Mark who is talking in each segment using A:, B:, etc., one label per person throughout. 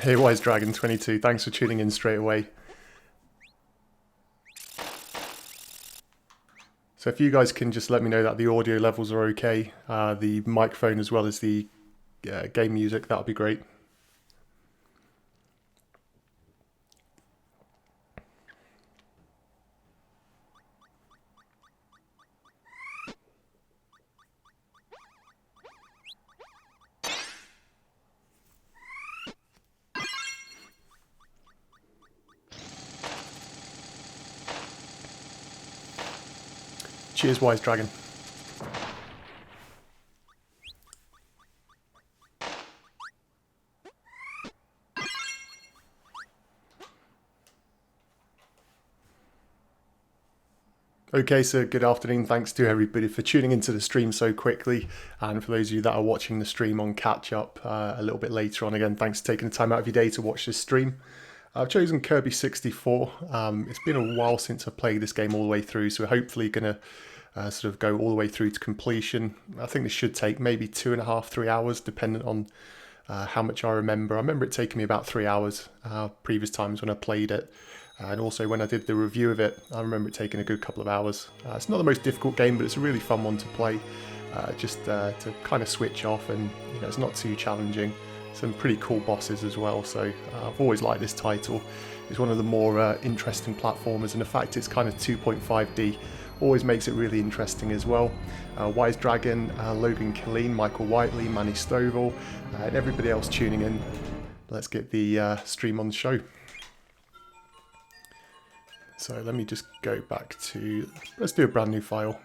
A: Hey, Wise Dragon 22, thanks for tuning in straight away. So if you guys can just let me know that the audio levels are okay, the microphone as well as the game music, that would be great. Cheers, Wise Dragon. Okay, so good afternoon. Thanks to everybody for tuning into the stream so quickly. And for those of you that are watching the stream on catch up a little bit later on, again, thanks for taking the time out of your day to watch this stream. I've chosen Kirby 64. It's been a while since I've played this game all the way through, so we're hopefully going to sort of go all the way through to completion. I think this should take maybe 2.5, 3 hours, depending on how much I remember. I remember it taking me about 3 hours previous times when I played it. And also when I did the review of it, I remember it taking a good couple of hours. It's not the most difficult game, but it's a really fun one to play, just to kind of switch off, and it's not too challenging. Some pretty cool bosses as well, so I've always liked this title. It's one of the more interesting platformers, and the fact it's kind of 2.5D always makes it really interesting as well. Wise Dragon, Logan Killeen, Michael Whiteley, Manny Stovall, and everybody else tuning in. Let's get the stream on the show. So let me just go back to, let's do a brand new file.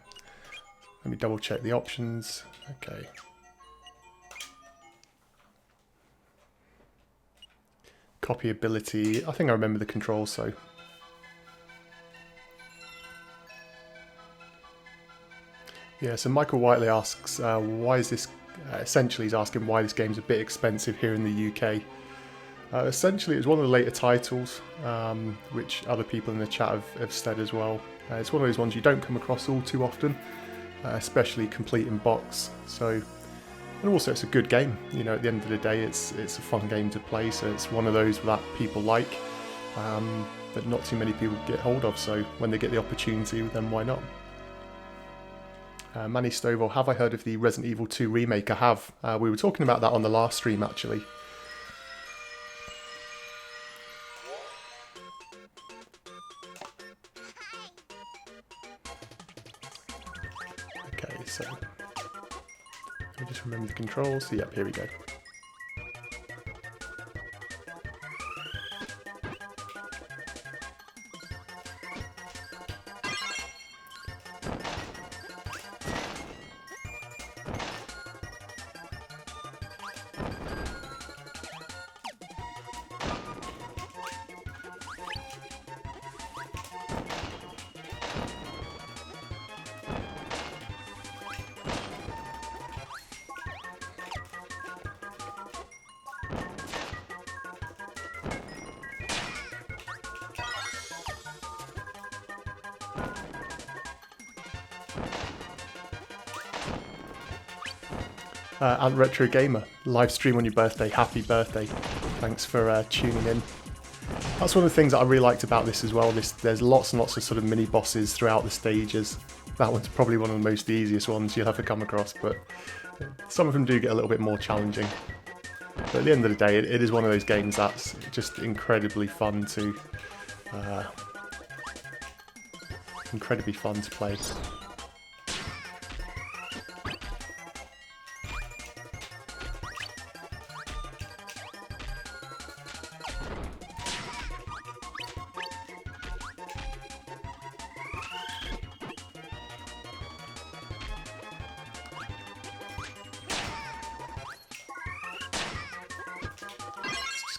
A: Let me double check the options. Okay. Copyability, I think I remember the controls, so. Yeah, so Michael Whiteley asks, why is this, essentially he's asking why this game's a bit expensive here in the UK. Essentially, it was one of the later titles, which other people in the chat have said as well. It's one of those ones you don't come across all too often, especially complete in box. So, and also it's a good game. At the end of the day, it's a fun game to play. So it's one of those that people like, but not too many people get hold of. So when they get the opportunity, then why not? Manny Stovall, have I heard of the Resident Evil 2 remake? I have. We were talking about that on the last stream actually. Okay, so let me just remember the controls. Yep, here we go. And Retro Gamer, live stream on your birthday, happy birthday. Thanks for tuning in. That's one of the things that I really liked about this as well. There's lots and lots of sort of mini bosses throughout the stages. That one's probably one of the most easiest ones you'll ever come across, but some of them do get a little bit more challenging. But at the end of the day, it is one of those games that's just incredibly fun to play.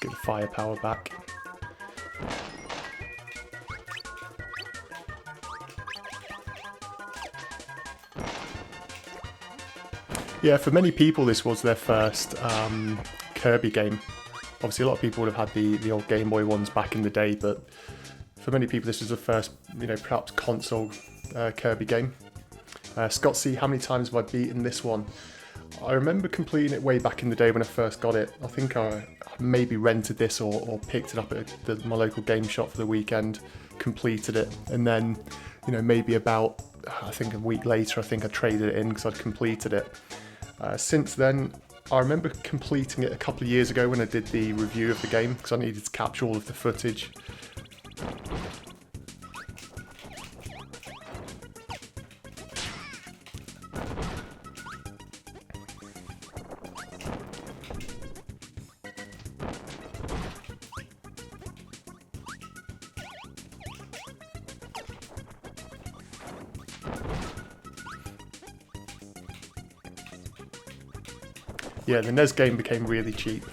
A: Get the firepower back. Yeah, for many people this was their first Kirby game. Obviously a lot of people would have had the old Game Boy ones back in the day, but for many people this was the first, perhaps console Kirby game. Scott C, how many times have I beaten this one? I remember completing it way back in the day when I first got it. I think I maybe rented this or picked it up at my local game shop for the weekend, completed it, and then, you know, maybe about, I think a week later, I think I traded it in because I'd completed it. Since then, I remember completing it a couple of years ago when I did the review of the game because I needed to capture all of the footage. Yeah, the NES game became really cheap.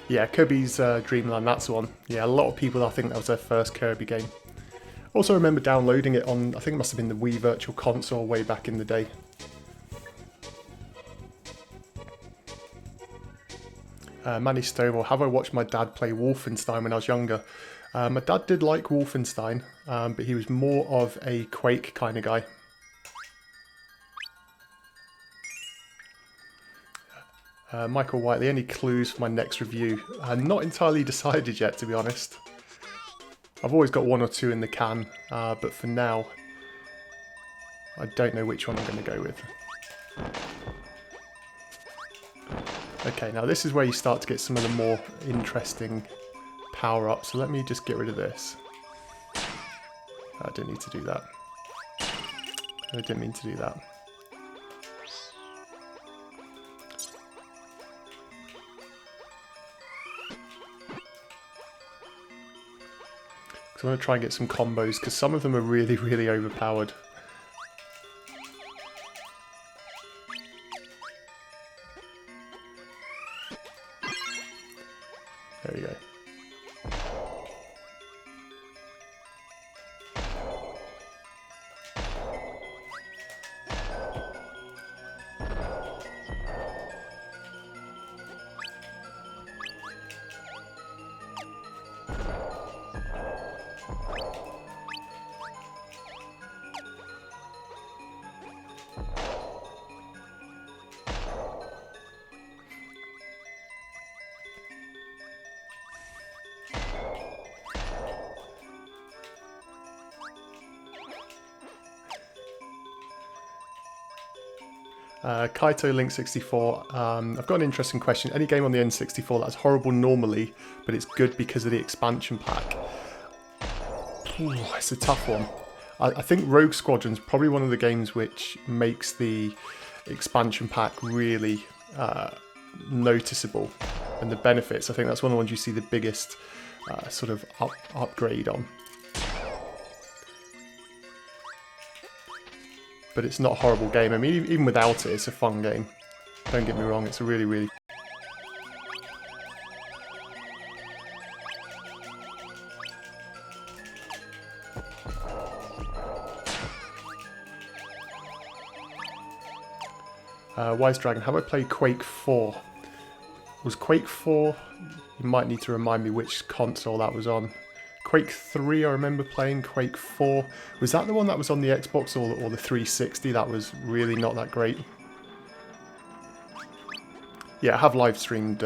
A: Yeah, Kirby's Dreamland, that's the one. Yeah, a lot of people, I think that was their first Kirby game. Also remember downloading it on, I think it must have been the Wii Virtual Console way back in the day. Manny Stovall, have I watched my dad play Wolfenstein when I was younger? My dad did like Wolfenstein, but he was more of a Quake kind of guy. Michael Whiteley, any clues for my next review? Not entirely decided yet, to be honest. I've always got one or two in the can, but for now, I don't know which one I'm going to go with. Okay, now this is where you start to get some of the more interesting power-ups, so let me just get rid of this. I didn't need to do that. I didn't mean to do that. So I'm going to try and get some combos, because some of them are really, really overpowered. There we go. Kaito Link 64, I've got an interesting question. Any game on the N64 that's horrible normally, but it's good because of the expansion pack? Ooh, it's a tough one. I think Rogue Squadron's probably one of the games which makes the expansion pack really noticeable, and the benefits. I think that's one of the ones you see the biggest sort of upgrade on. But it's not a horrible game. I mean, even without it, it's a fun game. Don't get me wrong, it's a really, really... Wise Dragon, have I played Quake 4? Was Quake 4... You might need to remind me which console that was on. Quake 3, I remember playing. Quake 4. Was that the one that was on the Xbox or the 360? That was really not that great. Yeah, I have live streamed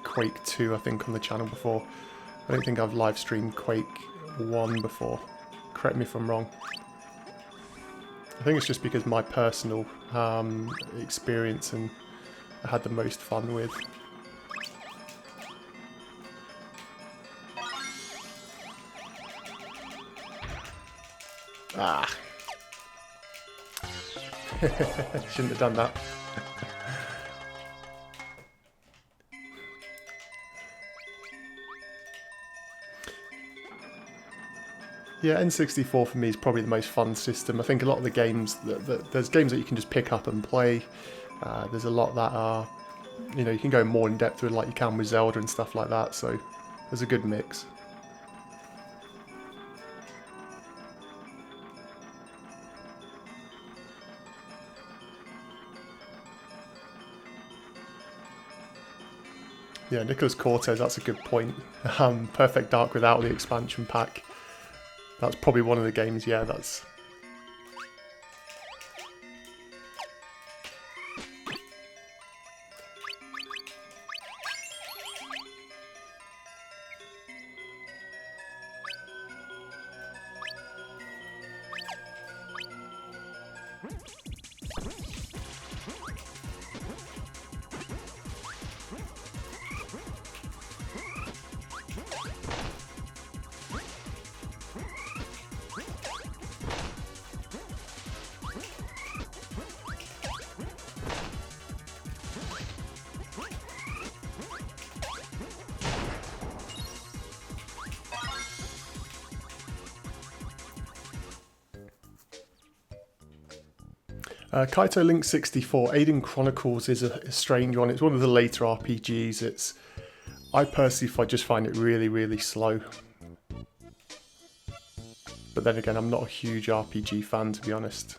A: Quake 2, I think, on the channel before. I don't think I've live streamed Quake 1 before. Correct me if I'm wrong. I think it's just because my personal experience and I had the most fun with. Ah. Shouldn't have done that. Yeah, N64 for me is probably the most fun system. I think a lot of the games, there's games that you can just pick up and play. There's a lot that are, you know, you can go more in depth with like you can with Zelda and stuff like that, so there's a good mix. Yeah, Nicholas Cortez, that's a good point. Perfect Dark without the expansion pack. That's probably one of the games, yeah, that's... Kaito Link 64, Aiden Chronicles is a strange one. It's one of the later RPGs. I personally just find it really, really slow. But then again, I'm not a huge RPG fan, to be honest.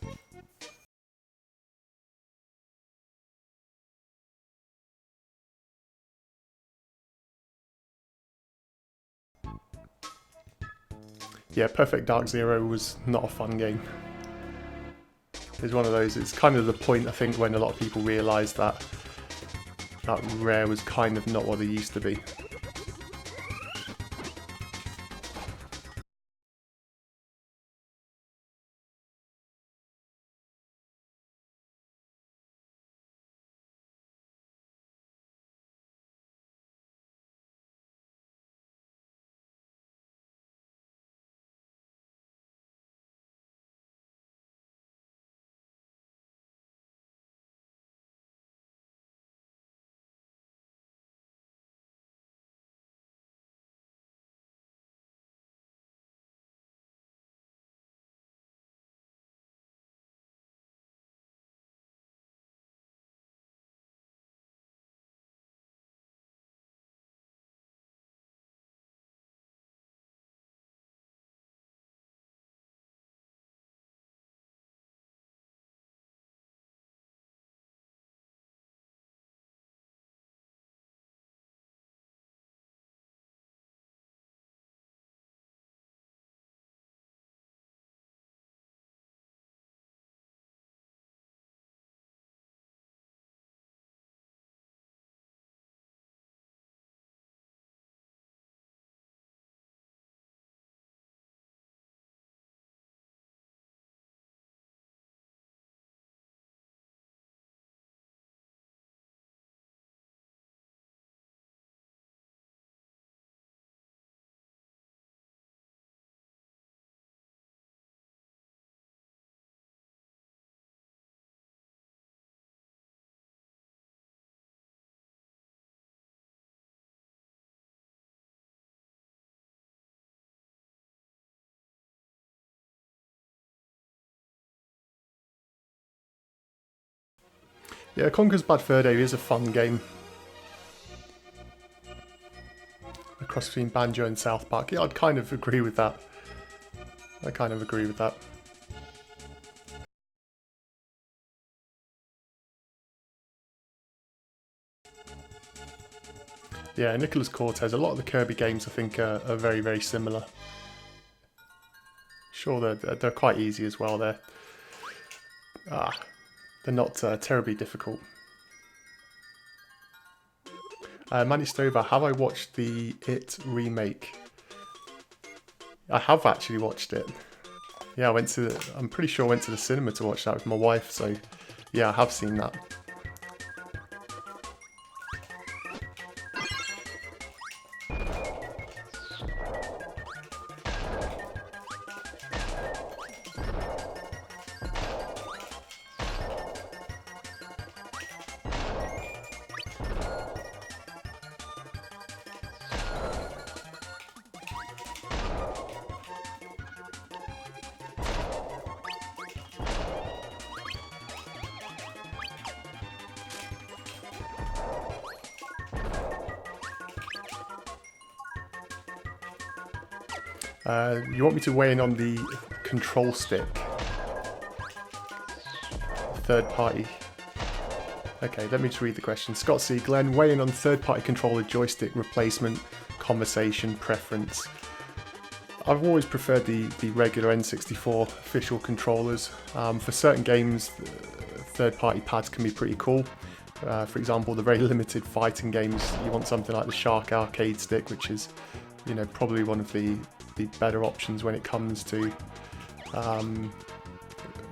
A: Yeah, Perfect Dark Zero was not a fun game. It's one of those, it's kind of the point, I think, when a lot of people realise that Rare was kind of not what they used to be. Yeah, Conker's Bad Fur Day is a fun game. A cross between Banjo and South Park. Yeah, I'd kind of agree with that. I kind of agree with that. Yeah, Nicholas Cortez, a lot of the Kirby games I think are very, very similar. Sure, they're quite easy as well. They're not terribly difficult. Manny Stover, have I watched the It remake? I have actually watched it. Yeah, I'm pretty sure I went to the cinema to watch that with my wife, so yeah, I have seen that. You want me to weigh in on the control stick? Third party. Okay, let me just read the question. Scott C. Glenn, weigh in on third-party controller joystick replacement conversation preference. I've always preferred the regular N64 official controllers. For certain games, third-party pads can be pretty cool. For example, the very limited fighting games, you want something like the Shark arcade stick, which is, you know, probably one of the better options when it comes to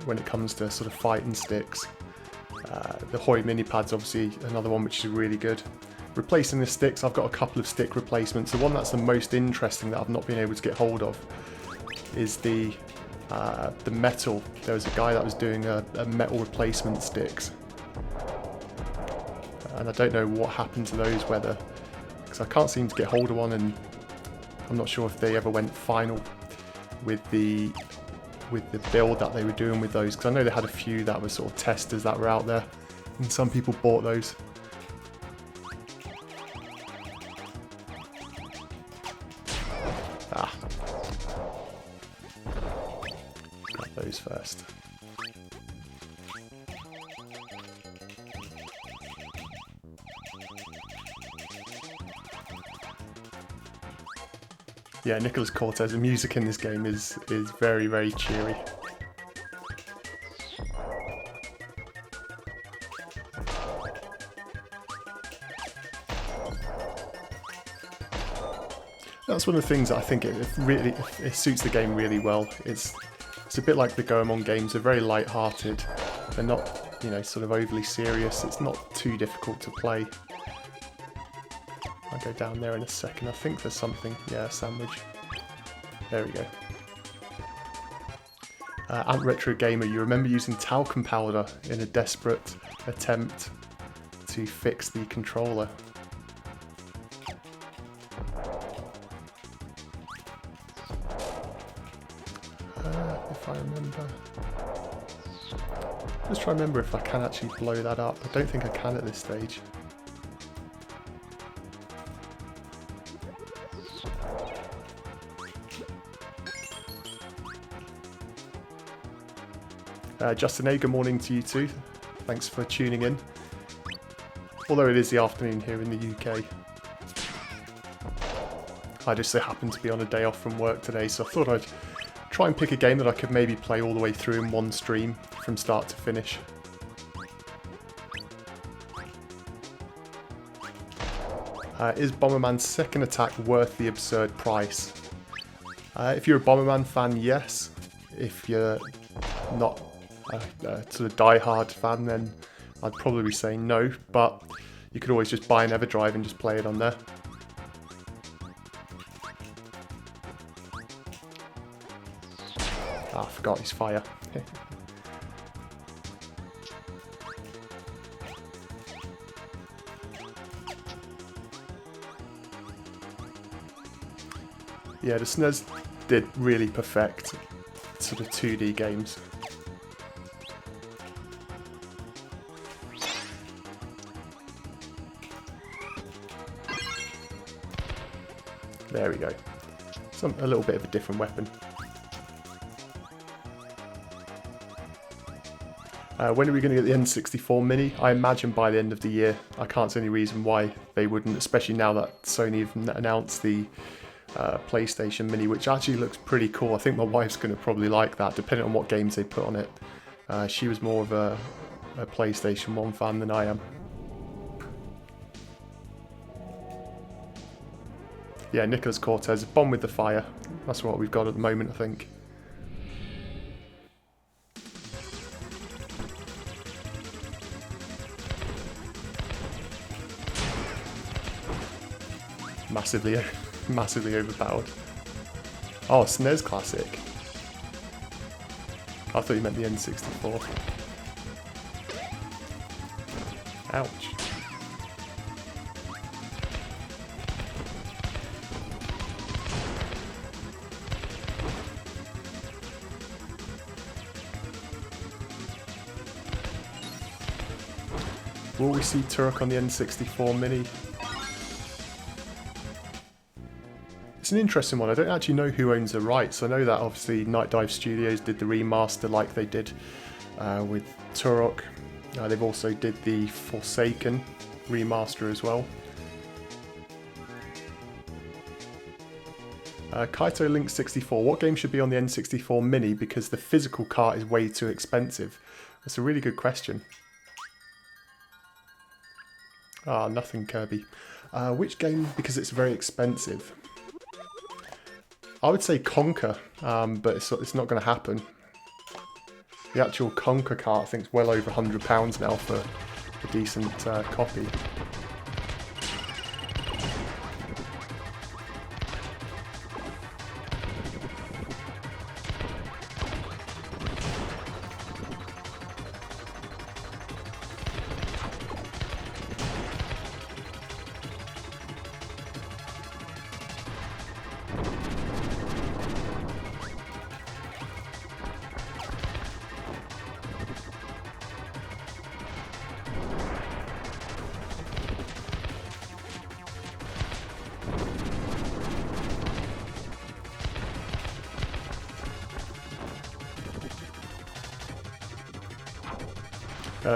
A: sort of fighting sticks. The Hoi mini pad's obviously another one which is really good. Replacing the sticks, I've got a couple of stick replacements. The one that's the most interesting that I've not been able to get hold of is the metal. There was a guy that was doing a metal replacement sticks, and I don't know what happened to those, because I can't seem to get hold of one, and I'm not sure if they ever went final with the build that they were doing with those, because I know they had a few that were sort of testers that were out there, and some people bought those. Grab those first. Yeah, Nicholas Cortez, the music in this game is very, very cheery. That's one of the things that I think it suits the game really well. It's a bit like the Goemon games. They're very light-hearted. They're not, you know, sort of overly serious. It's not too difficult to play. I'll go down there in a second. I think there's something. Yeah, a sandwich. There we go. Ant Retro Gamer, you remember using talcum powder in a desperate attempt to fix the controller. If I remember. Let's try and remember if I can actually blow that up. I don't think I can at this stage. Justin A, good morning to you too. Thanks for tuning in. Although it is the afternoon here in the UK. I just so happened to be on a day off from work today, so I thought I'd try and pick a game that I could maybe play all the way through in one stream from start to finish. Is Bomberman's second attack worth the absurd price? If you're a Bomberman fan, yes. If you're not a sort of die-hard fan, then I'd probably be saying no, but you could always just buy an EverDrive and just play it on there. Ah, I forgot his fire. Yeah, the SNES did really perfect sort of 2D games. There we go. A little bit of a different weapon. When are we going to get the N64 Mini? I imagine by the end of the year. I can't see any reason why they wouldn't, especially now that Sony have announced the PlayStation Mini, which actually looks pretty cool. I think my wife's going to probably like that, depending on what games they put on it. She was more of a PlayStation 1 fan than I am. Yeah, Nicholas Cortez, Bomb with the Fire. That's what we've got at the moment, I think. Massively overpowered. Oh, SNES Classic. I thought you meant the N64. Ouch. Will we see Turok on the N64 Mini? It's an interesting one. I don't actually know who owns the rights. I know that obviously Night Dive Studios did the remaster like they did with Turok. They've also did the Forsaken remaster as well. Kaito Link 64. What game should be on the N64 Mini because the physical cart is way too expensive? That's a really good question. Ah, nothing Kirby. Which game because it's very expensive? I would say Conquer, but it's not going to happen. The actual Conquer cart I think is well over £100 now for a decent copy.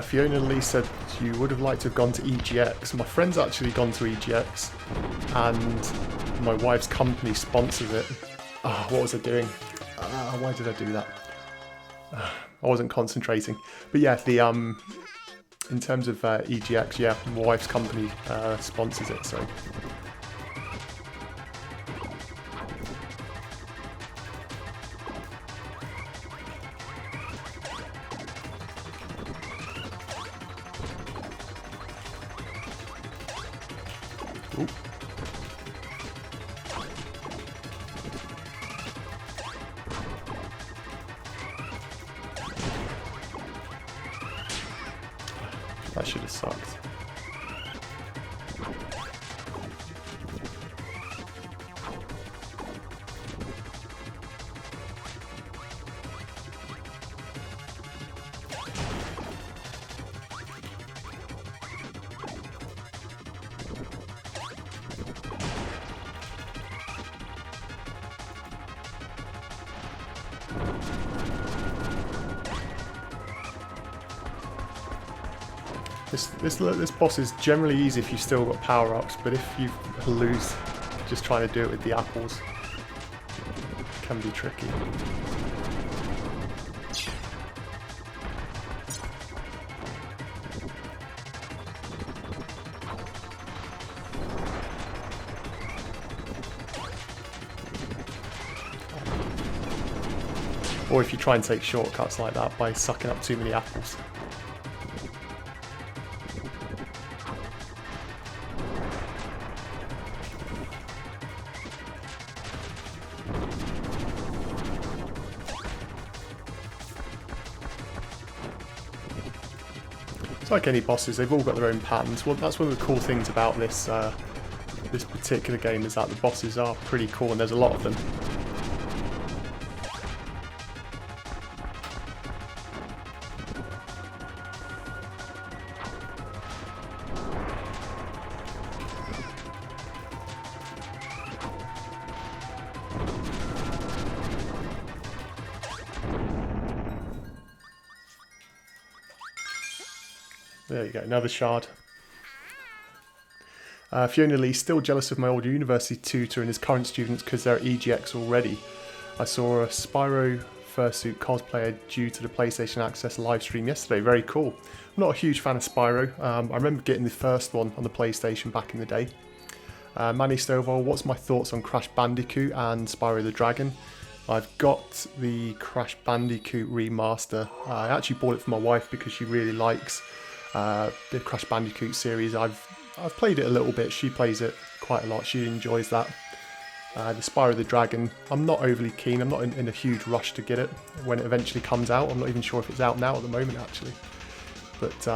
A: Fiona Lee said you would have liked to have gone to EGX. My friend's actually gone to EGX and my wife's company sponsors it. Oh, what was I doing? Why did I do that? I wasn't concentrating. But yeah, the in terms of EGX, yeah, my wife's company sponsors it, so... Ooh. That should have sucked. This boss is generally easy if you've still got power-ups, but if you lose just trying to do it with the apples, it can be tricky. Or if you try and take shortcuts like that by sucking up too many apples. It's like any bosses, they've all got their own patterns. Well, that's one of the cool things about this this particular game, is that the bosses are pretty cool and there's a lot of them. There you go, another shard. Fiona Lee, still jealous of my old university tutor and his current students because they're at EGX already. I saw a Spyro fursuit cosplayer due to the PlayStation Access live stream yesterday. Very cool. I'm not a huge fan of Spyro. I remember getting the first one on the PlayStation back in the day. Manny Stovall, what's my thoughts on Crash Bandicoot and Spyro the Dragon? I've got the Crash Bandicoot remaster. I actually bought it for my wife because she really likes the Crash Bandicoot series. I've played it a little bit. She plays it quite a lot. She enjoys that. The Spyro the Dragon, I'm not overly keen. I'm not in a huge rush to get it when it eventually comes out. I'm not even sure if it's out now at the moment, actually. But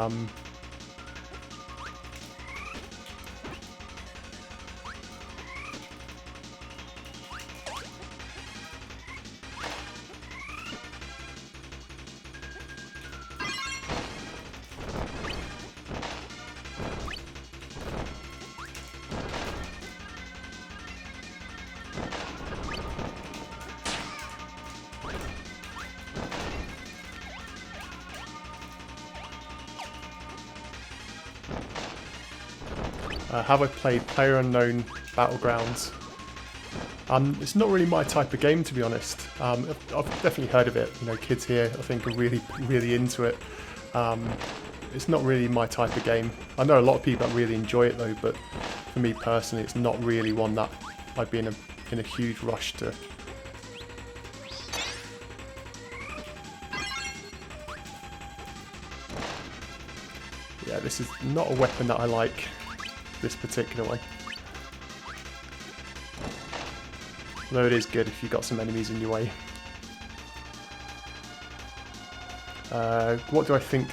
A: Have I played PlayerUnknown Battlegrounds? It's not really my type of game, to be honest. I've definitely heard of it. You know, kids here I think are really into it. It's not really my type of game. I know a lot of people that really enjoy it though, but for me personally, it's not really one that I'd be in a huge rush to. Yeah, this is not a weapon that I like. This particular one. Though it is good if you've got some enemies in your way. What do I think?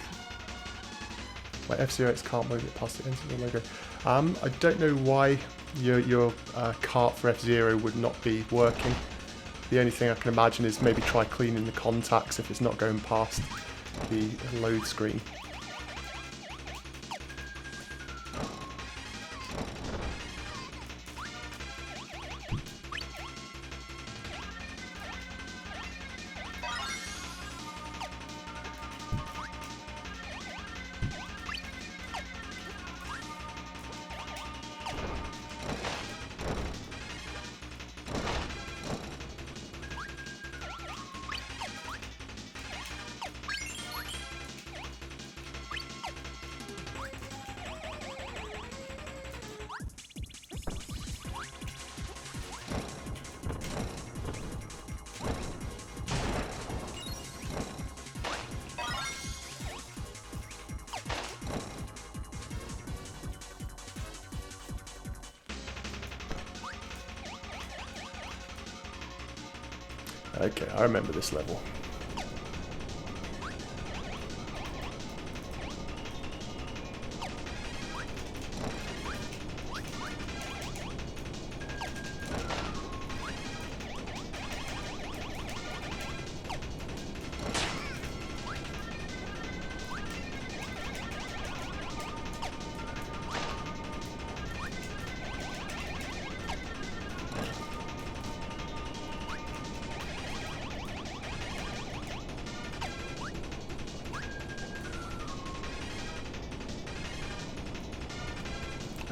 A: My F-Zero can't move it past the end of the logo. I don't know why your cart for F-Zero would not be working. The only thing I can imagine is maybe try cleaning the contacts if it's not going past the load screen. Okay, I remember this level.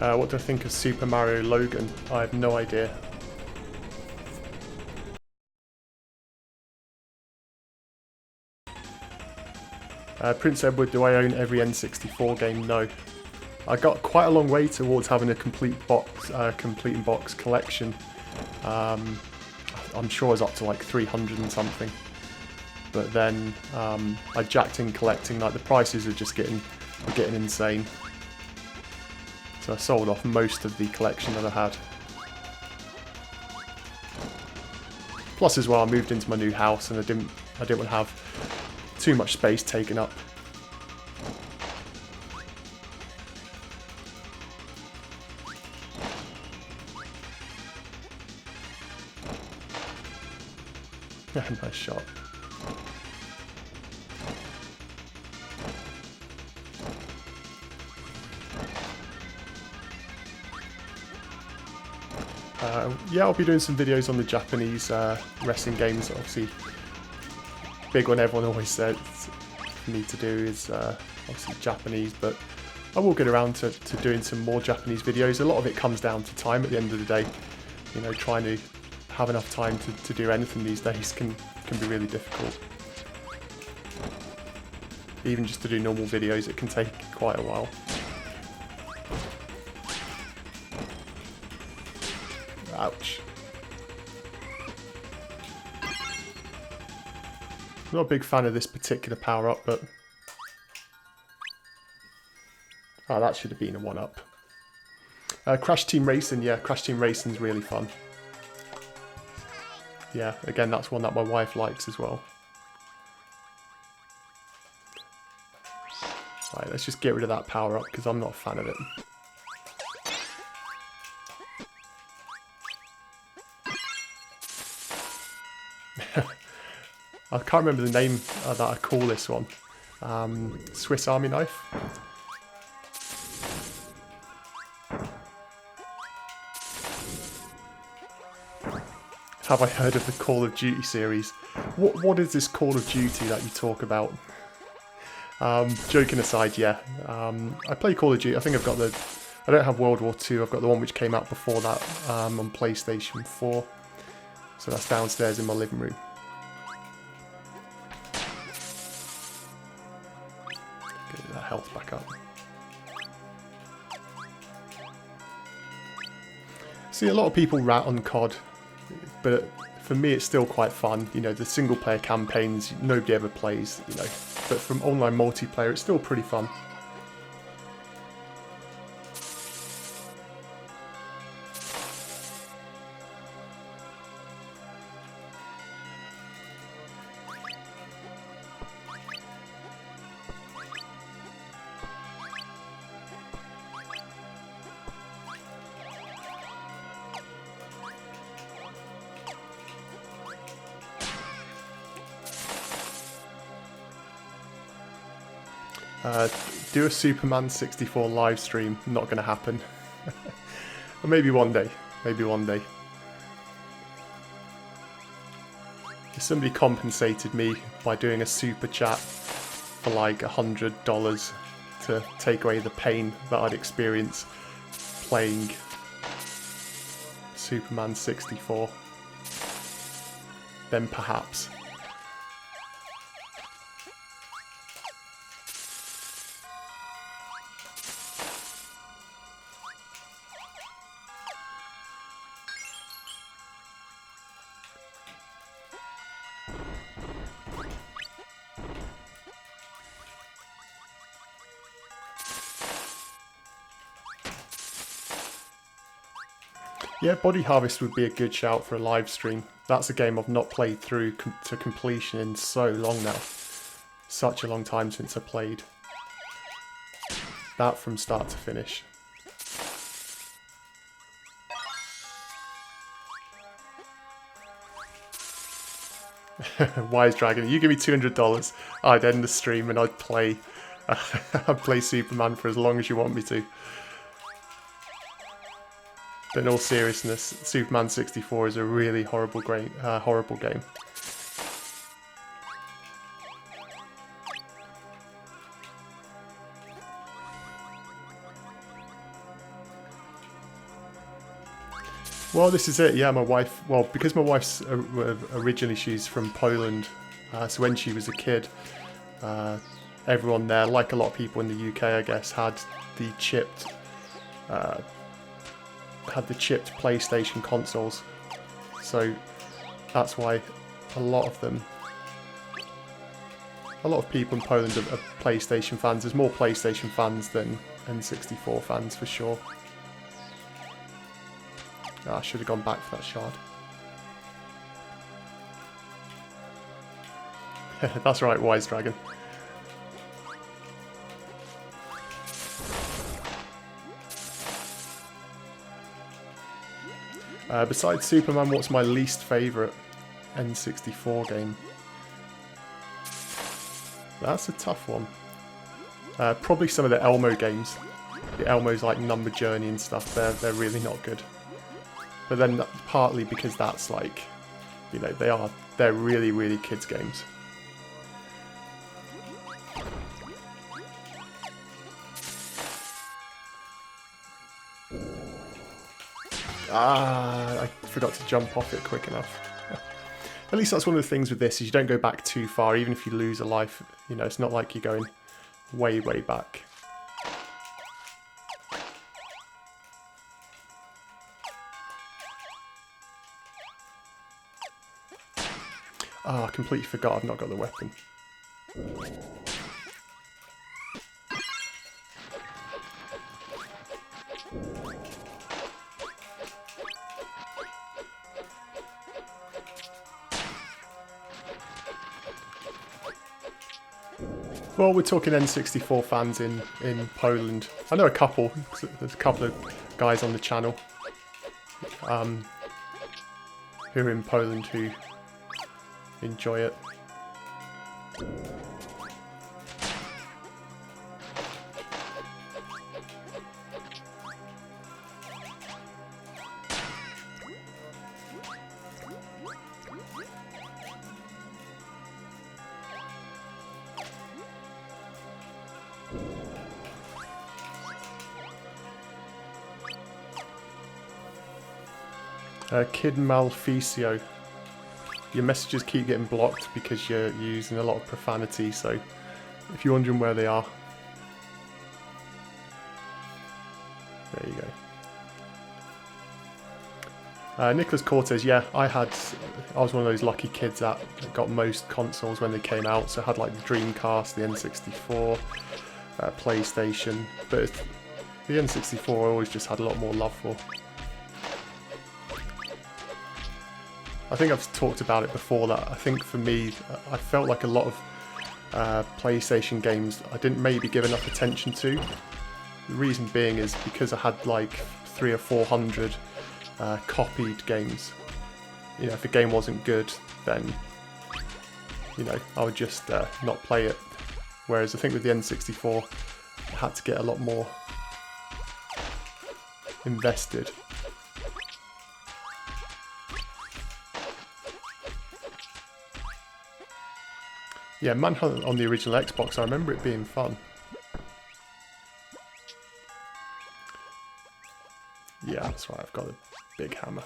A: What do I think of Super Mario Logan? I have no idea. Prince Edward, do I own every N64 game? No. I got quite a long way towards having a complete box collection. I'm sure I was up to like 300 and something. But then I jacked in collecting, like the prices are just getting insane. So I sold off most of the collection that I had. Plus as well, I moved into my new house and I didn't want to have too much space taken up. Nice shot. Yeah, I'll be doing some videos on the Japanese wrestling games. Obviously, big one everyone always says for me to do is obviously Japanese, but I will get around to doing some more Japanese videos. A lot of it comes down to time at the end of the day. You know, trying to have enough time to do anything these days can be really difficult. Even just to do normal videos, it can take quite a while. Ouch. Not a big fan of this particular power-up, but... Oh, that should have been a 1-up. Crash Team Racing, yeah, Crash Team Racing's really fun. Yeah, again, that's one that my wife likes as well. Right, let's just get rid of that power-up, because I'm not a fan of it. I can't remember the name that I call this one. Swiss Army knife. Have I heard of the Call of Duty series? What is this Call of Duty that you talk about? Joking aside, yeah. I play Call of Duty. I think I've I don't have World War II. I've got the one which came out before that on PlayStation 4. So that's downstairs in my living room. Get that health back up. See, a lot of people rat on COD, but for me it's still quite fun. You know, the single player campaigns nobody ever plays, you know, but from online multiplayer it's still pretty fun. Do a Superman 64 live stream, not going to happen. Or maybe one day, maybe one day. If somebody compensated me by doing a super chat for like $100 to take away the pain that I'd experience playing Superman 64, then perhaps. Yeah, Body Harvest would be a good shout for a live stream. That's a game I've not played through to completion in so long now. Such a long time since I played that from start to finish. Wise Dragon, you give me $200, I'd end the stream and I'd play Superman for as long as you want me to. But in all seriousness, Superman 64 is a really horrible game. Well, this is it. Yeah, my wife. Well, because my wife's originally she's from Poland, so when she was a kid, everyone there, like a lot of people in the UK, I guess, had the chipped PlayStation consoles. So that's why a lot of people in Poland are PlayStation fans. There's more PlayStation fans than N64 fans for sure. Oh, I should have gone back for that shard. That's right, Wise Dragon. Besides Superman, what's my least favourite N64 game? That's a tough one. Probably some of the Elmo games. The Elmo's like Number Journey and stuff, they're really not good. But then partly because that's like, you know, they're really, really kids games. Ah, I forgot to jump off it quick enough. At least that's one of the things with this, is you don't go back too far, even if you lose a life. You know, it's not like you're going way, way back. Ah, I completely forgot I've not got the weapon. Well, we're talking N64 fans in Poland. I know a couple. There's a couple of guys on the channel who are in Poland who enjoy it. Kid Malficio. Your messages keep getting blocked because you're using a lot of profanity, so if you're wondering where they are, there you go. Nicholas Cortez, yeah, I was one of those lucky kids that got most consoles when they came out, so I had like the Dreamcast, the N64, PlayStation, but the N64 I always just had a lot more love for. I think I've talked about it before that I think for me, I felt like a lot of PlayStation games I didn't maybe give enough attention to. The reason being is because I had like 300 or 400 copied games. You know, if a game wasn't good, then, you know, I would just not play it. Whereas I think with the N64, I had to get a lot more invested. Yeah, Manhunt on the original Xbox, I remember it being fun. Yeah, that's right, I've got a big hammer.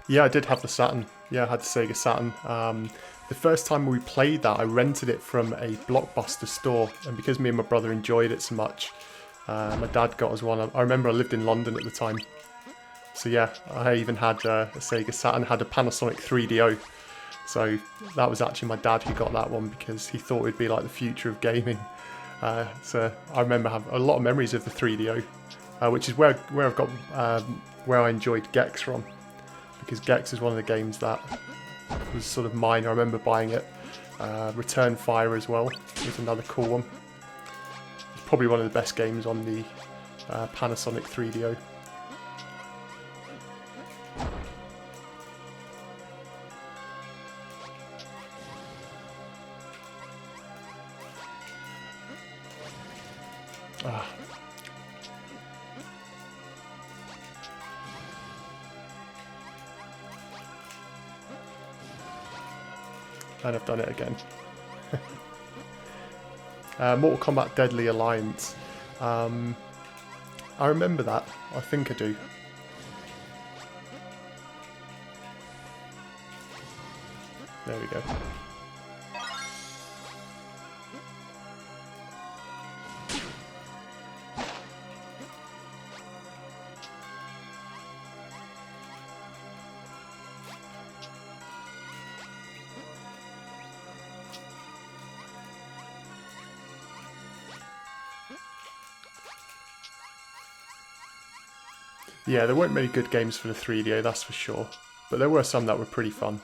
A: Yeah, I did have the Saturn. Yeah, I had the Sega Saturn. The first time we played that, I rented it from a Blockbuster store, and because me and my brother enjoyed it so much, my dad got us one. I remember I lived in London at the time, so yeah, I even had a Sega Saturn, had a Panasonic 3DO, so that was actually my dad who got that one because he thought it'd be like the future of gaming. So I remember having a lot of memories of the 3DO, which is where I've got where I enjoyed Gex from. Because Gex is one of the games that was sort of mine. I remember buying it. Return Fire as well was another cool one. It's probably one of the best games on the Panasonic 3DO. And I've done it again. Mortal Kombat Deadly Alliance. I remember that. I think I do. There we go. Yeah, there weren't many good games for the 3DO, that's for sure. But there were some that were pretty fun.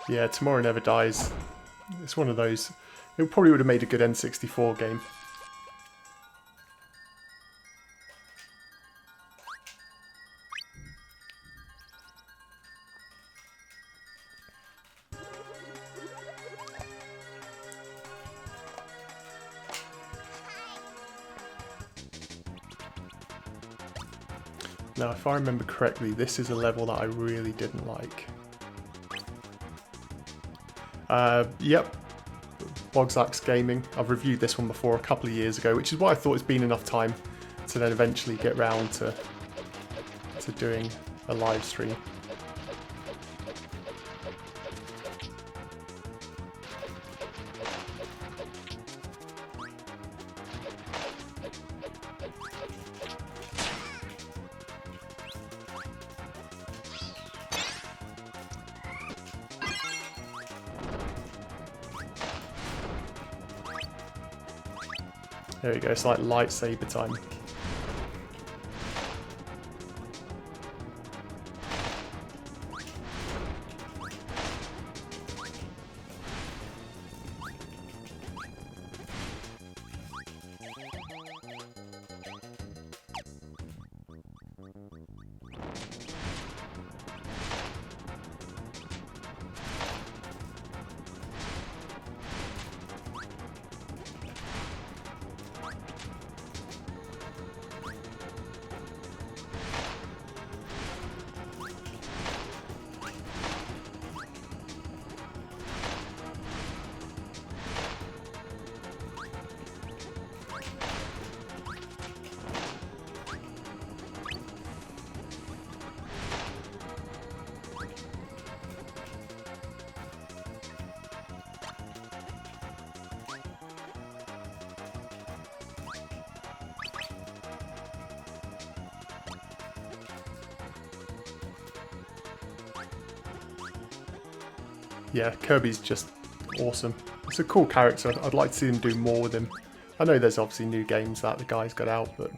A: Yeah, Tomorrow Never Dies. It's one of those. It probably would have made a good N64 game. Now, if I remember correctly, this is a level that I really didn't like. Yep, Bogzax Gaming. I've reviewed this one before a couple of years ago, which is why I thought it's been enough time to then eventually get round to doing a live stream. There we go, it's like lightsaber time. Yeah, Kirby's just awesome. It's a cool character. I'd like to see them do more with him. I know there's obviously new games that the guy's got out, but...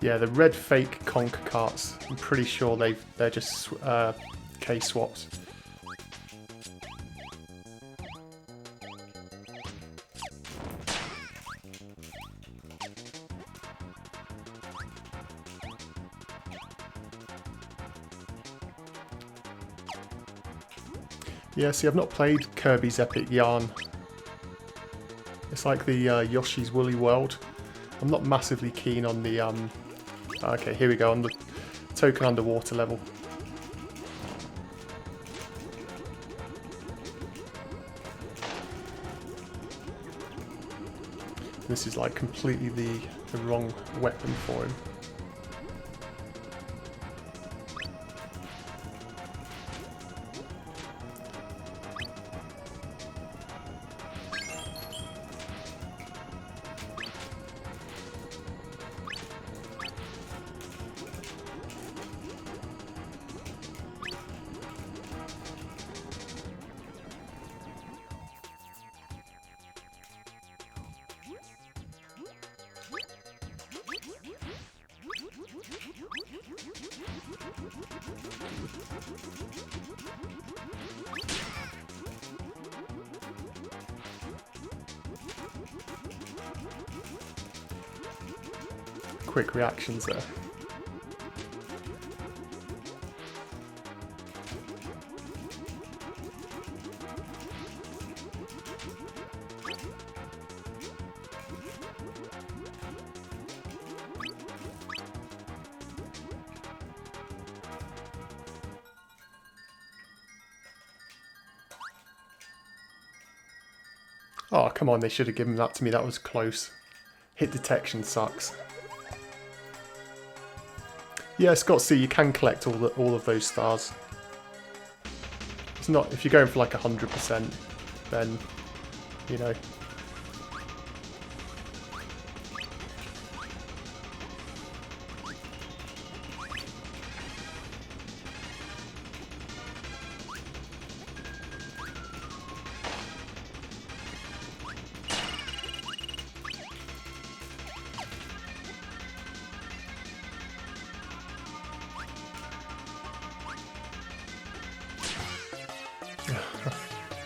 A: Yeah, the red fake conker carts, I'm pretty sure they're just case swaps. Yeah, see, I've not played Kirby's Epic Yarn. It's like the Yoshi's Woolly World. I'm not massively keen on the... Okay, here we go, on the token underwater level. This is like completely the wrong weapon for him. Quick reactions there. Oh, come on, they should have given that to me. That was close. Hit detection sucks. Yeah, Scott C, you can collect all of those stars. It's not, if you're going for like 100%, then, you know.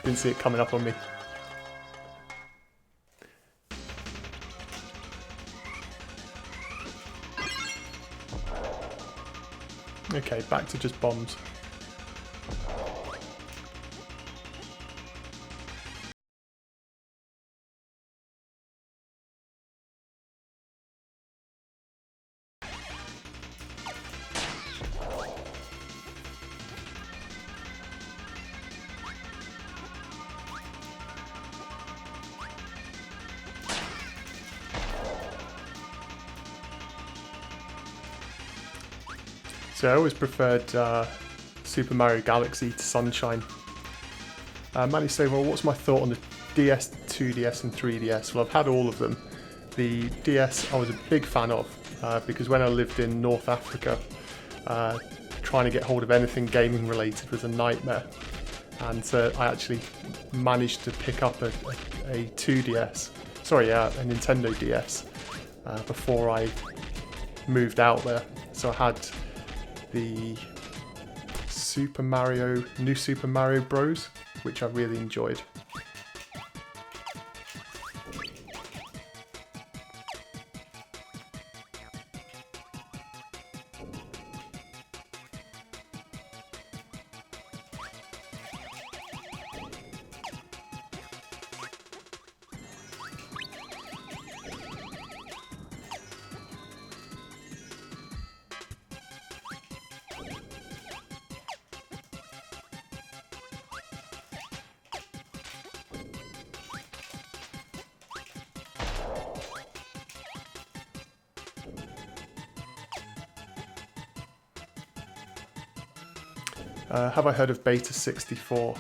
A: Didn't see it coming up on me. Okay, back to just bombs. So I always preferred Super Mario Galaxy to Sunshine. Manny saying, well, what's my thought on the DS, 2DS and 3DS? Well, I've had all of them. The DS I was a big fan of because when I lived in North Africa, trying to get hold of anything gaming related was a nightmare. And I actually managed to pick up a 2DS, sorry, a Nintendo DS before I moved out there. So I had the New Super Mario Bros, which I really enjoyed. Have I heard of Beta 64?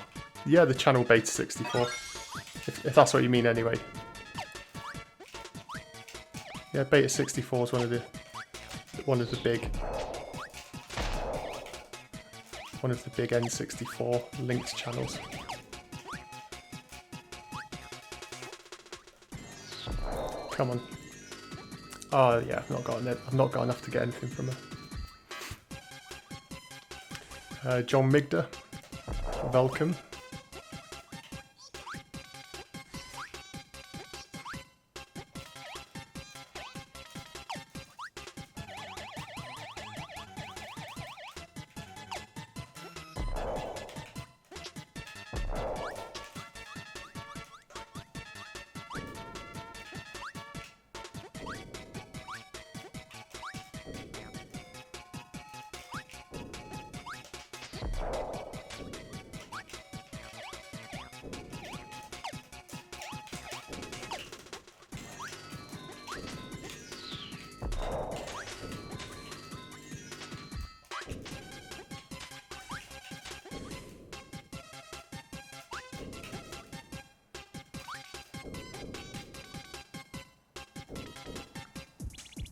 A: Yeah, the channel Beta 64. If that's what you mean anyway. Yeah, Beta 64 is one of the big N64 linked channels. Come on. Oh yeah, I've not got enough to get anything from her. John Migda, welcome.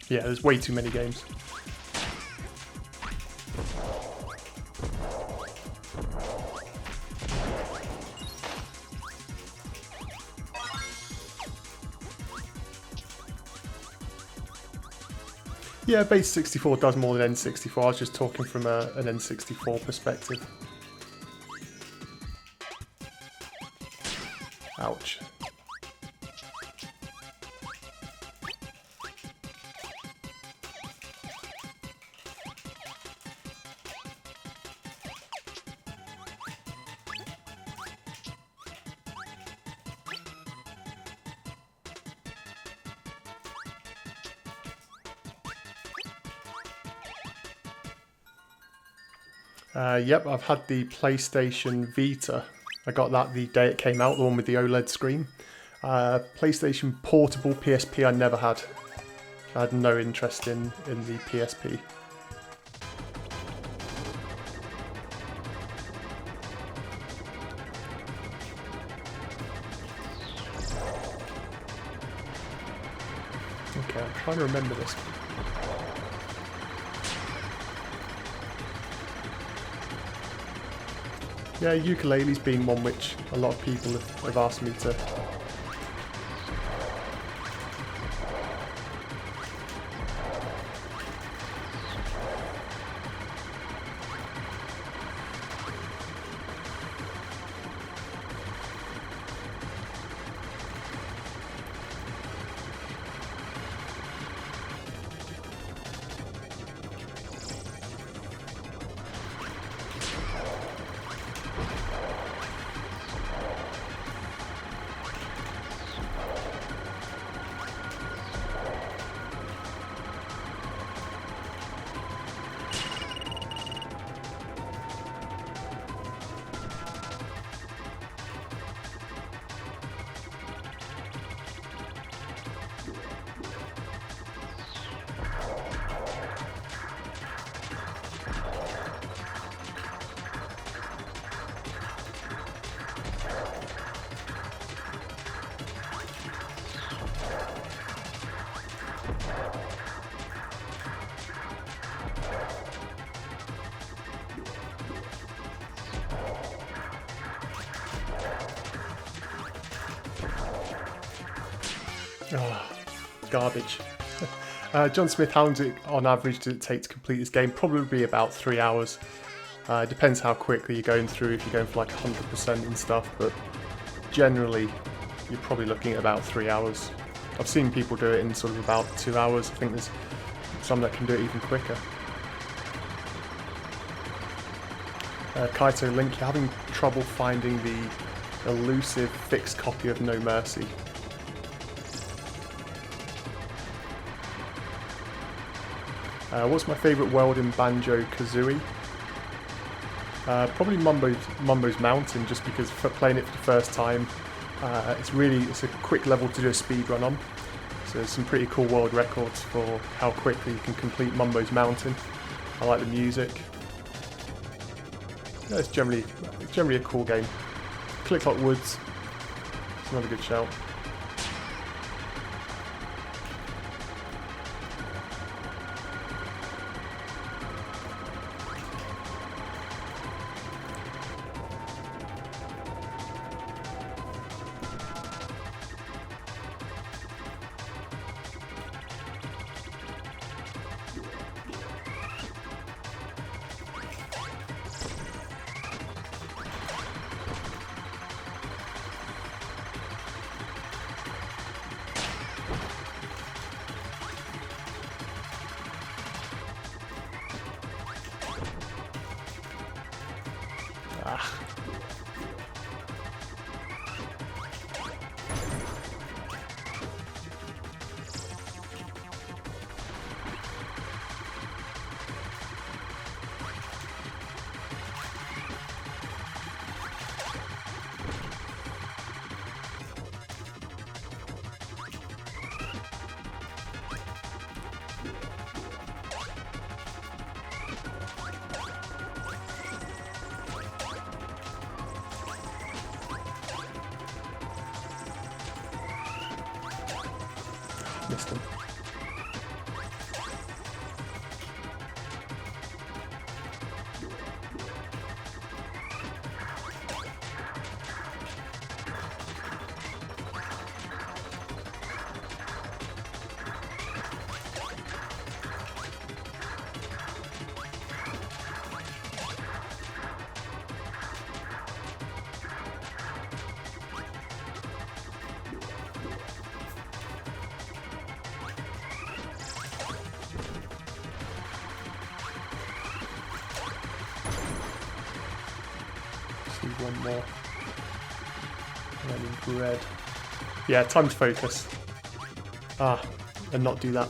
A: Yeah, there's way too many games. Yeah, Base 64 does more than N64. I was just talking from an N64 perspective. Ouch. Yep, I've had the PlayStation Vita. I got that the day it came out, the one with the OLED screen. PlayStation Portable PSP I never had. I had no interest in the PSP. Okay, I'm trying to remember this. Yeah, ukulele's been one which a lot of people have asked me to. Oh, garbage. John Smith, how long does it, on average, does it take to complete this game? Probably about 3 hours. It depends how quickly you're going through, if you're going for like 100% and stuff, but generally you're probably looking at about 3 hours. I've seen people do it in sort of about 2 hours. I think there's some that can do it even quicker. Kaito Link, you're having trouble finding the elusive fixed copy of No Mercy. What's my favourite world in Banjo-Kazooie? Probably Mumbo's Mountain, just because for playing it for the first time, it's a quick level to do a speed run on. So there's some pretty cool world records for how quickly you can complete Mumbo's Mountain. I like the music. Yeah, it's generally a cool game. Click Like Woods. It's another good shout. Ah. Missed him. One more. And red. Yeah, time to focus. Ah, and not do that.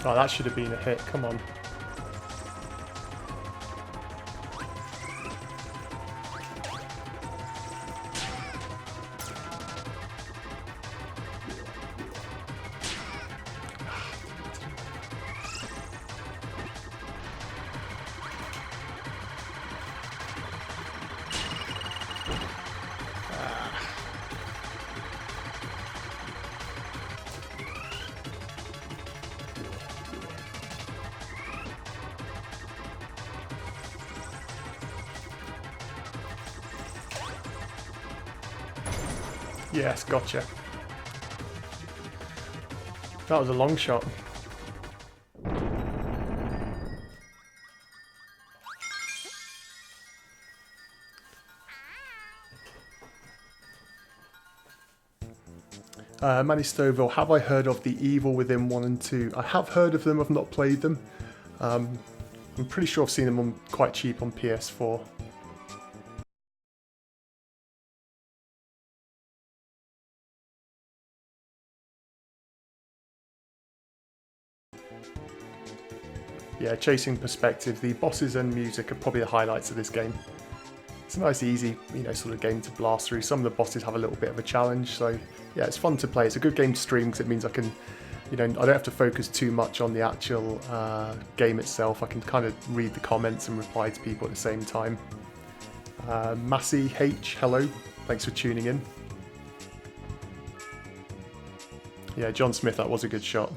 A: Oh, that should have been a hit. Come on. Yes, gotcha. That was a long shot. Manny Stoville, have I heard of The Evil Within 1 and 2? I have heard of them, I've not played them. I'm pretty sure I've seen them on quite cheap on PS4. Yeah, chasing perspective. The bosses and music are probably the highlights of this game. It's a nice, easy, sort of game to blast through. Some of the bosses have a little bit of a challenge, so yeah, it's fun to play. It's a good game to stream because it means I can, I don't have to focus too much on the actual game itself. I can kind of read the comments and reply to people at the same time. Massey H, hello. Thanks for tuning in. Yeah, John Smith, that was a good shot.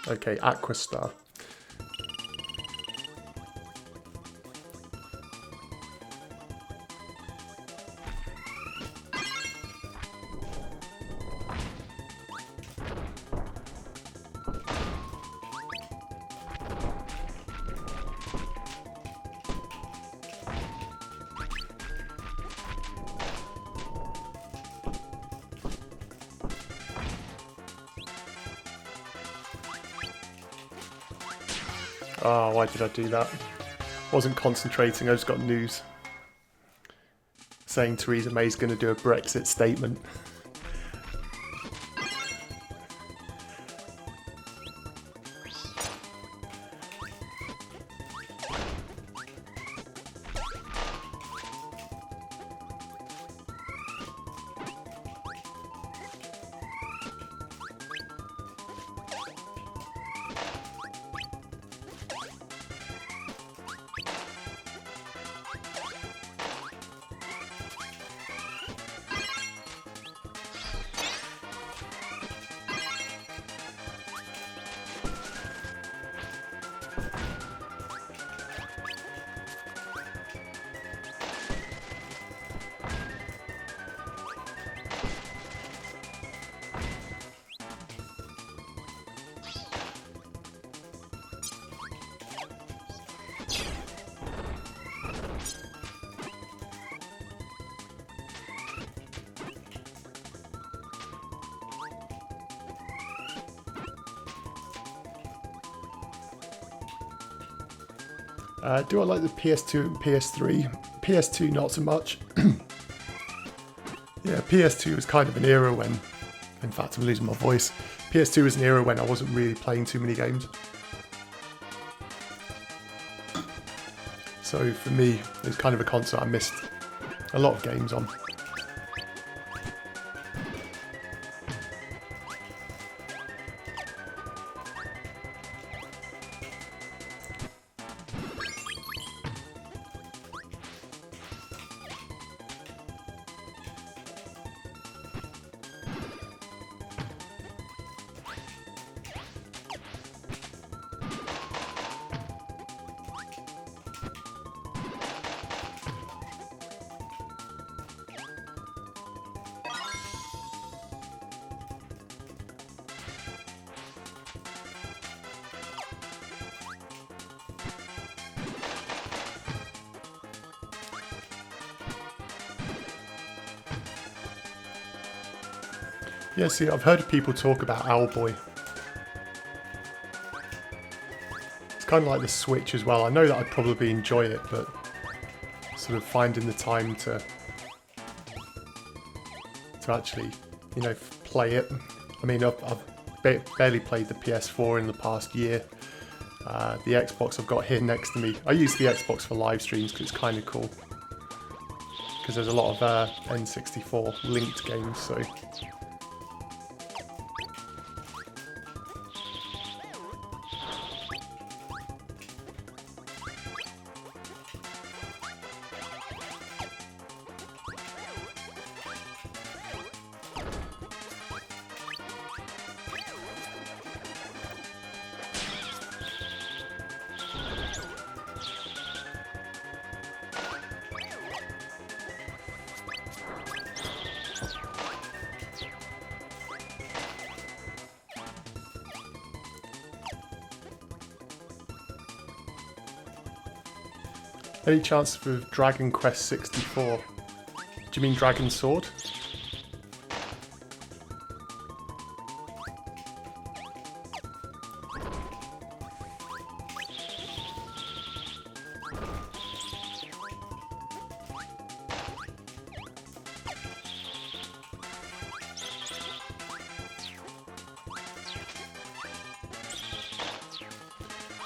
A: Okay, Aquastar. Oh, why did I do that? Wasn't concentrating, I just got news saying Theresa May's going to do a Brexit statement. Do I like the PS2 and PS3? PS2 not so much. Yeah, PS2 was kind of an era when, in fact I'm losing my voice, PS2 was an era when I wasn't really playing too many games. So for me, it was kind of a console I missed a lot of games on. Yeah, see, I've heard people talk about Owlboy. It's kind of like the Switch as well. I know that I'd probably enjoy it, but sort of finding the time to actually, you know, play it. I mean, I've barely played the PS4 in the past year. The Xbox I've got here next to me. I use the Xbox for live streams because it's kind of cool. Because there's a lot of N64 linked games, so... Any chance for Dragon Quest 64? Do you mean Dragon Sword?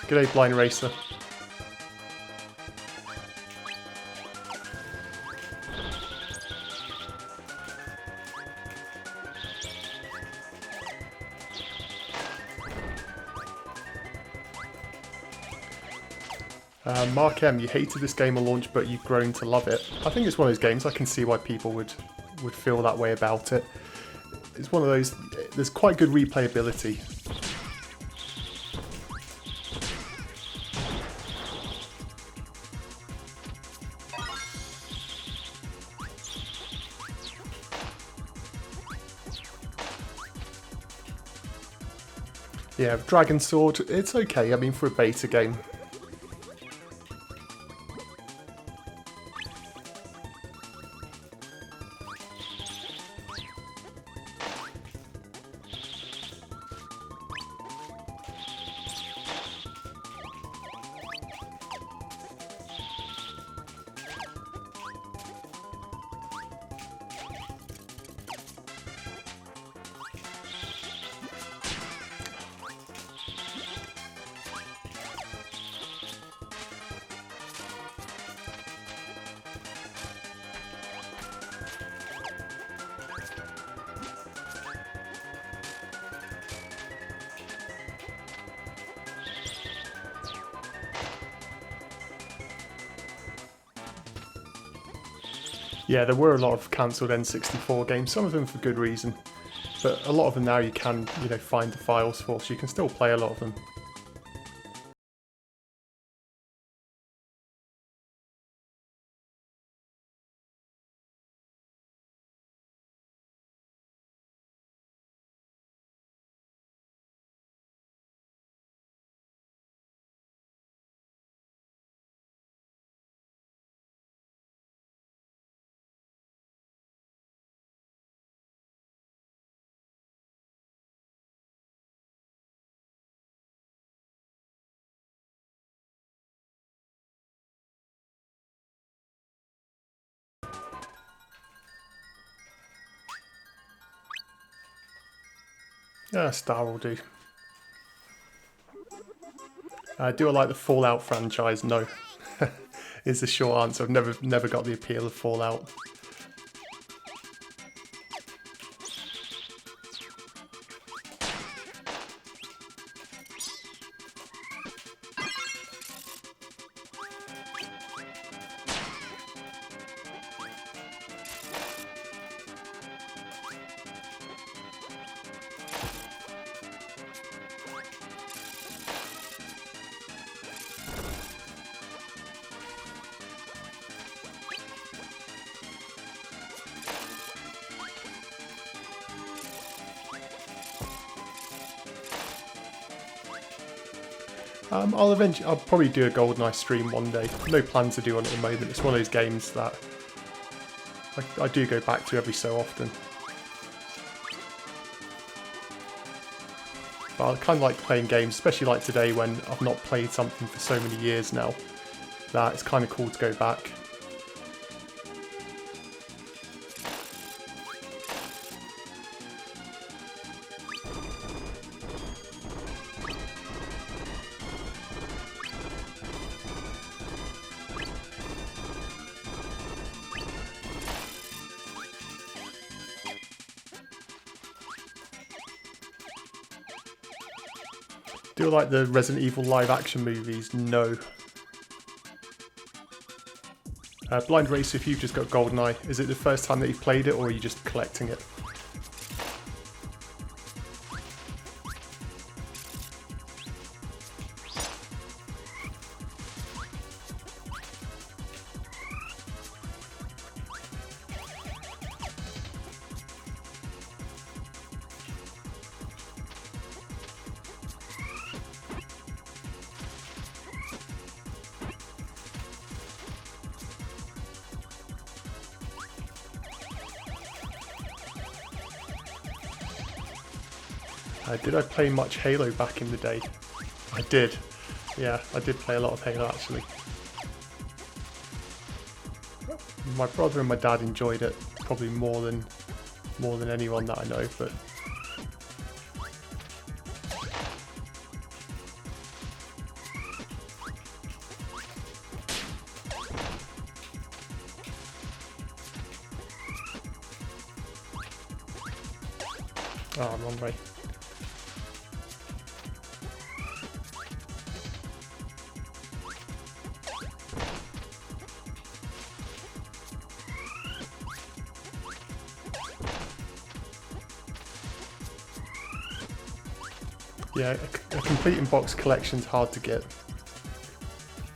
A: G'day, Blind Racer. Mark M, you hated this game on launch, but you've grown to love it. I think it's one of those games I can see why people would feel that way about it. It's one of those. There's quite good replayability. Yeah, Dragon Sword, it's okay. I mean, for a beta game. Yeah, there were a lot of cancelled N64 games, some of them for good reason, but a lot of them now you can, you know, find the files for, so you can still play a lot of them. Yeah, star will do. Do I like the Fallout franchise? No. Is the short answer. I've never got the appeal of Fallout. I'll probably do a GoldenEye stream one day. No plans to do one at the moment. It's one of those games that I do go back to every so often. But I kind of like playing games, especially like today when I've not played something for so many years now, that it's kind of cool to go back. Do you like the Resident Evil live action movies? No. Blind Racer, if you've just got GoldenEye, is it the first time that you've played it or are you just collecting it? Did I play much Halo back in the day? I did. Yeah, I did play a lot of Halo actually. My brother and my dad enjoyed it probably more than anyone that I know, but oh, wrong way. Yeah, a complete in-box collection's hard to get.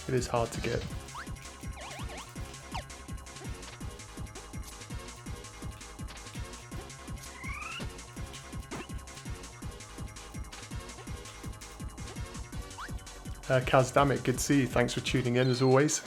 A: It is hard to get. Kaz, damn it, good to see you. Thanks for tuning in as always.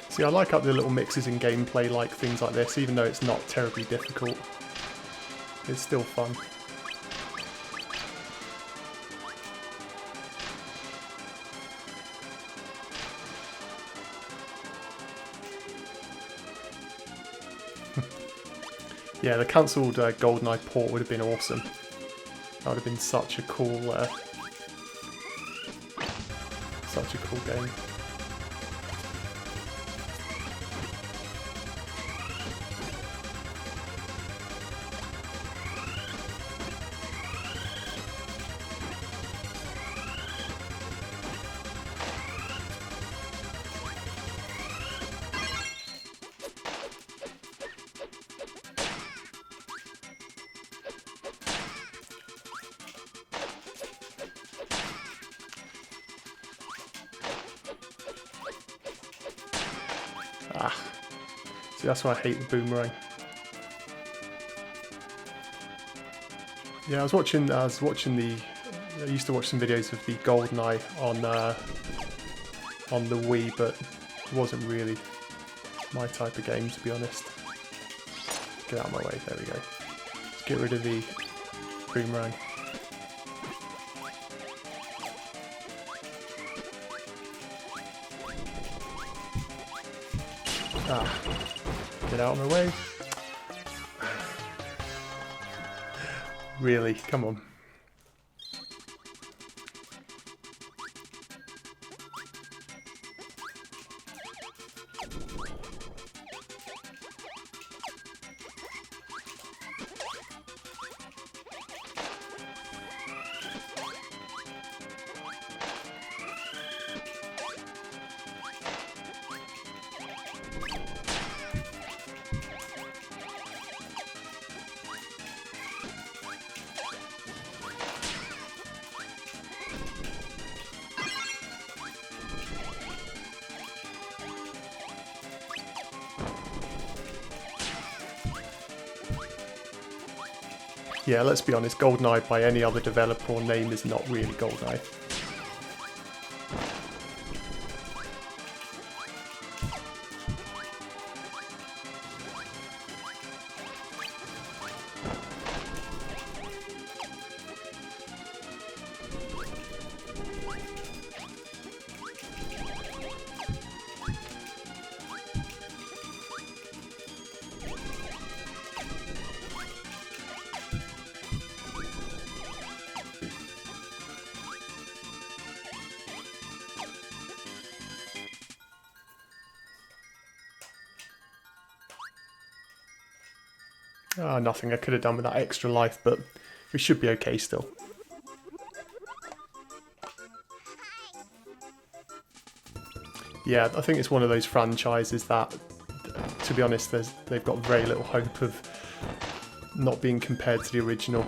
A: See, I like up the little mixes in gameplay like things like this, even though it's not terribly difficult. It's still fun. Yeah, the cancelled GoldenEye port would have been awesome. That would have been such a cool game. Ah. See, that's why I hate the boomerang. Yeah, I used to watch some videos of the GoldenEye on the Wii, but it wasn't really my type of game, to be honest. Get out of my way, there we go. Let's get rid of the boomerang. Ah, get out of my way. Really, come on. Yeah, let's be honest, GoldenEye by any other developer or name is not really GoldenEye. Ah, nothing I could have done with that extra life, but we should be okay still. Yeah, I think it's one of those franchises that, to be honest, they've got very little hope of not being compared to the original.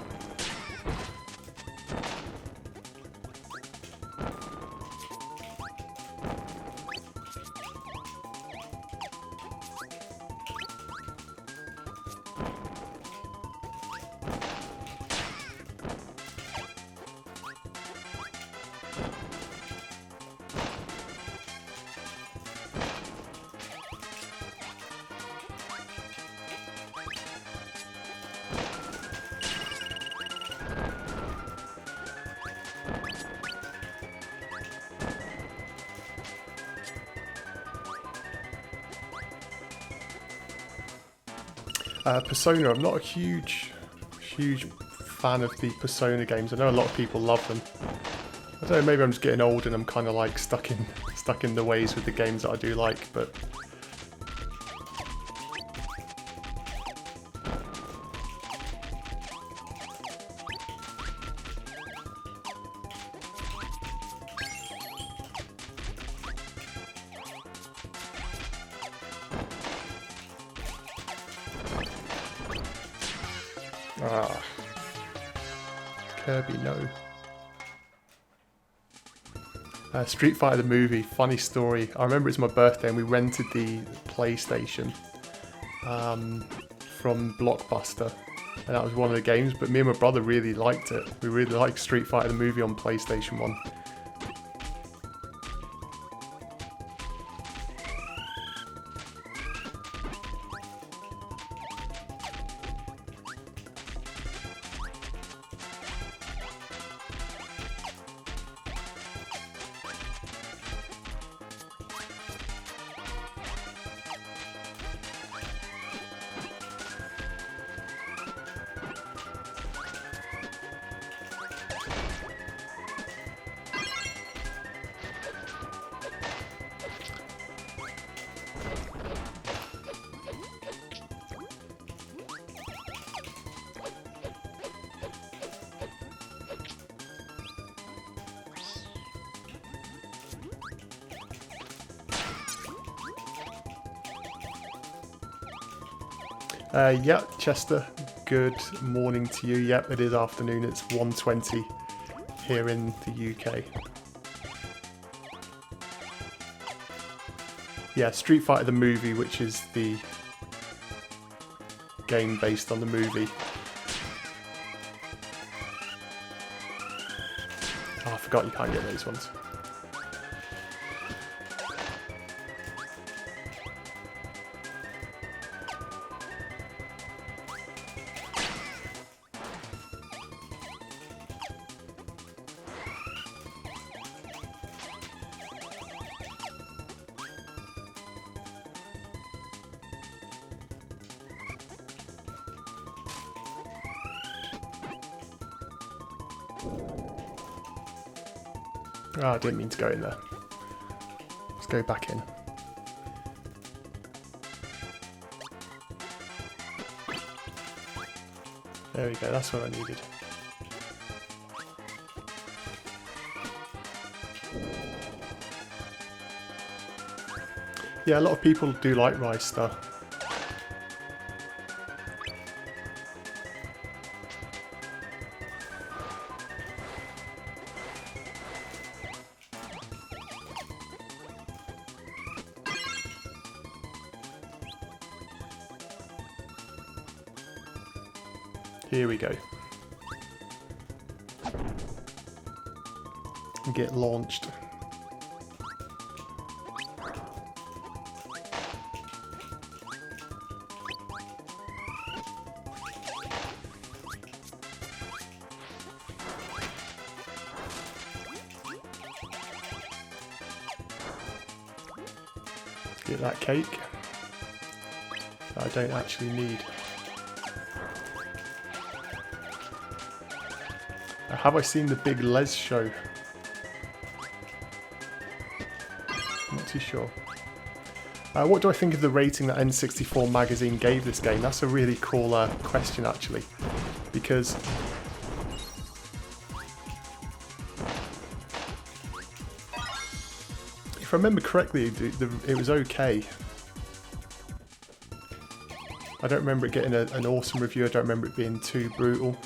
A: Persona, I'm not a huge fan of the Persona games. I know a lot of people love them. I don't know, maybe I'm just getting old and I'm kind of like stuck in the ways with the games that I do like, but Kirby, no. Street Fighter the movie, funny story. I remember it was my birthday and we rented the PlayStation from Blockbuster, and that was one of the games, but me and my brother really liked it. We really liked Street Fighter the movie on PlayStation 1. Yeah, Chester, good morning to you. Yep, it is afternoon. It's 1:20 here in the UK. Yeah, Street Fighter the movie, which is the game based on the movie. Oh, I forgot you can't get those ones. Oh, I didn't mean to go in there. Let's go back in. There we go, that's what I needed. Yeah, a lot of people do like rice stuff. Here we go. Get launched. Get that cake that I don't actually need. Have I seen the big Les show? Not too sure. What do I think of the rating that N64 magazine gave this game? That's a really cool question, actually, because if I remember correctly, it was okay. I don't remember it getting an awesome review. I don't remember it being too brutal.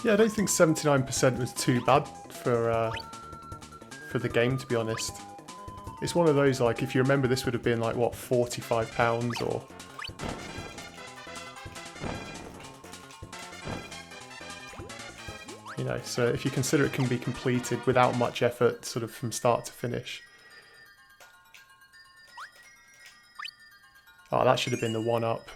A: Yeah, I don't think 79% was too bad for the game, to be honest. It's one of those, like, if you remember, this would have been like, what, £45 or... You know, so if you consider it can be completed without much effort, sort of from start to finish. Oh, that should have been the one-up.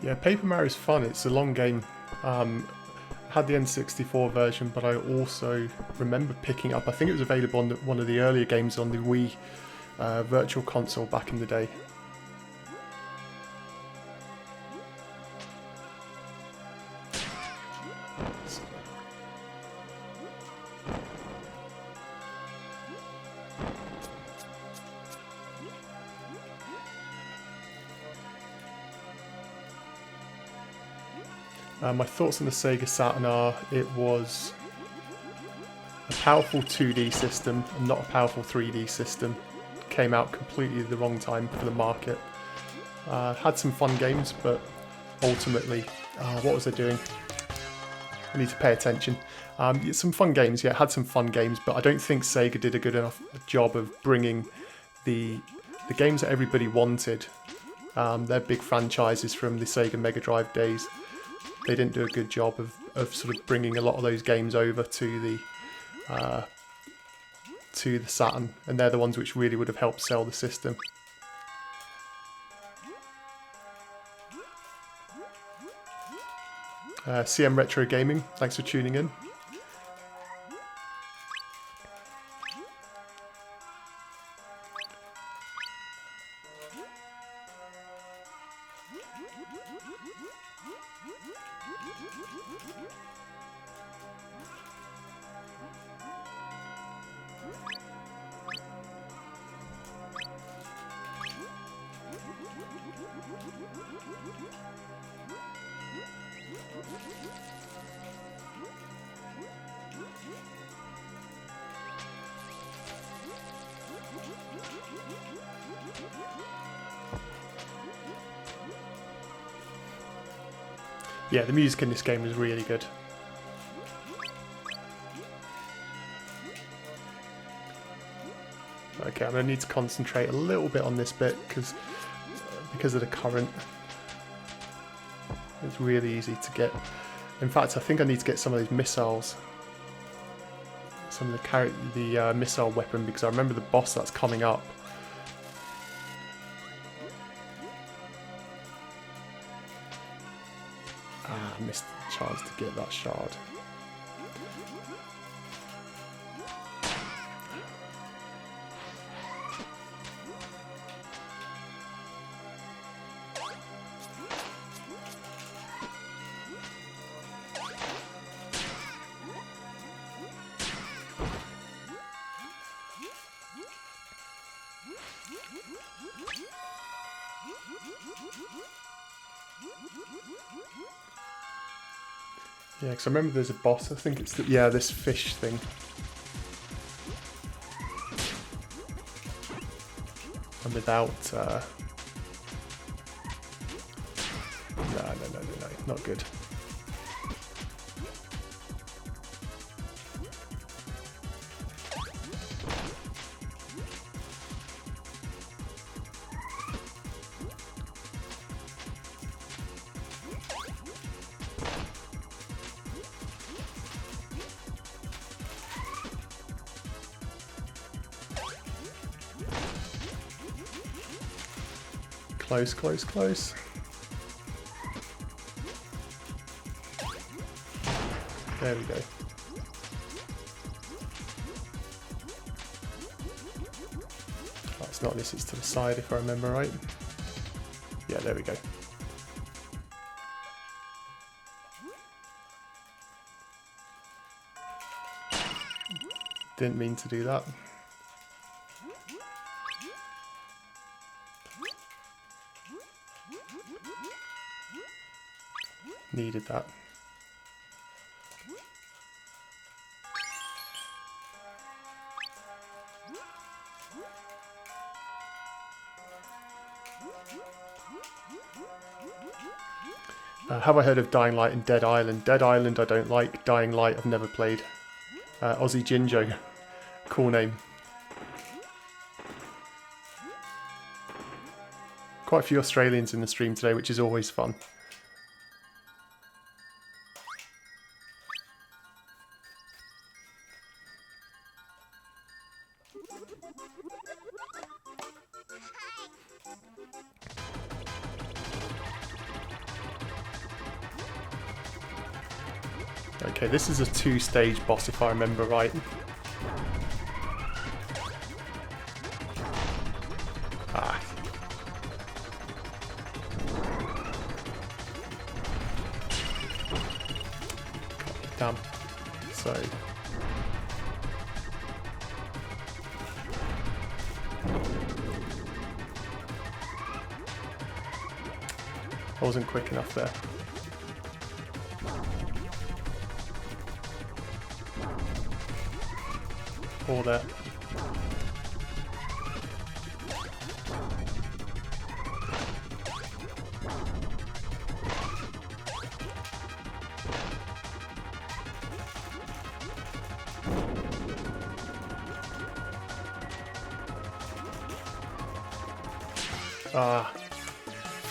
A: Yeah, Paper Mario is fun. It's a long game. Had the N64 version, but I also remember picking up, I think it was available on one of the earlier games on the Wii Virtual Console back in the day. My thoughts on the Sega Saturn are it was a powerful 2D system and not a powerful 3D system. Came out completely the wrong time for the market. Had some fun games, but ultimately, what was I doing? I need to pay attention. Some fun games, yeah, had some fun games, but I don't think Sega did a good enough job of bringing the games that everybody wanted. They're big franchises from the Sega Mega Drive days. They didn't do a good job of sort of bringing a lot of those games over to the Saturn, and they're the ones which really would have helped sell the system. CM Retro Gaming, thanks for tuning in. Yeah, the music in this game was really good. Okay, I'm going to need to concentrate a little bit on this bit because of the current. It's really easy to get. In fact, I think I need to get some of these missiles. Some of the missile weapon, because I remember the boss that's coming up. I missed the chance to get that shard. Yeah, because I remember there's a boss, I think it's this fish thing. And without, no, not good. Close, close, close. There we go. Oh, it's not this, it's to the side if I remember right. Yeah, there we go. Didn't mean to do that. Needed that. Have I heard of Dying Light and Dead Island? Dead Island I don't like. Dying Light I've never played. Aussie Jinjo. Cool name. Quite a few Australians in the stream today, which is always fun. Okay, this is a two-stage boss if I remember right. Ah. Damn. So... I wasn't quick enough there. Or there.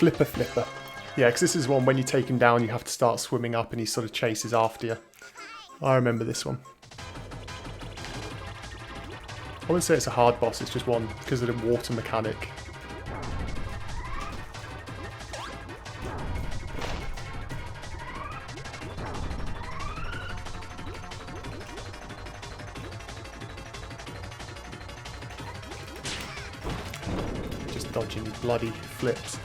A: Flipper. Yeah, because this is one when you take him down, you have to start swimming up and he sort of chases after you. I remember this one. I wouldn't say it's a hard boss, it's just one because of the water mechanic. Just dodging bloody flips.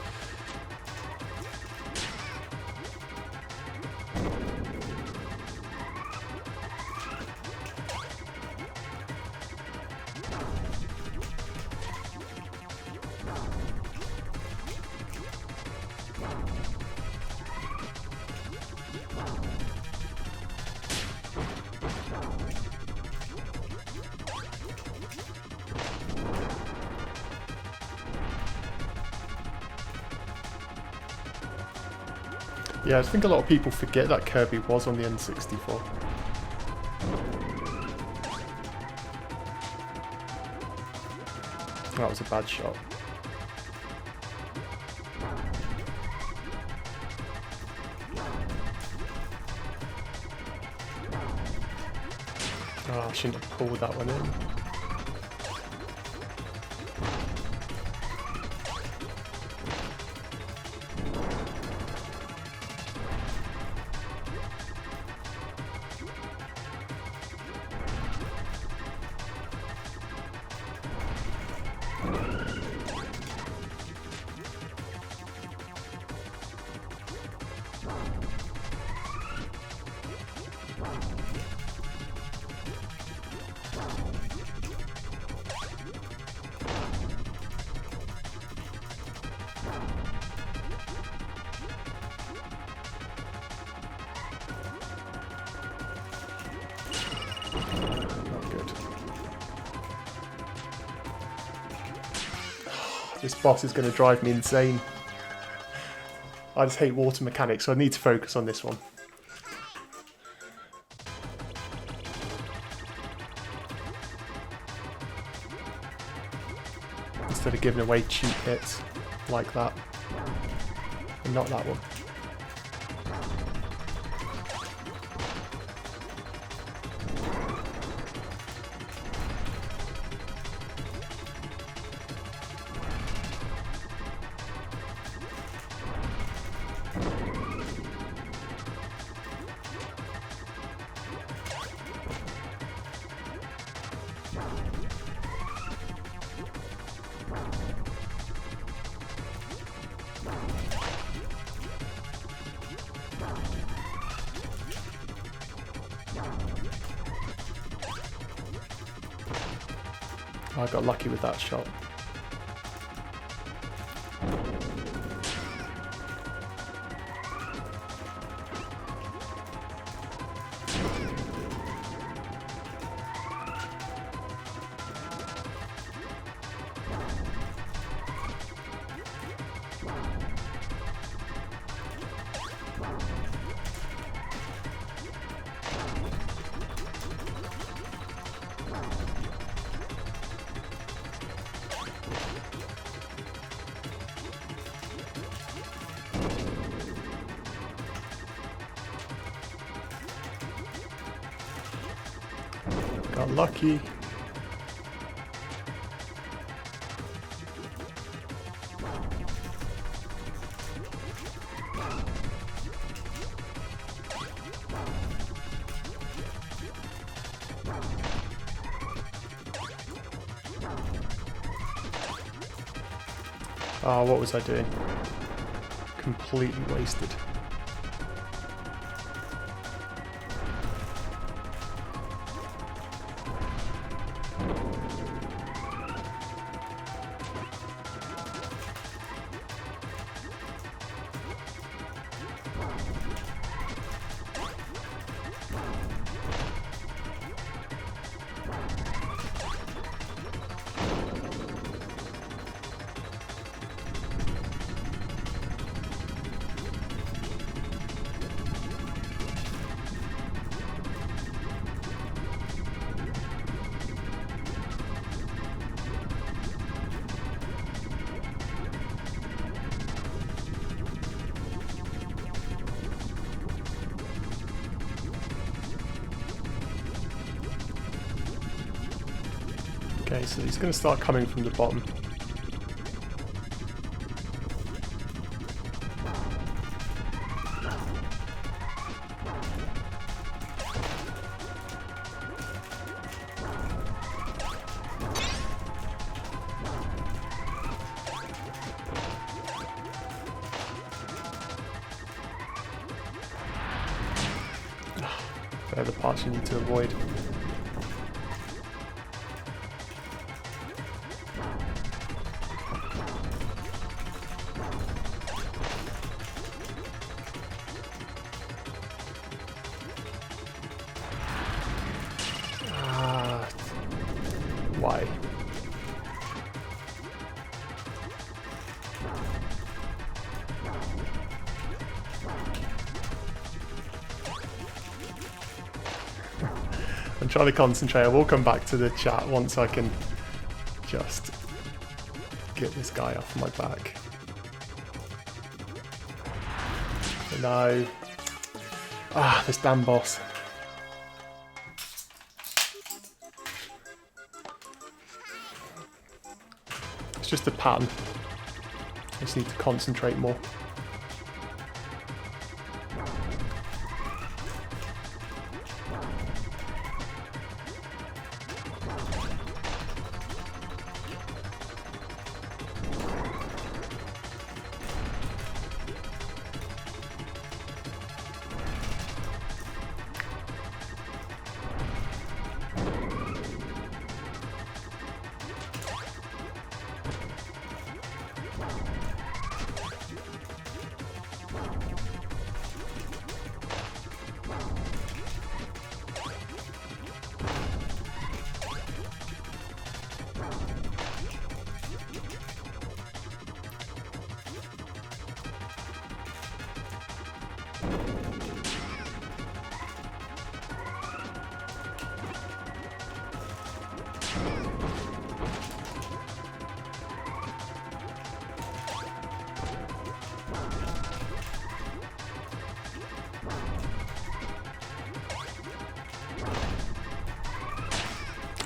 A: Yeah, I think a lot of people forget that Kirby was on the N64. That was a bad shot. Oh, I shouldn't have pulled that one in. This boss is going to drive me insane. I just hate water mechanics, so I need to focus on this one. Instead of giving away cheap hits like that. And not that one. I got lucky with that shot. Got lucky. Oh, what was I doing? Completely wasted. Okay, so he's going to start coming from the bottom. They're the parts you need to avoid. Why? I'm trying to concentrate. I will come back to the chat once I can just get this guy off my back. No. Ah, this damn boss. It's just a pattern. I just need to concentrate more.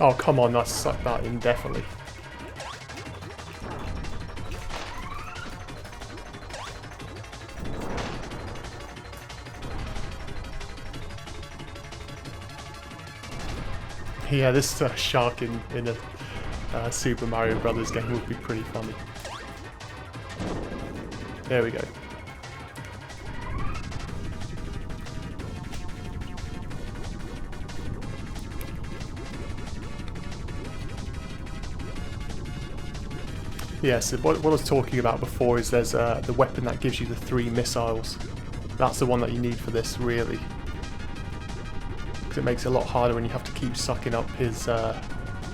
A: Oh, come on, I sucked that in, definitely. Yeah, this shark in a Super Mario Brothers game would be pretty funny. There we go. Yeah, so what I was talking about before is there's the weapon that gives you the 3 missiles. That's the one that you need for this, really. Because it makes it a lot harder when you have to keep sucking up his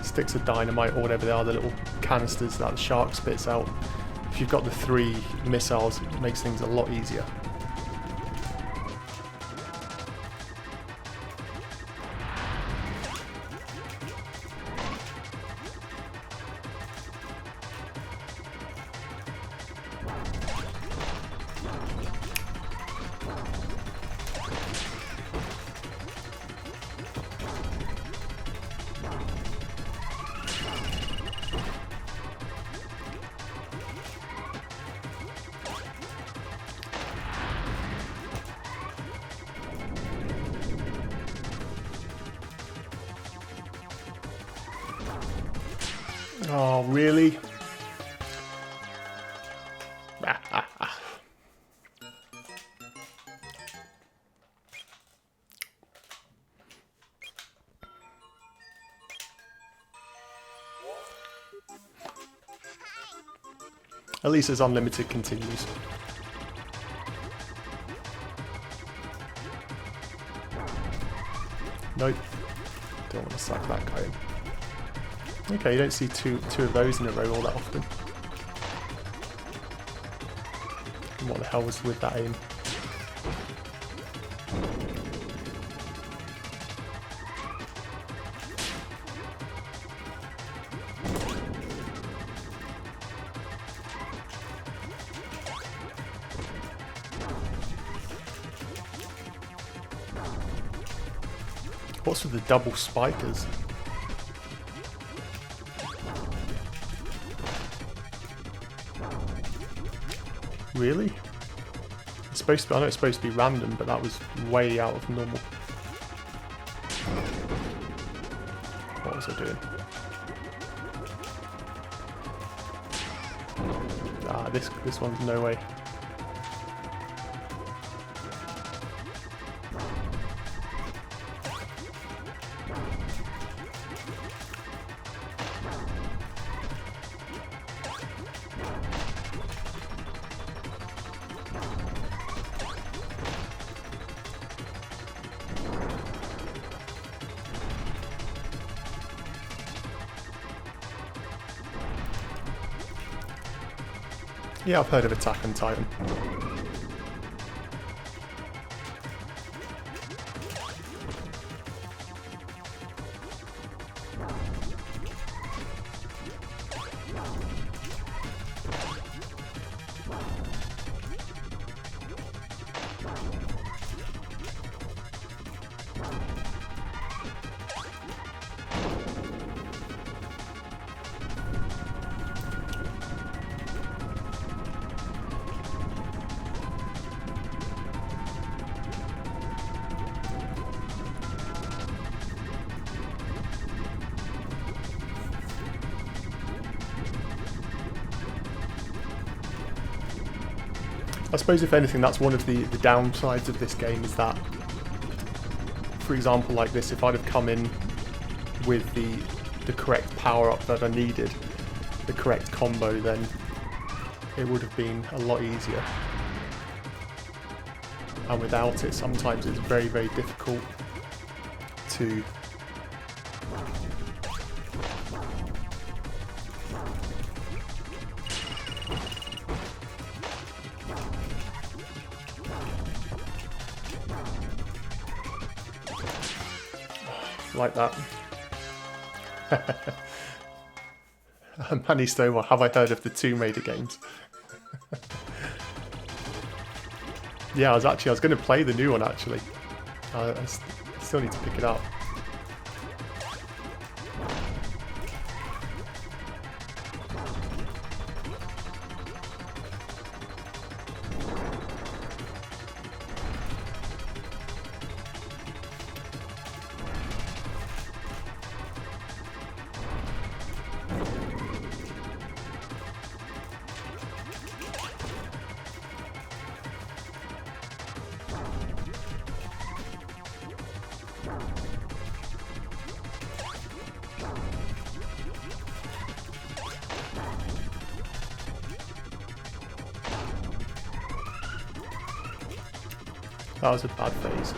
A: sticks of dynamite or whatever they are, the little canisters that the shark spits out. If you've got the 3 missiles, it makes things a lot easier. Oh, really? At least it's unlimited continues. Nope. Don't want to suck that guy in. Okay, you don't see two of those in a row all that often. And what the hell was with that aim? What's with the double spikers? Really? It's supposed to be, I know it's supposed to be random, but that was way out of normal. What was I doing? Ah, this one's no way. Yeah, I've heard of Attack on Titan. I suppose if anything, that's one of the downsides of this game, is that, for example, like this, if I'd have come in with the correct power-up that I needed, the correct combo, then it would have been a lot easier. And without it, sometimes it's very, very difficult to like that. Manny Stonewall, have I heard of the Tomb Raider games? Yeah, I was going to play the new one actually. I still need to pick it up. That was a bad phase.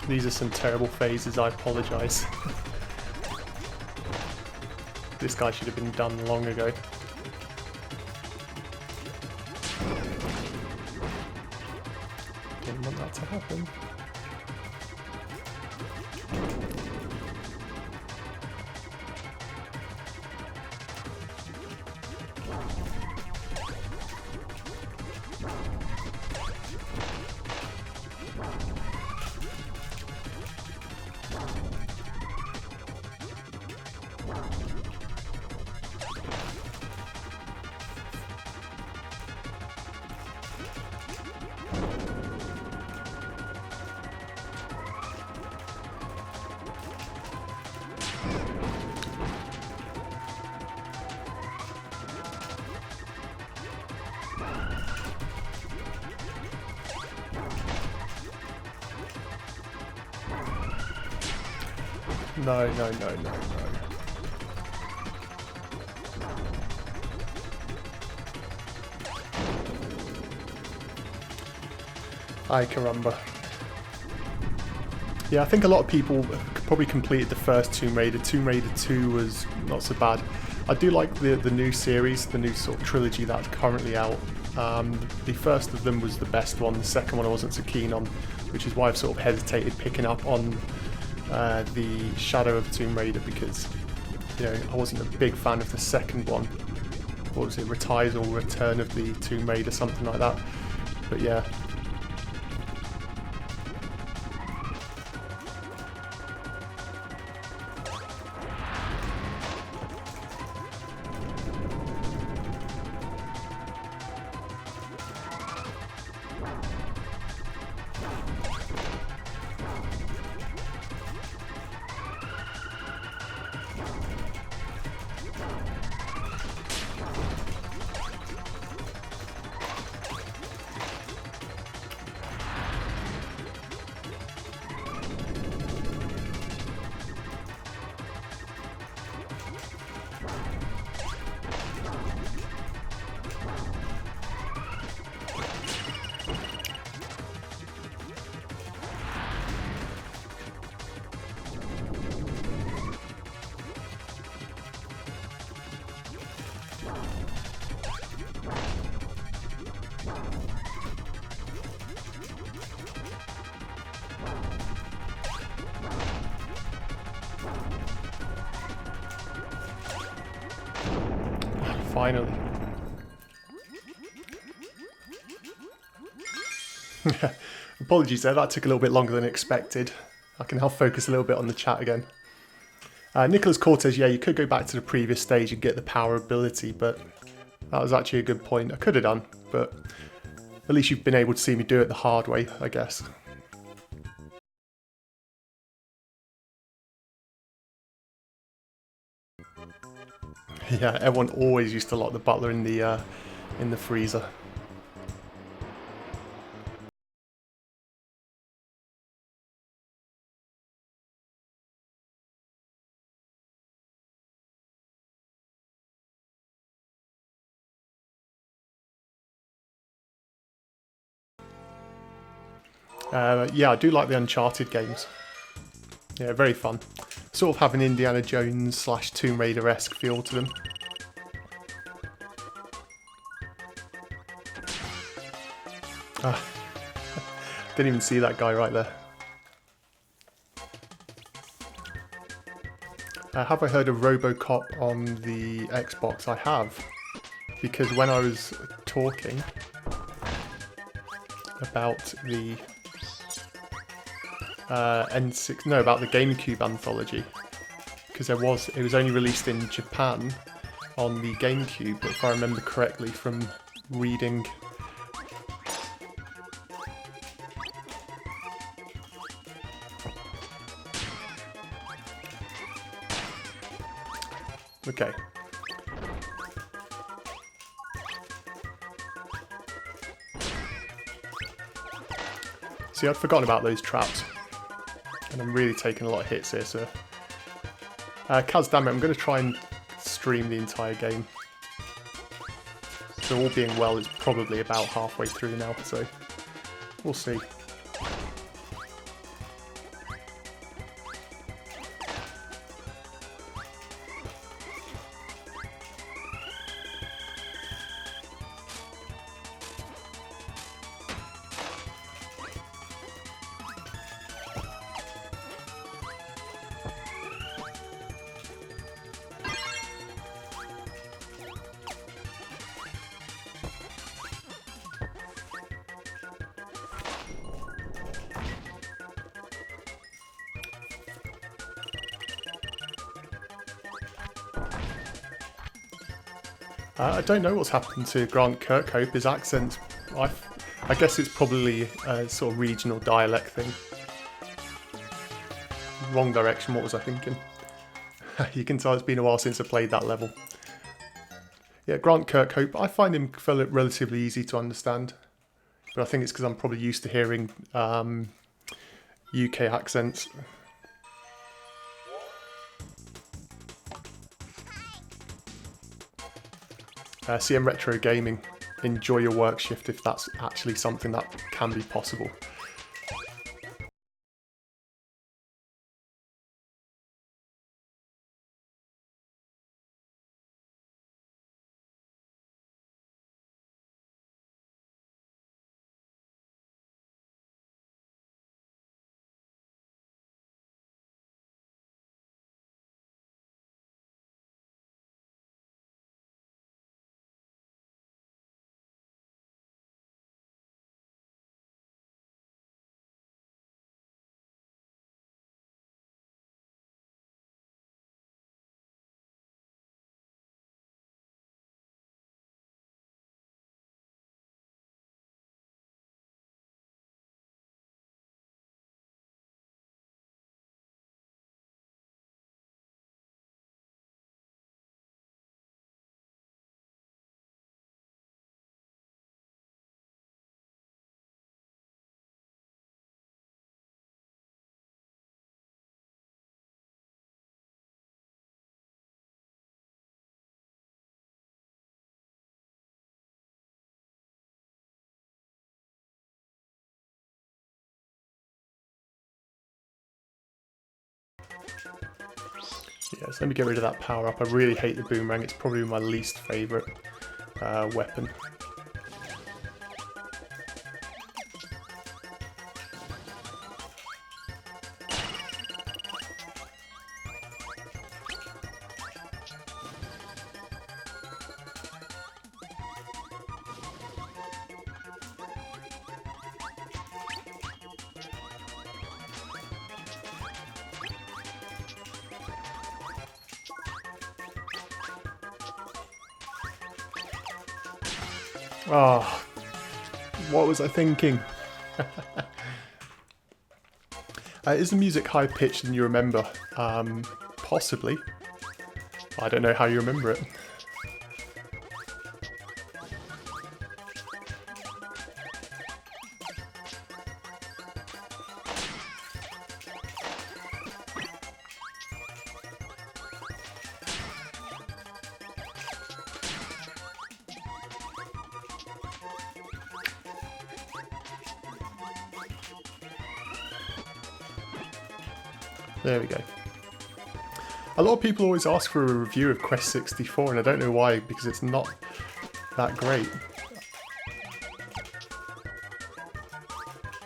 A: These are some terrible phases, I apologise. This guy should have been done long ago. Didn't want that to happen. No, no, no, no, no. Ay, caramba. Yeah, I think a lot of people probably completed the first Tomb Raider. Tomb Raider 2 was not so bad. I do like the new series, the new sort of trilogy that's currently out. The first of them was the best one, the second one I wasn't so keen on. which is why I've sort of hesitated picking up on the Shadow of Tomb Raider, because I wasn't a big fan of the second one. What was it, Rise or Return of the Tomb Raider, something like that. But yeah. Finally. Apologies there, that took a little bit longer than expected. I can now focus a little bit on the chat again. Nicholas Cortez, yeah, you could go back to the previous stage and get the power ability, but that was actually a good point. I could have done, but at least you've been able to see me do it the hard way, I guess. Yeah, everyone always used to lock the butler in the freezer. Yeah, I do like the Uncharted games. Yeah, very fun. Sort of have an Indiana Jones / Tomb Raider-esque feel to them. Didn't even see that guy right there. Have I heard of RoboCop on the Xbox? I have, because when I was talking about the about the GameCube anthology, because it was only released in Japan on the GameCube, if I remember correctly from reading. Okay. See, I'd forgotten about those traps. And I'm really taking a lot of hits here, so... Kaz, damn it, I'm going to try and stream the entire game. So all being well, it's probably about halfway through now, so... we'll see. I don't know what's happened to Grant Kirkhope. His accent, I guess it's probably a sort of regional dialect thing. Wrong direction, what was I thinking? You can tell it's been a while since I played that level. Yeah, Grant Kirkhope, I find him relatively easy to understand. But I think it's because I'm probably used to hearing UK accents. CM Retro Gaming, enjoy your work shift if that's actually something that can be possible. Yeah, so let me get rid of that power up. I really hate the boomerang. It's probably my least favourite weapon. Oh, what was I thinking? Is the music higher pitched than you remember? Possibly. I don't know how you remember it. There we go. A lot of people always ask for a review of Quest 64 and I don't know why, because it's not that great.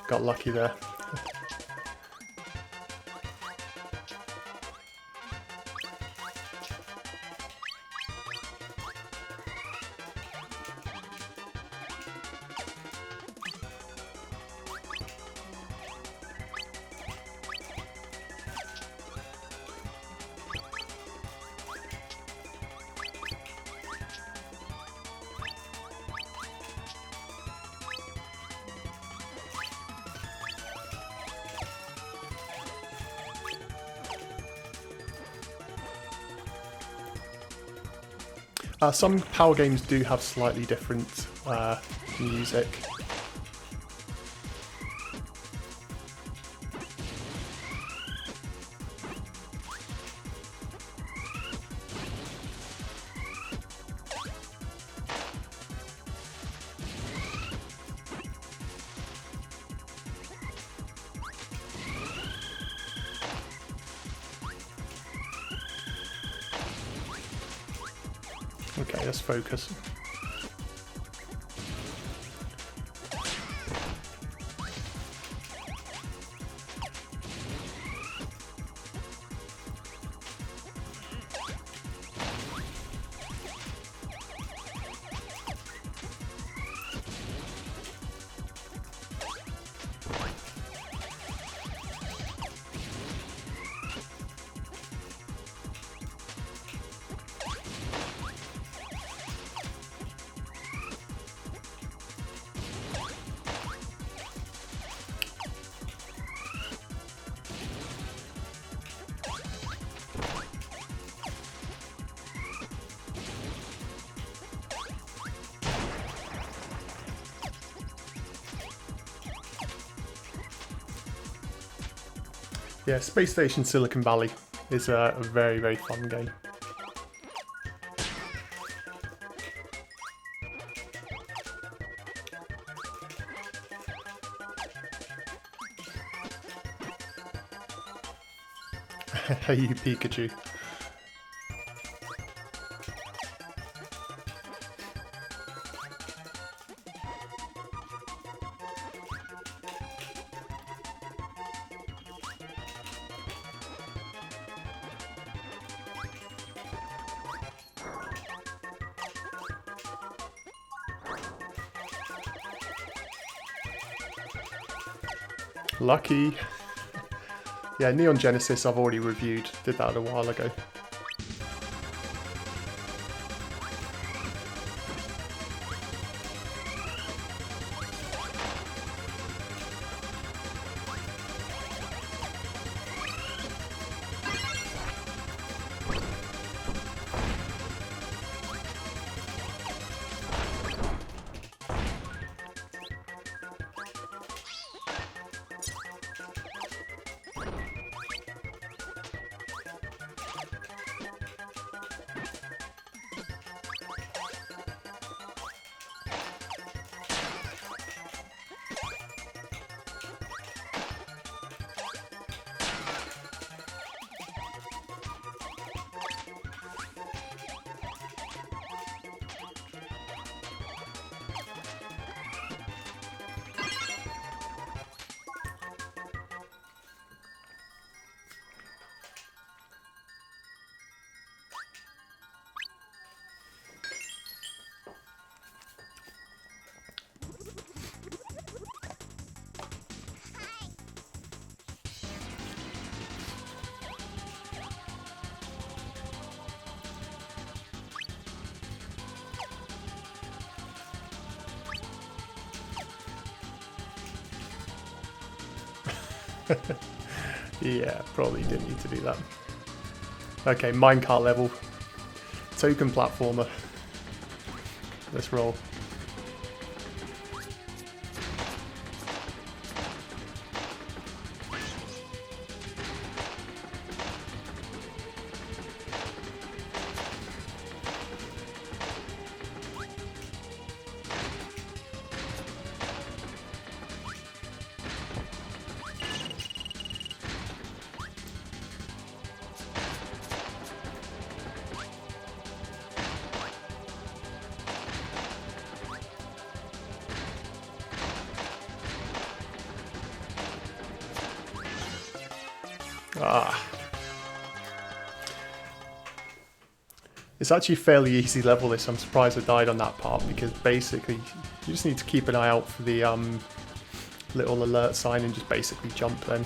A: Got lucky there. Some power games do have slightly different music. Okay, let's focus. Yeah, Space Station Silicon Valley is a very, very fun game. Hey, you Pikachu. Lucky. Yeah, Neon Genesis I've already reviewed. Did that a while ago. Yeah, probably didn't need to do that. Okay, minecart level. Token platformer. Let's roll. Ah. It's actually a fairly easy level this. I'm surprised I died on that part because basically you just need to keep an eye out for the little alert sign and just basically jump then.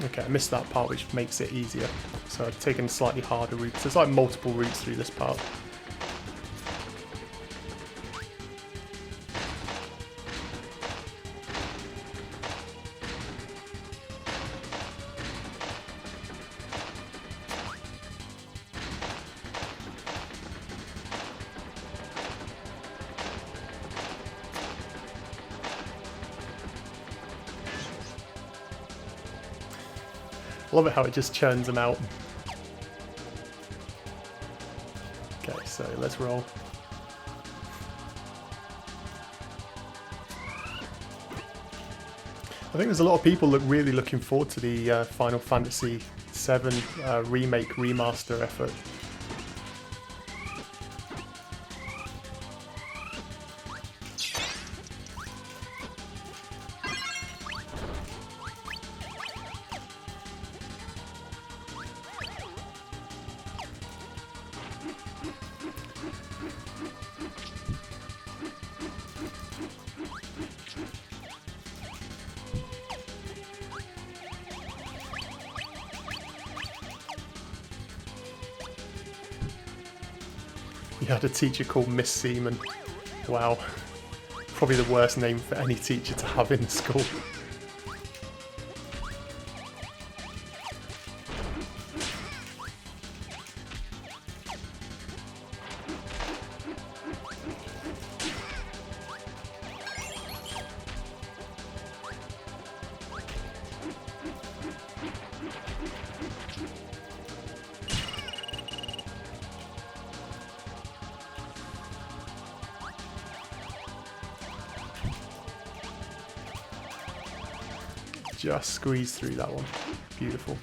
A: Okay, I missed that part, which makes it easier. So I've taken a slightly harder route. So there's like multiple routes through this part. I love it how it just churns them out. Okay, so let's roll. I think there's a lot of people really looking forward to the Final Fantasy VII remake remaster effort. You had a teacher called Miss Seaman. Wow. Probably the worst name for any teacher to have in school. Just squeeze through that one. Beautiful.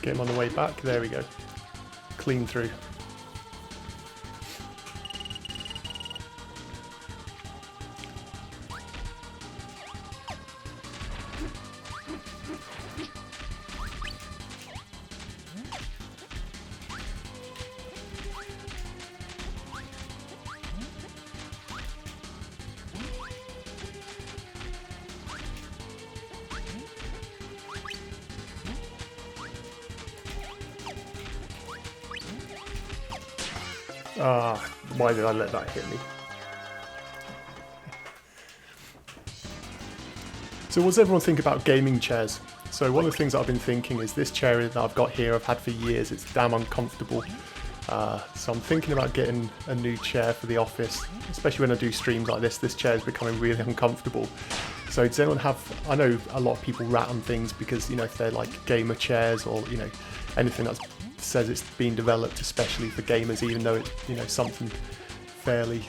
A: Get him on the way back. There we go. Clean through. Ah, why did I let that hit me? So what does everyone think about gaming chairs? So one of the things that I've been thinking is this chair that I've got here, I've had for years, it's damn uncomfortable. So I'm thinking about getting a new chair for the office, especially when I do streams like this chair is becoming really uncomfortable. So does anyone have, I know a lot of people rat on things because, you know, if they're like gamer chairs or, you know, anything that says it's been developed especially for gamers, even though it's, you know, something fairly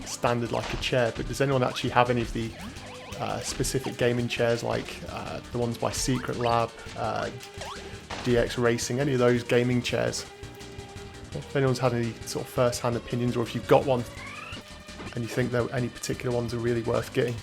A: standard like a chair. But does anyone actually have any of the specific gaming chairs like the ones by Secret Lab, DX Racing, any of those gaming chairs? If anyone's had any sort of first-hand opinions, or if you've got one and you think that any particular ones are really worth getting.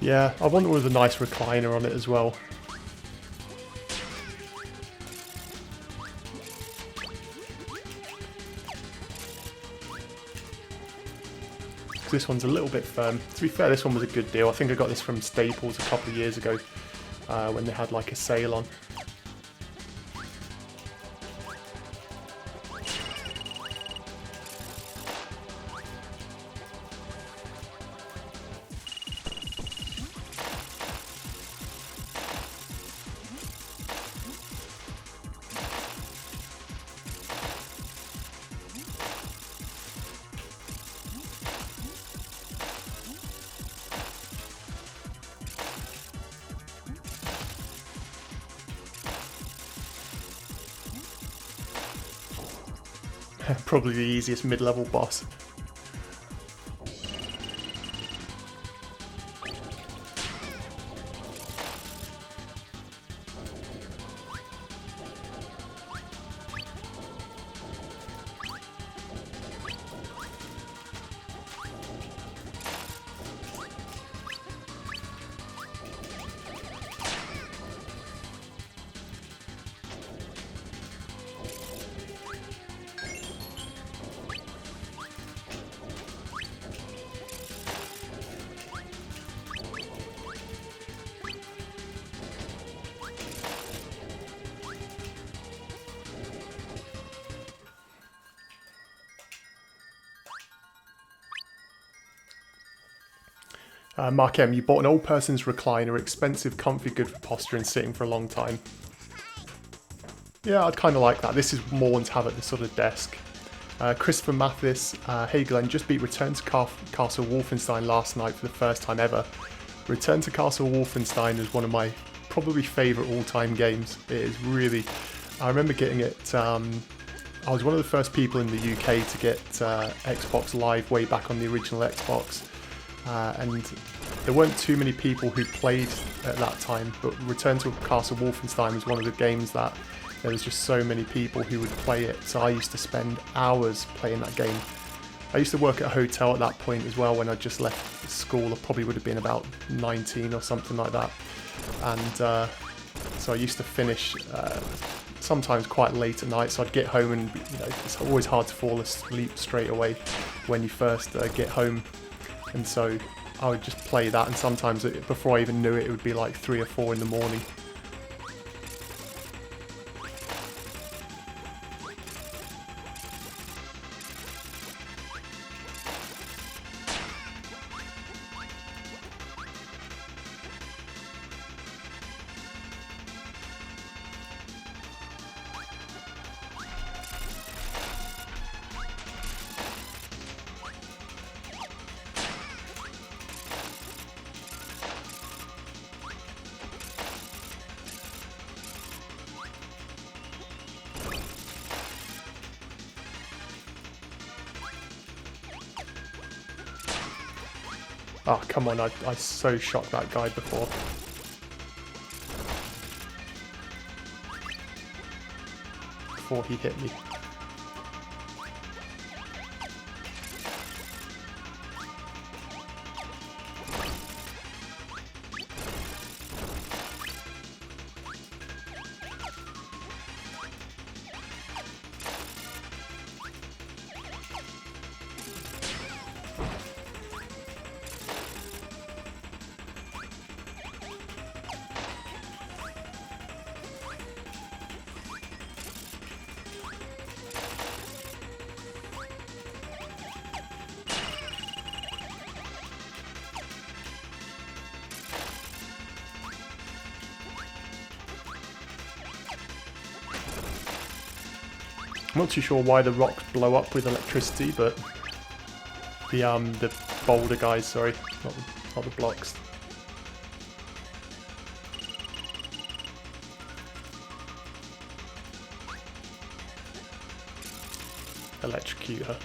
A: Yeah, I want one with a nice recliner on it as well. This one's a little bit firm. To be fair, this one was a good deal. I think I got this from Staples a couple of years ago when they had like a sale on. Probably the easiest mid-level boss. Mark M, you bought an old person's recliner, expensive, comfy, good for posture and sitting for a long time. Yeah, I'd kind of like that. This is more one to have at the sort of desk. Christopher Mathis, hey Glenn, just beat Return to Castle Wolfenstein last night for the first time ever. Return to Castle Wolfenstein is one of my probably favourite all-time games. It is really... I remember getting it... I was one of the first people in the UK to get Xbox Live way back on the original Xbox. And there weren't too many people who played at that time, but Return to Castle Wolfenstein was one of the games that there was just so many people who would play it, so I used to spend hours playing that game. I used to work at a hotel at that point as well when I just left school. I probably would have been about 19 or something like that. And so I used to finish sometimes quite late at night, so I'd get home and it's always hard to fall asleep straight away when you first get home. And so I would just play that, and sometimes before I even knew it, it would be like 3 or 4 in the morning. Oh, come on, I so shocked that guy before. Before he hit me. I'm not too sure why the rocks blow up with electricity, but the boulder guys, sorry, not the blocks. Electrocute her.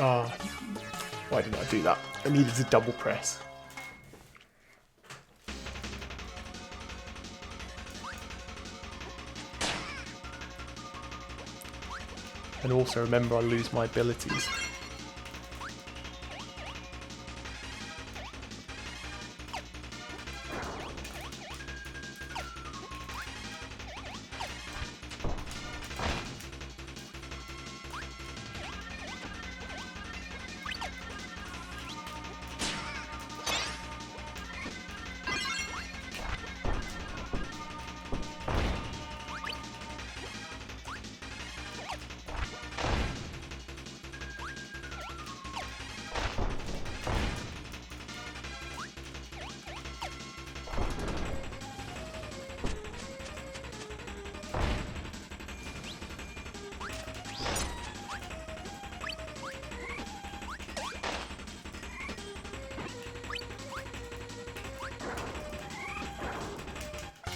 A: Ah, why didn't I do that? I needed to double press. And also remember I lose my abilities.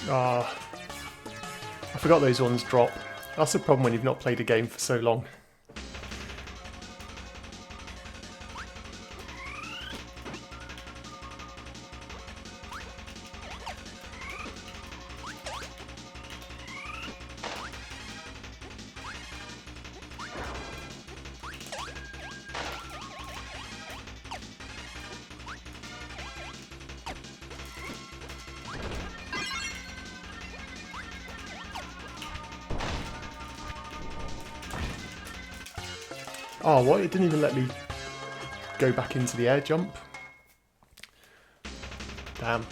A: Ah, I forgot those ones drop. That's the problem when you've not played a game for so long. Oh, what? It didn't even let me go back into the air jump. Damn.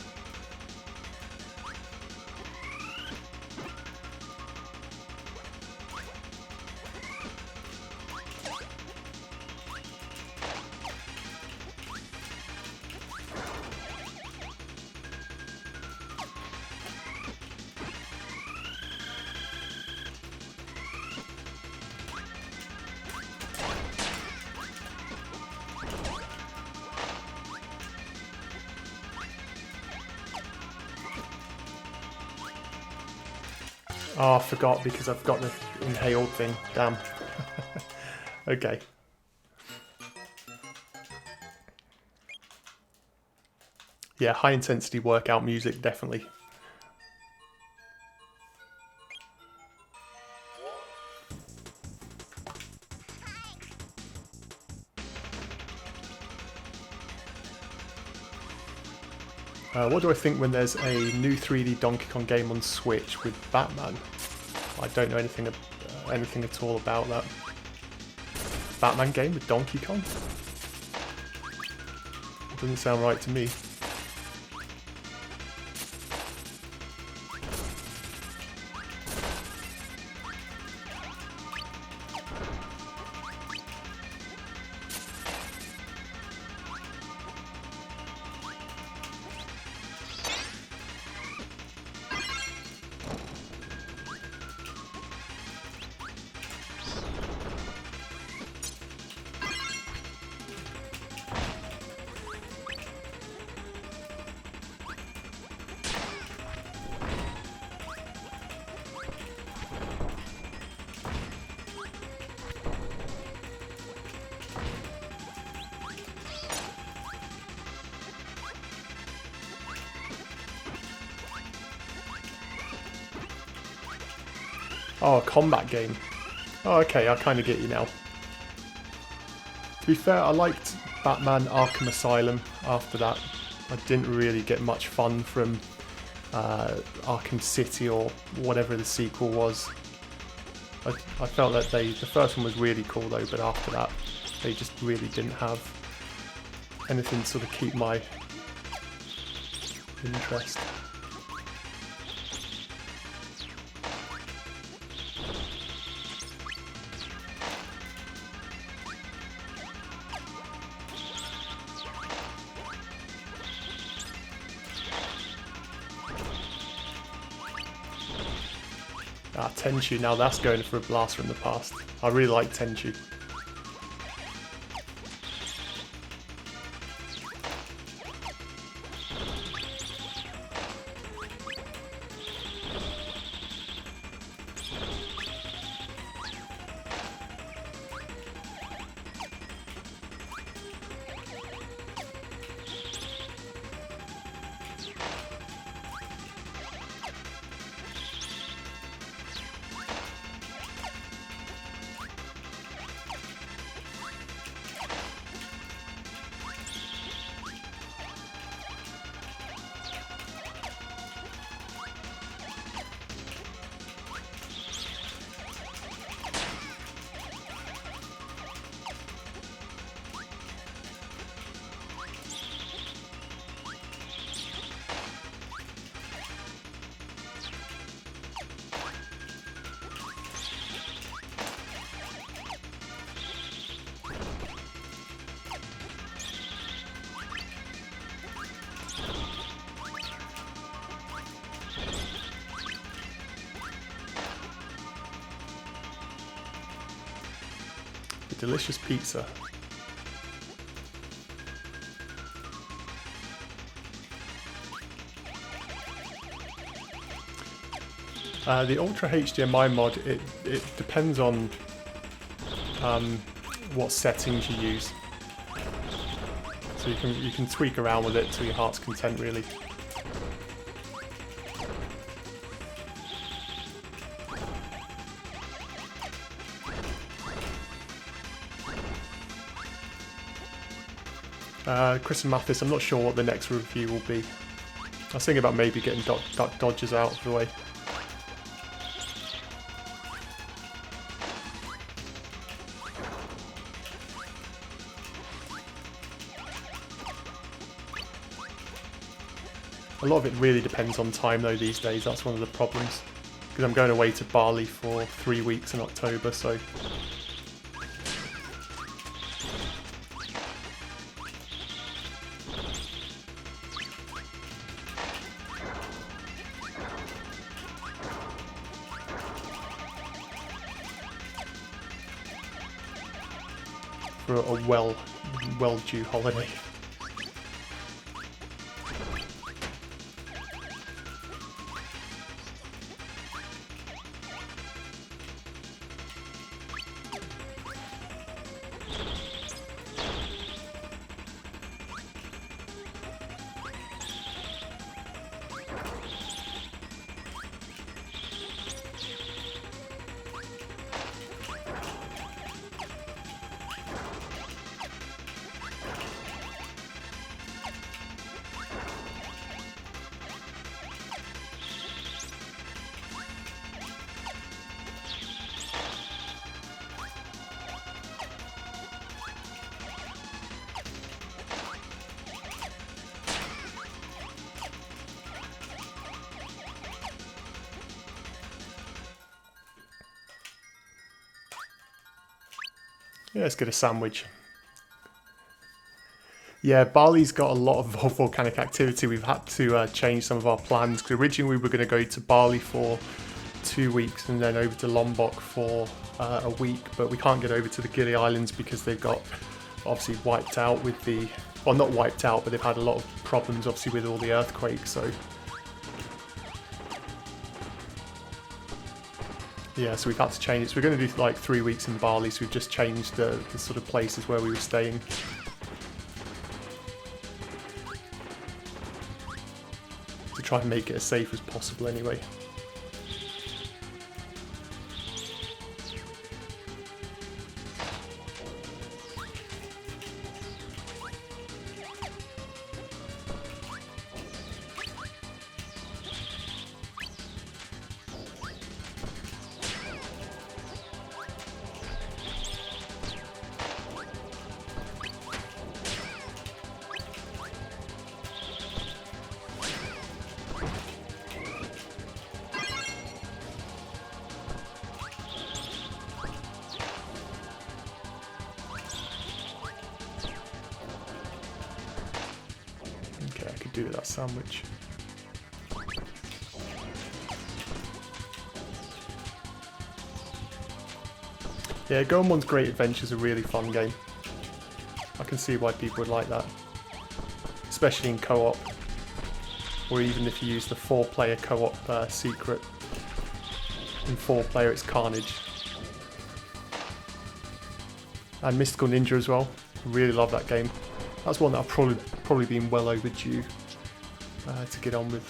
A: Oh, I forgot because I've got the inhaled thing. Damn. Okay. Yeah, high intensity workout music, definitely. What do I think when there's a new 3D Donkey Kong game on Switch with Batman? I don't know anything at all about that. Batman game with Donkey Kong? Doesn't sound right to me. Oh, a combat game. Oh, okay, I kind of get you now. To be fair, I liked Batman Arkham Asylum after that. I didn't really get much fun from Arkham City or whatever the sequel was. I felt that the first one was really cool though, but after that, they just really didn't have anything to sort of keep my interest. Ah, Tenchu, now that's going for a blast from the past. I really like Tenchu. delicious pizza. The Ultra HDMI mod, it depends on what settings you use. So you can tweak around with it to your heart's content, really. Chris and Mathis, I'm not sure what the next review will be. I was thinking about maybe getting Duck Dodgers out of the way. A lot of it really depends on time though these days, that's one of the problems. Because I'm going away to Bali for 3 weeks in October, so... for a well-due holiday. Yeah, let's get a sandwich. Yeah, Bali's got a lot of volcanic activity. We've had to change some of our plans. Because originally we were going to go to Bali for 2 weeks and then over to Lombok for a week. But we can't get over to the Gili Islands because they've got obviously wiped out with the... Well, not wiped out, but they've had a lot of problems obviously with all the earthquakes. So yeah, so we've had to change it. So we're going to do like 3 weeks in Bali, so we've just changed the sort of places where we were staying. To try and make it as safe as possible anyway. Do with that sandwich. Yeah, Goemon's Great Adventure is a really fun game. I can see why people would like that, especially in co-op, or even if you use the 4-player co-op secret. In 4-player, it's Carnage. And Mystical Ninja as well. Really love that game. That's one that I've probably been well overdue to get on with.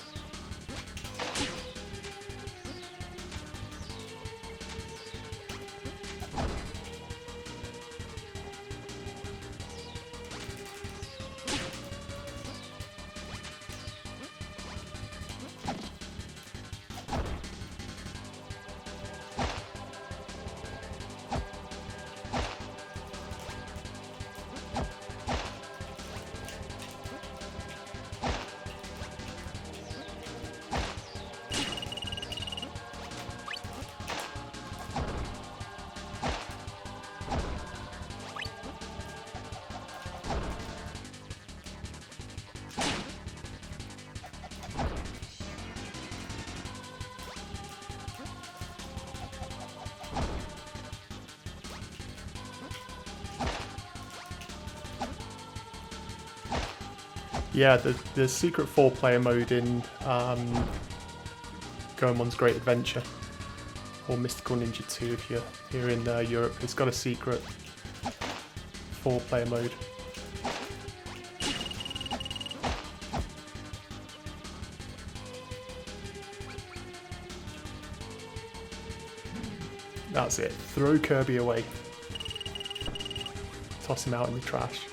A: Yeah, the secret 4-player mode in Goemon's Great Adventure, or Mystical Ninja 2 if you're here in Europe, it's got a secret 4-player mode. That's it. Throw Kirby away. Toss him out in the trash.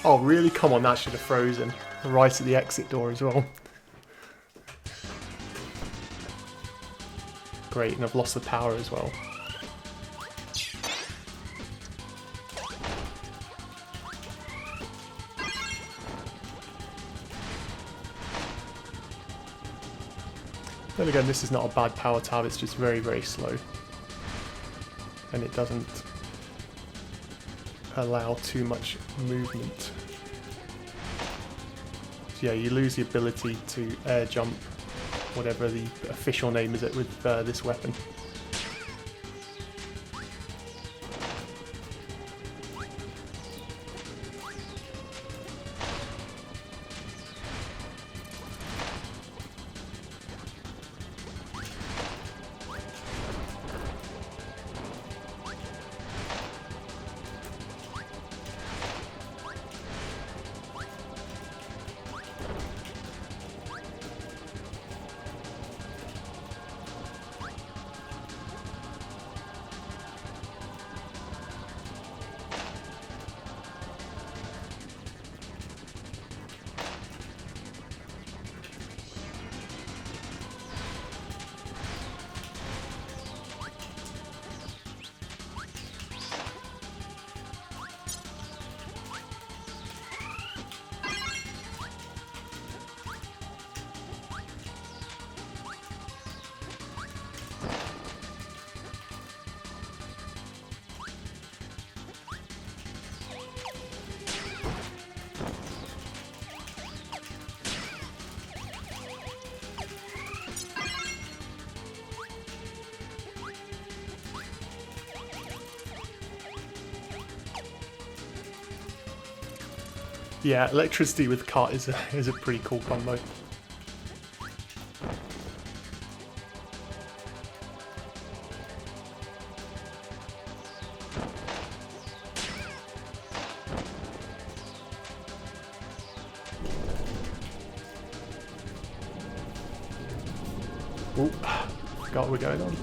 A: Oh really? Come on, that should have frozen. Right at the exit door as well. Great, and I've lost the power as well. Then again, this is not a bad power tab, it's just very, very slow. And it doesn't allow too much movement. So yeah, you lose the ability to air jump, whatever the official name is it with this weapon. Yeah, electricity with cart is a pretty cool combo. Oh, forgot what we're going on.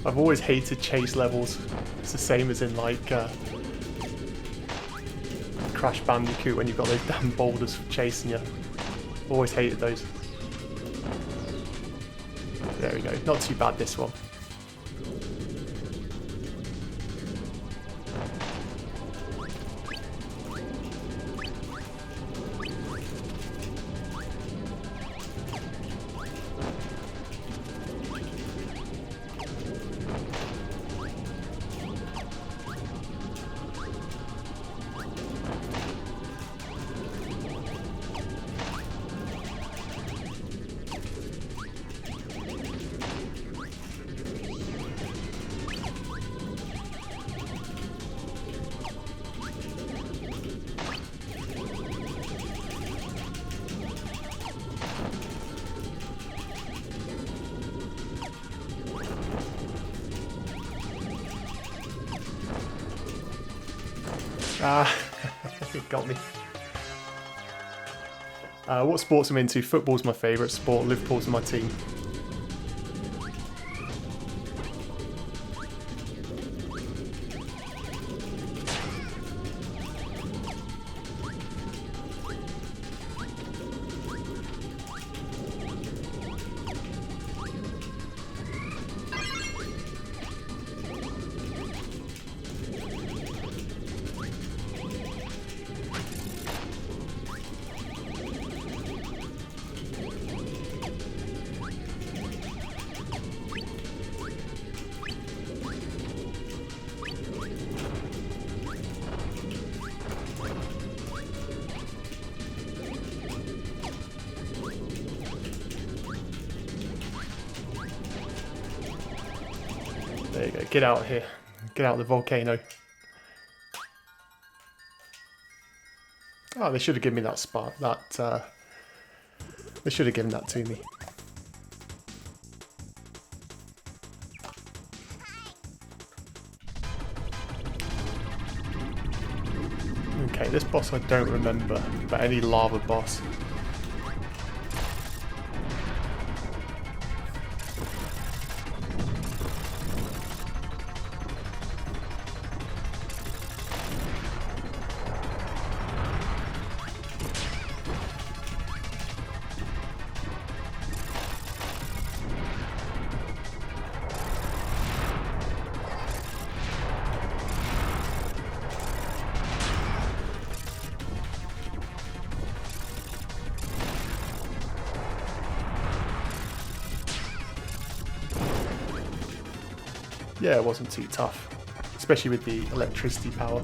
A: I've always hated chase levels. It's the same as in like Crash Bandicoot when you've got those damn boulders chasing you. Always hated those. There we go. Not too bad this one. It got me. What sports I'm into? Football's my favourite sport. Liverpool's my team. There you go, get out of here. Get out of the volcano. Oh, they should have given me that spot. They should have given that to me. Okay, this boss I don't remember, but any lava boss. Yeah, it wasn't too tough, especially with the electricity power.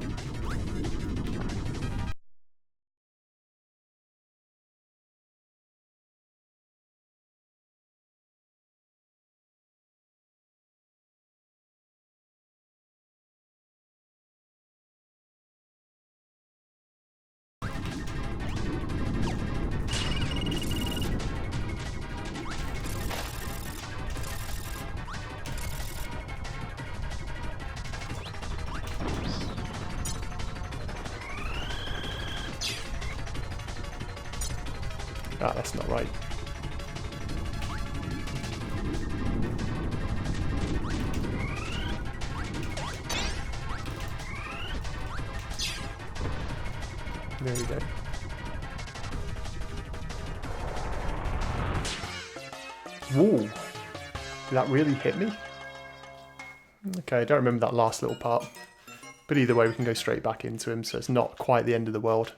A: Ah, that's not right. There we go. Whoa! Did that really hit me? Okay, I don't remember that last little part. But either way, we can go straight back into him, so it's not quite the end of the world.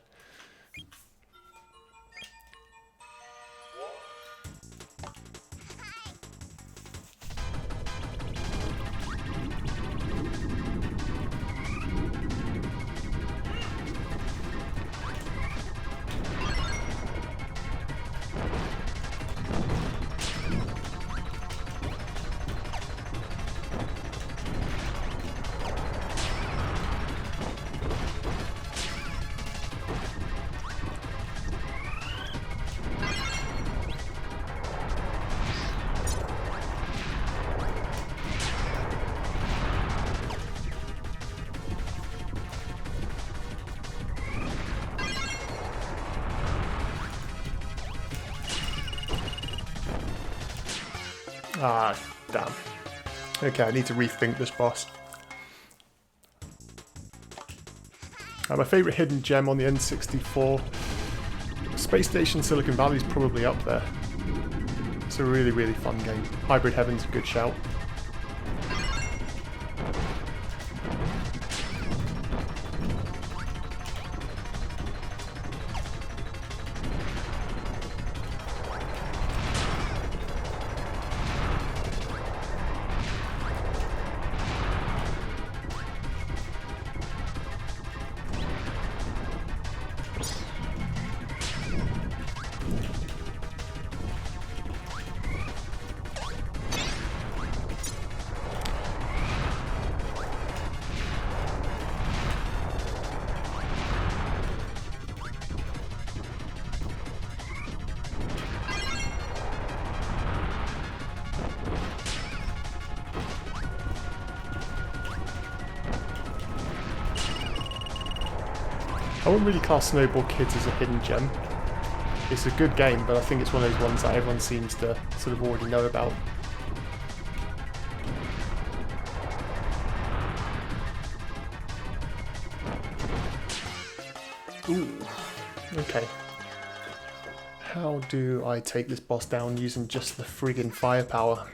A: Ah, damn. Okay, I need to rethink this boss. My favourite hidden gem on the N64, Space Station Silicon Valley is probably up there. It's a really, really fun game. Hybrid Heaven's a good shout. I wouldn't really class Snowball Kids as a hidden gem. It's a good game, but I think it's one of those ones that everyone seems to sort of already know about. Ooh, okay. How do I take this boss down using just the friggin' firepower?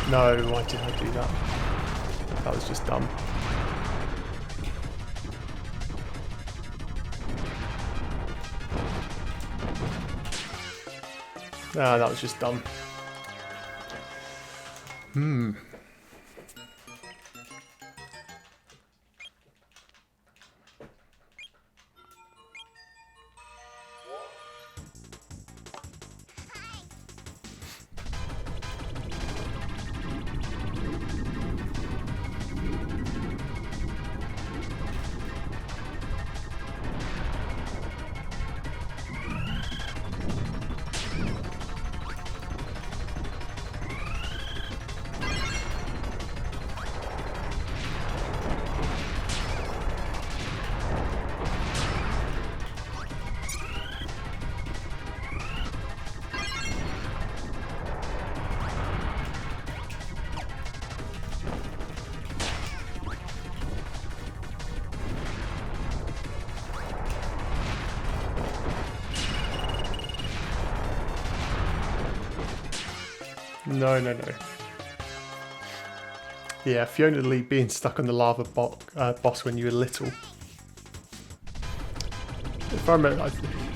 A: No, why did I do that? That was just dumb. Ah, that was just dumb. No, no, no. Yeah, Fiona Lee being stuck on the lava boss when you were little. If I remember,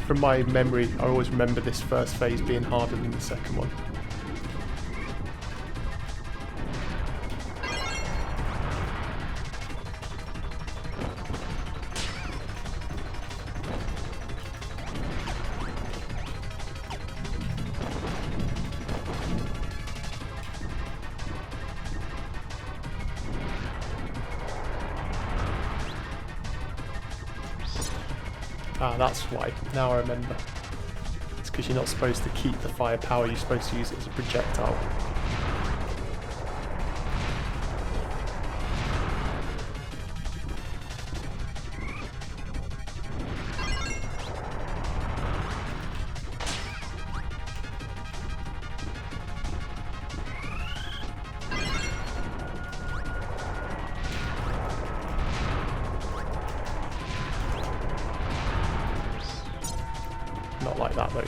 A: from my memory, I always remember this first phase being harder than the second one. Ah, that's why. Now I remember. It's because you're not supposed to keep the firepower, you're supposed to use it as a projectile. Not like that though.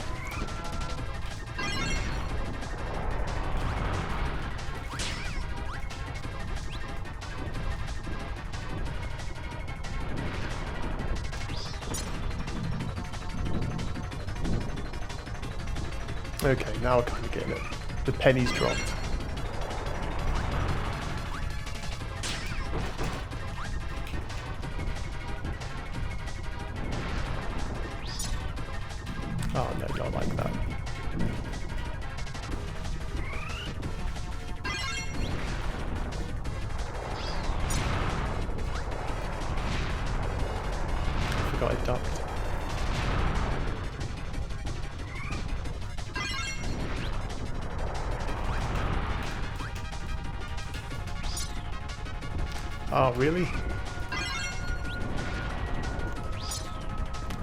A: Okay, now we're kind of getting it. The penny's dropped. Oh no, not like that. Forgot I ducked. Oh, really?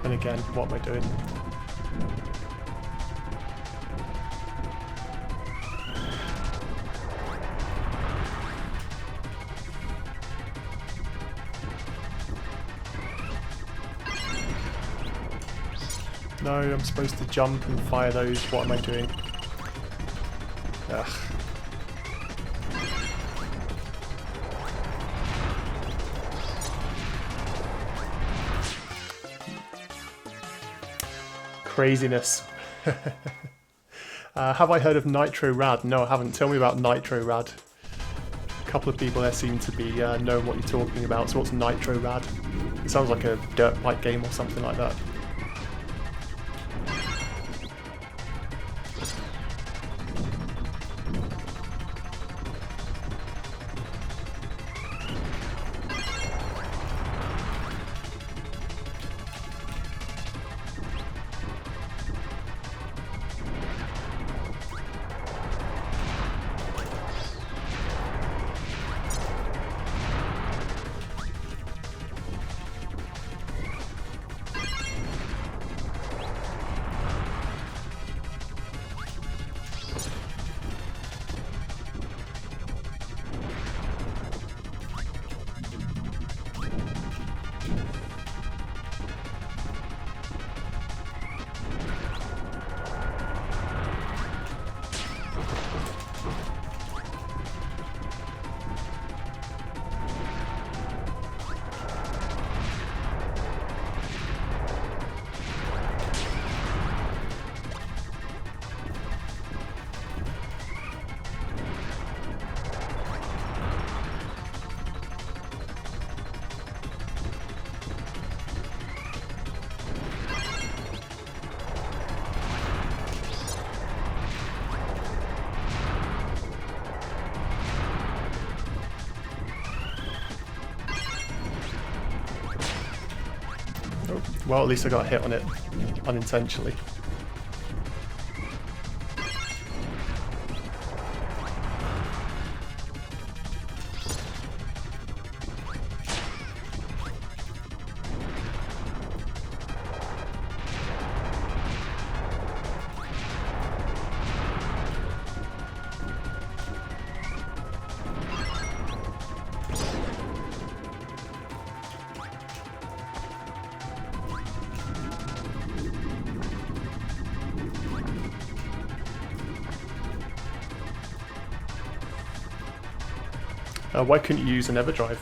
A: And again, what am I doing? No, I'm supposed to jump and fire those. What am I doing? Ugh. Craziness. Have I heard of Nitro Rad? No, I haven't. Tell me about Nitro Rad. A couple of people there seem to be knowing what you're talking about. So what's Nitro Rad? It sounds like a dirt bike game or something like that. Well, at least I got a hit on it unintentionally. Why couldn't you use an Everdrive?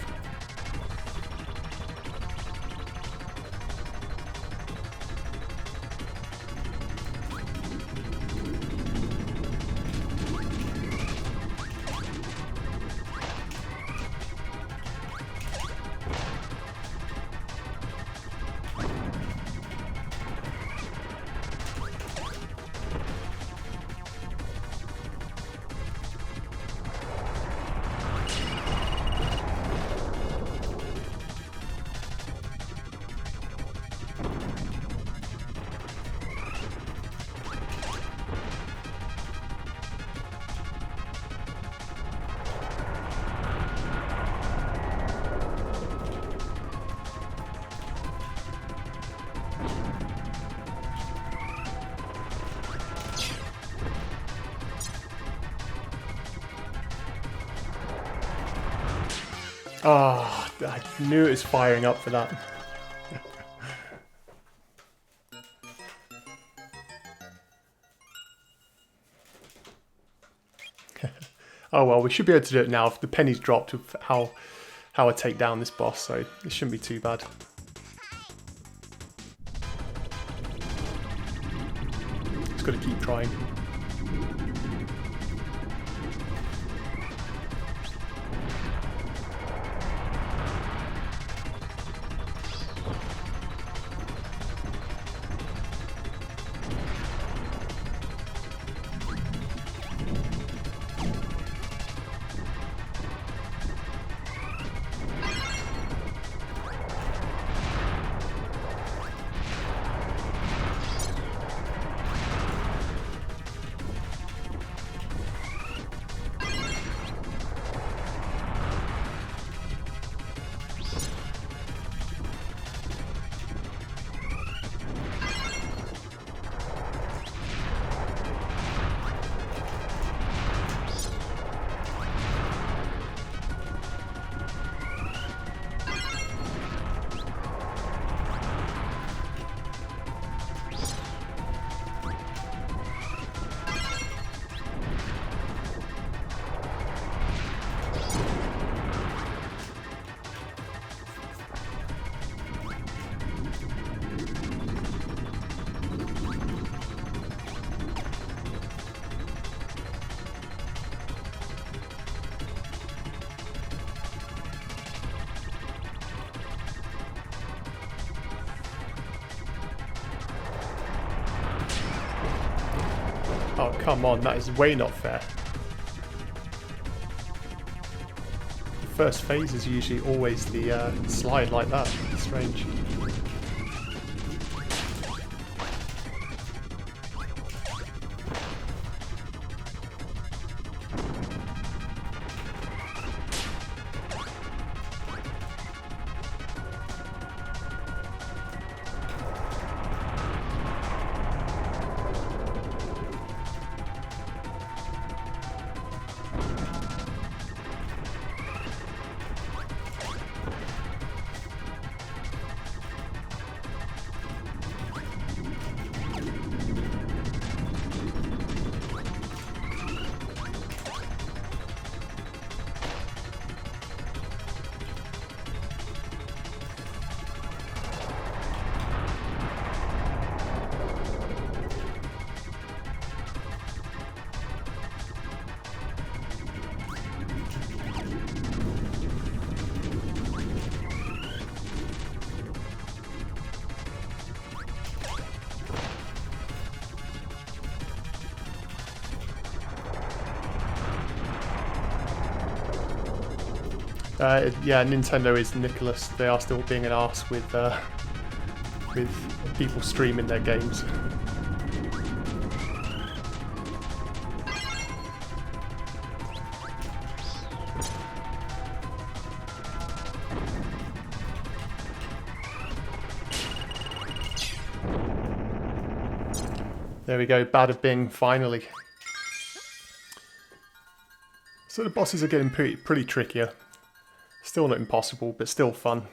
A: Oh, I knew it was firing up for that. Oh well, we should be able to do it now. If the penny's dropped with how I take down this boss, so it shouldn't be too bad. Just got to keep trying. Come on, that is way not fair. The first phase is usually always the slide like that. It's strange. Yeah, Nintendo is Nicholas. They are still being an arse with people streaming their games. There we go, Bada Bing, finally. So the bosses are getting pretty trickier. Still not impossible, but still fun.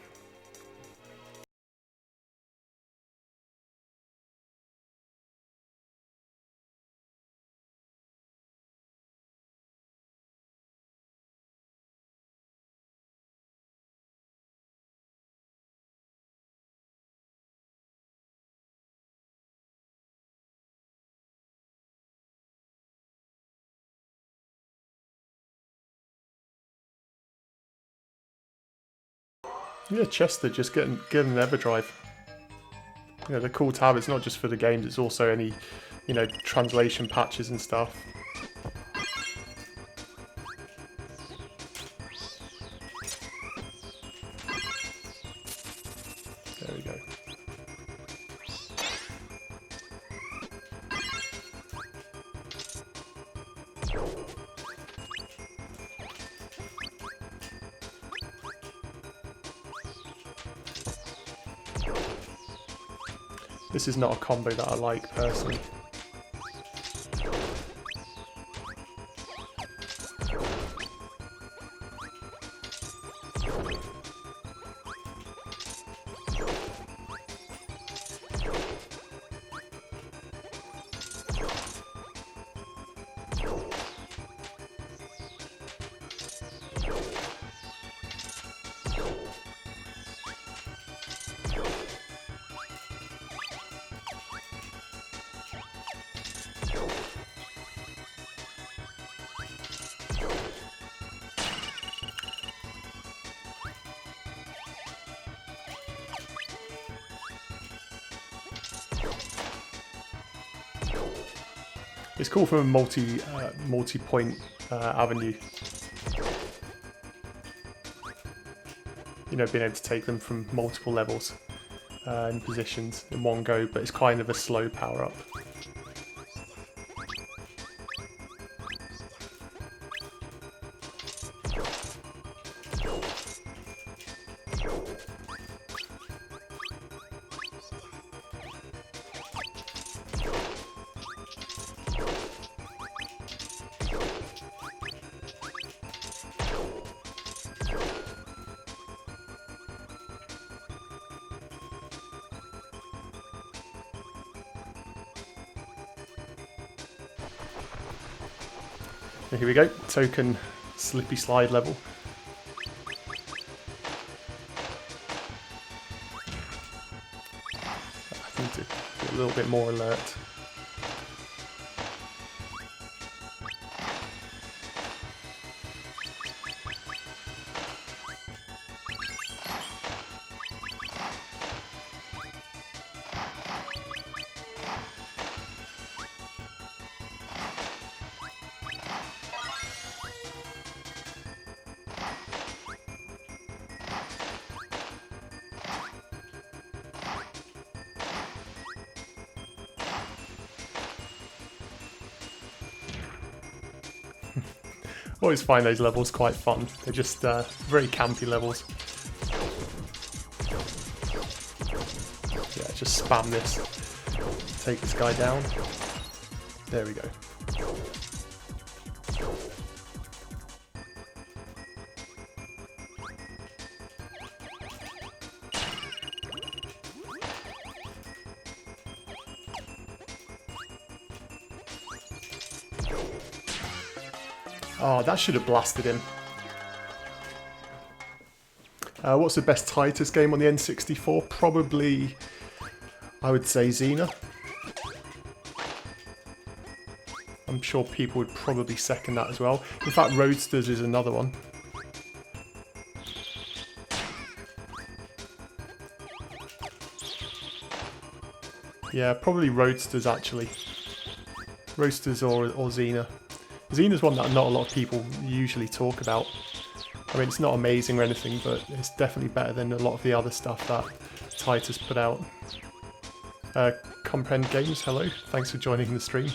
A: Yeah, Chester just getting an Everdrive. You know, they're cool to have. It's not just for the games, it's also any, you know, translation patches and stuff. There we go. This is not a combo that I like personally. It's cool from a multi-point avenue. You know, being able to take them from multiple levels and positions in one go, but it's kind of a slow power-up. Here we go, token slippy slide level. I need to be a little bit more alert. Always find those levels quite fun. They're just very campy levels. Yeah, just spam this. Take this guy down. There we go. Oh, that should have blasted him. What's the best Titus game on the N64? Probably, I would say Xena. I'm sure people would probably second that as well. In fact, Roadsters is another one. Yeah, probably Roadsters actually. Roadsters or Xena. Xena's one that not a lot of people usually talk about. I mean, it's not amazing or anything, but it's definitely better than a lot of the other stuff that Titus put out. Comprehend Games, hello. Thanks for joining the stream.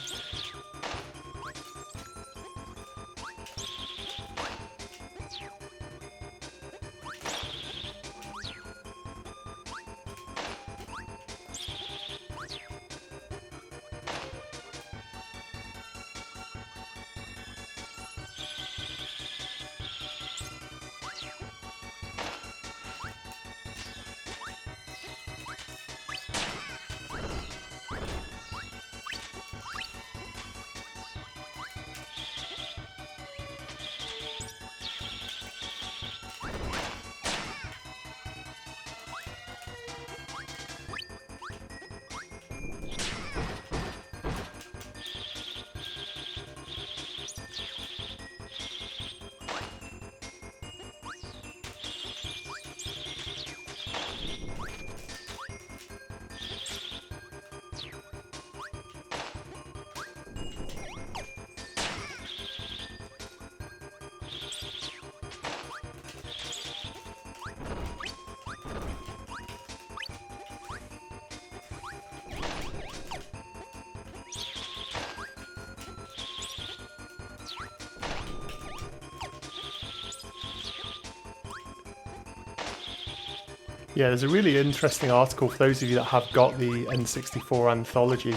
A: Yeah, there's a really interesting article for those of you that have got the N64 anthology.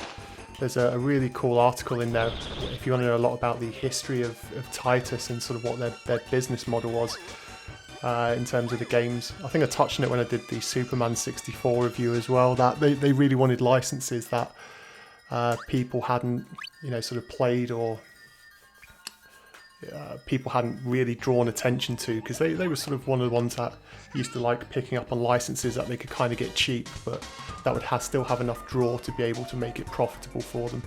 A: There's a really cool article in there if you want to know a lot about the history of Titus and sort of what their business model was in terms of the games. I think I touched on it when I did the Superman 64 review as well, that they really wanted licenses that people hadn't, sort of played or people hadn't really drawn attention to, because they were sort of one of the ones that used to like picking up on licenses that they could kind of get cheap, but that would still have enough draw to be able to make it profitable for them.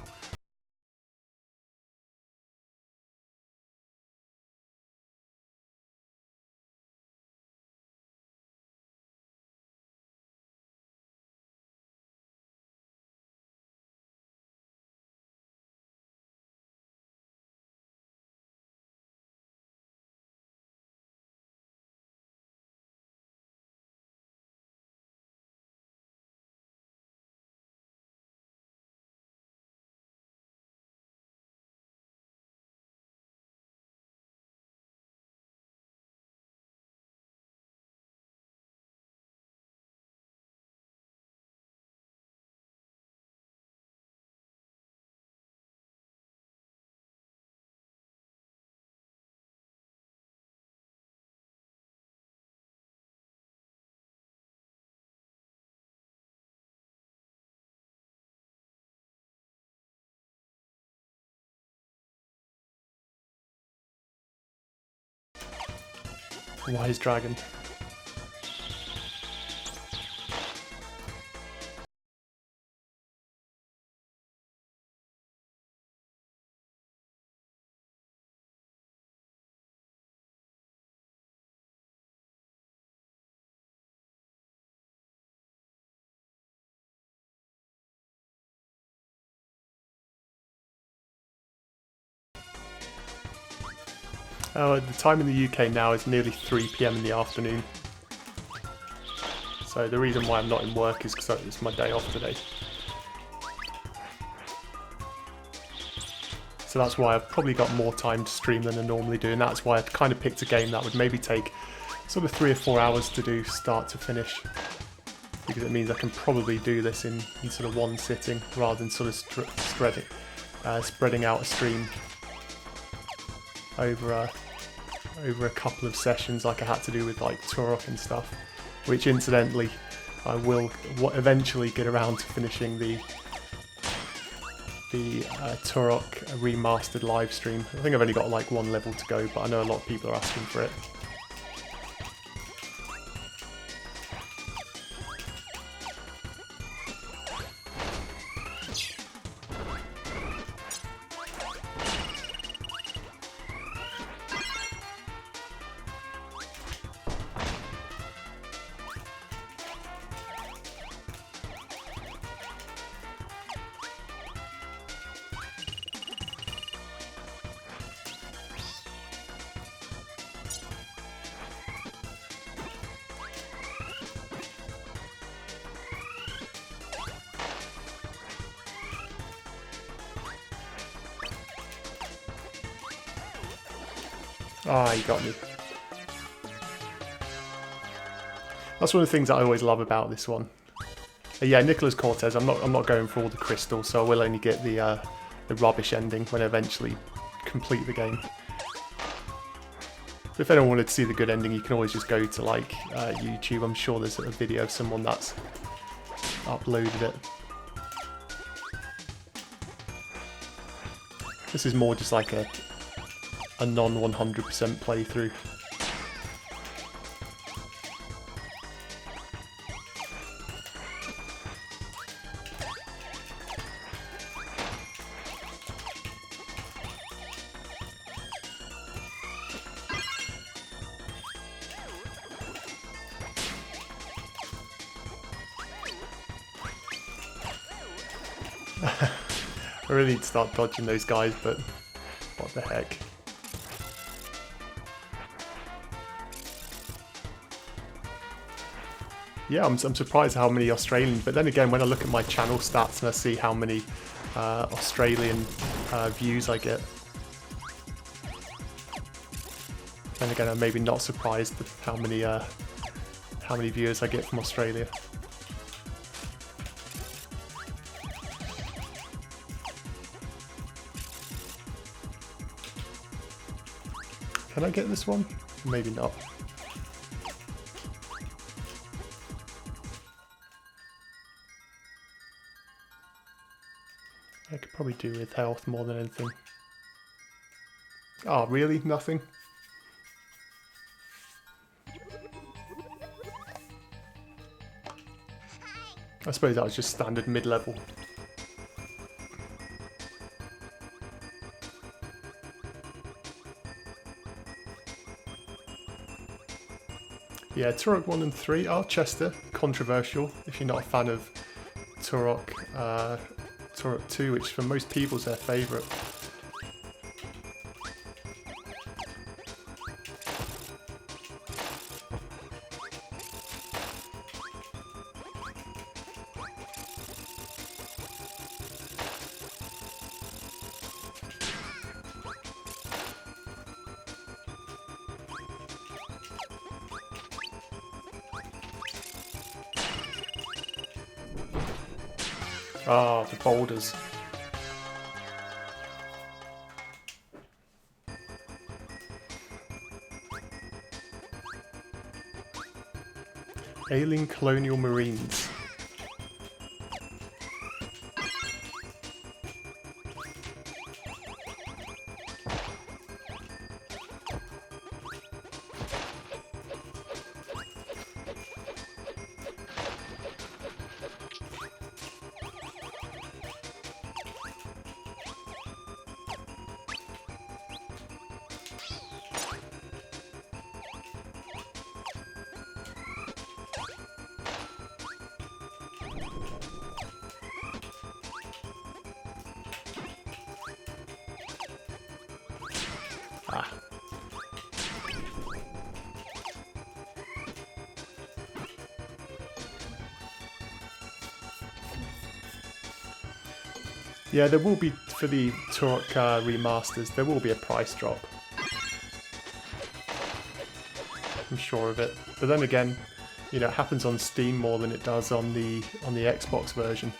A: Wise Dragon. The time in the UK now is nearly 3 PM in the afternoon. So the reason why I'm not in work is because it's my day off today. So that's why I've probably got more time to stream than I normally do, and that's why I've kind of picked a game that would maybe take sort of 3 or 4 hours to do start to finish, because it means I can probably do this in sort of one sitting rather than sort of spreading out a stream over a couple of sessions like I had to do with like Turok and stuff, which incidentally I will eventually get around to finishing the Turok remastered live stream. I think I've only got like 1 level to go, but I know a lot of people are asking for it. Ah, you got me. That's one of the things that I always love about this one. Yeah, Nicholas Cortez. I'm not going for all the crystals, so I will only get the rubbish ending when I eventually complete the game. But if anyone wanted to see the good ending, you can always just go to like YouTube. I'm sure there's a video of someone that's uploaded it. This is more just like a non-100% playthrough. I really need to start dodging those guys, but what the heck. Yeah, I'm surprised how many Australian, but then again, when I look at my channel stats and I see how many Australian views I get, then again, I'm maybe not surprised with how many viewers I get from Australia. Can I get this one? Maybe not. I could probably do with health more than anything. Oh, really? Nothing? I suppose that was just standard mid-level. Yeah, Turok 1 and 3 are Chester, controversial if you're not a fan of Turok. Turok 2, which for most people is their favourite. Ah, the boulders. Alien colonial marines. Ah. Yeah, there will be for the Turok remasters, there will be a price drop. I'm sure of it. But then again, you know, it happens on Steam more than it does on the Xbox version.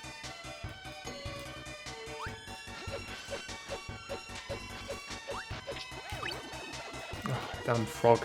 A: Oh, damn frog.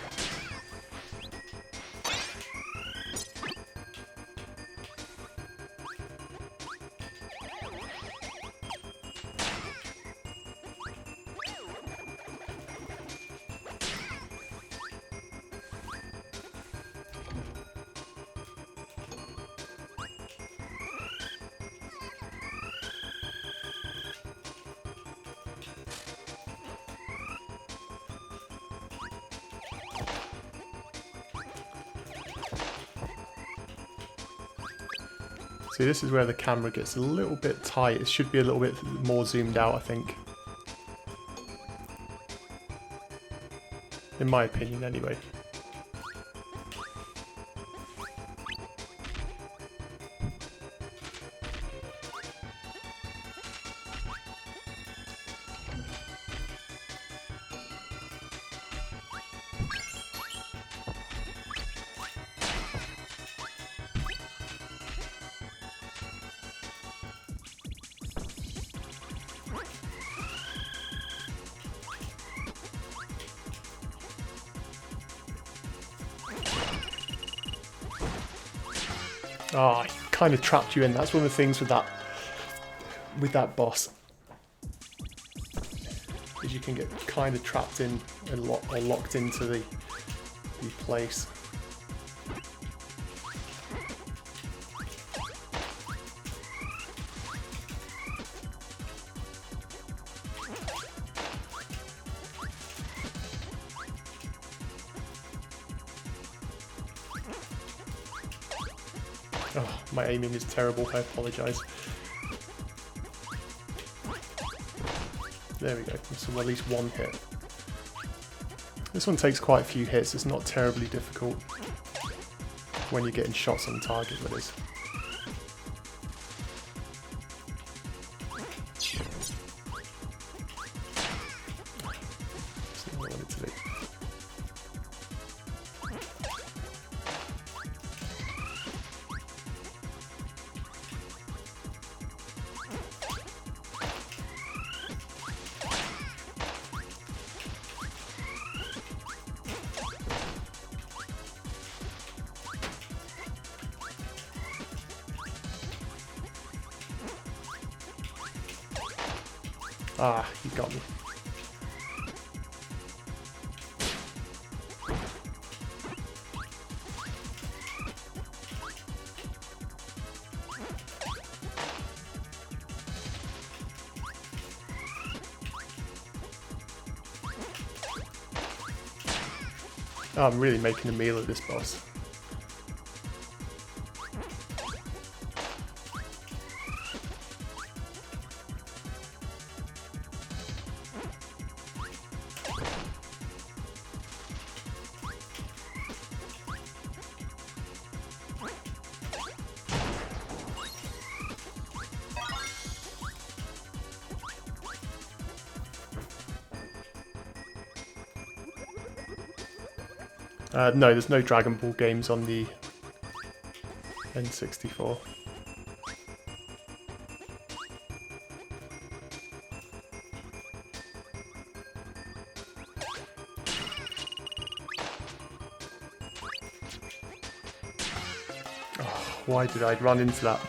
A: See, this is where the camera gets a little bit tight. It should be a little bit more zoomed out, I think. In my opinion, anyway. Oh, I kind of trapped you in. That's one of the things with that boss. Is you can get kind of trapped in and locked into the place. Oh, my aiming is terrible, I apologise. There we go, so at least one hit. This one takes quite a few hits, it's not terribly difficult when you're getting shots on target with this. That's not what I wanted to do. Ah, you got me. Oh, I'm really making a meal of this boss. No, there's no Dragon Ball games on the N64. Oh, why did I run into that?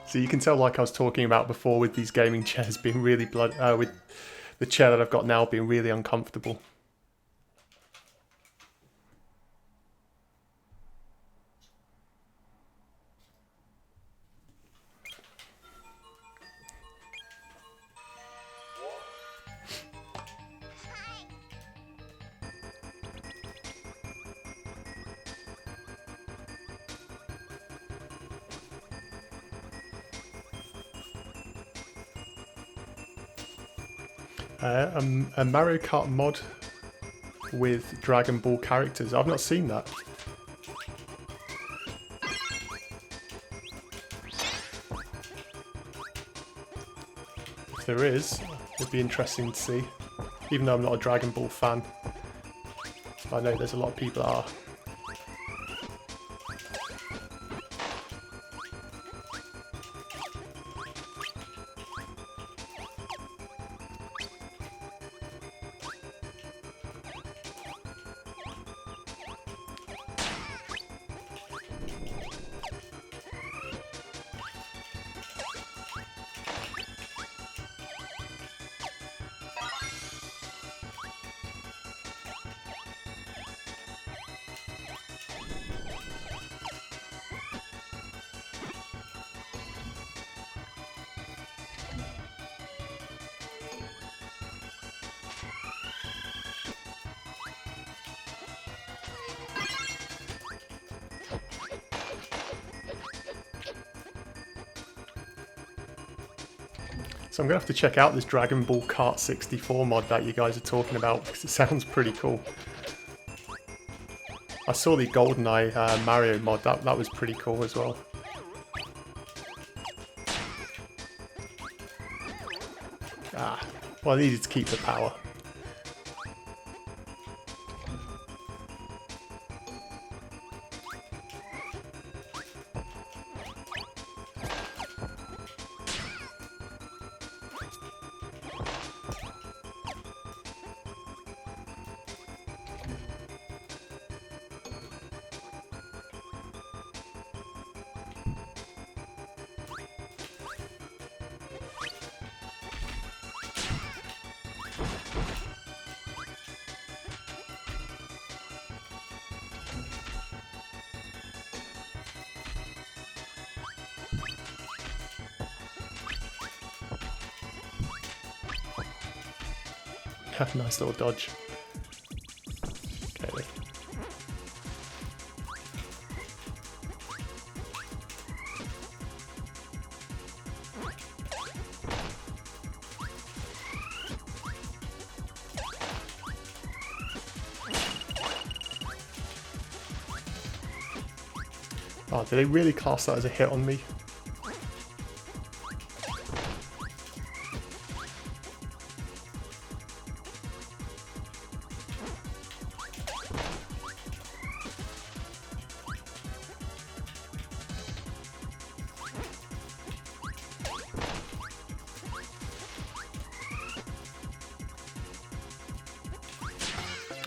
A: So you can tell, like I was talking about before, with these gaming chairs being really with the chair that I've got now being really uncomfortable. A Mario Kart mod with Dragon Ball characters. I've not seen that. If there is, it'd be interesting to see. Even though I'm not a Dragon Ball fan, I know there's a lot of people that are. So I'm going to have to check out this Dragon Ball Kart 64 mod that you guys are talking about, because it sounds pretty cool. I saw the GoldenEye Mario mod, that was pretty cool as well. Well, I needed to keep the power. Nice little dodge. Okay. Oh, did they really class that as a hit on me?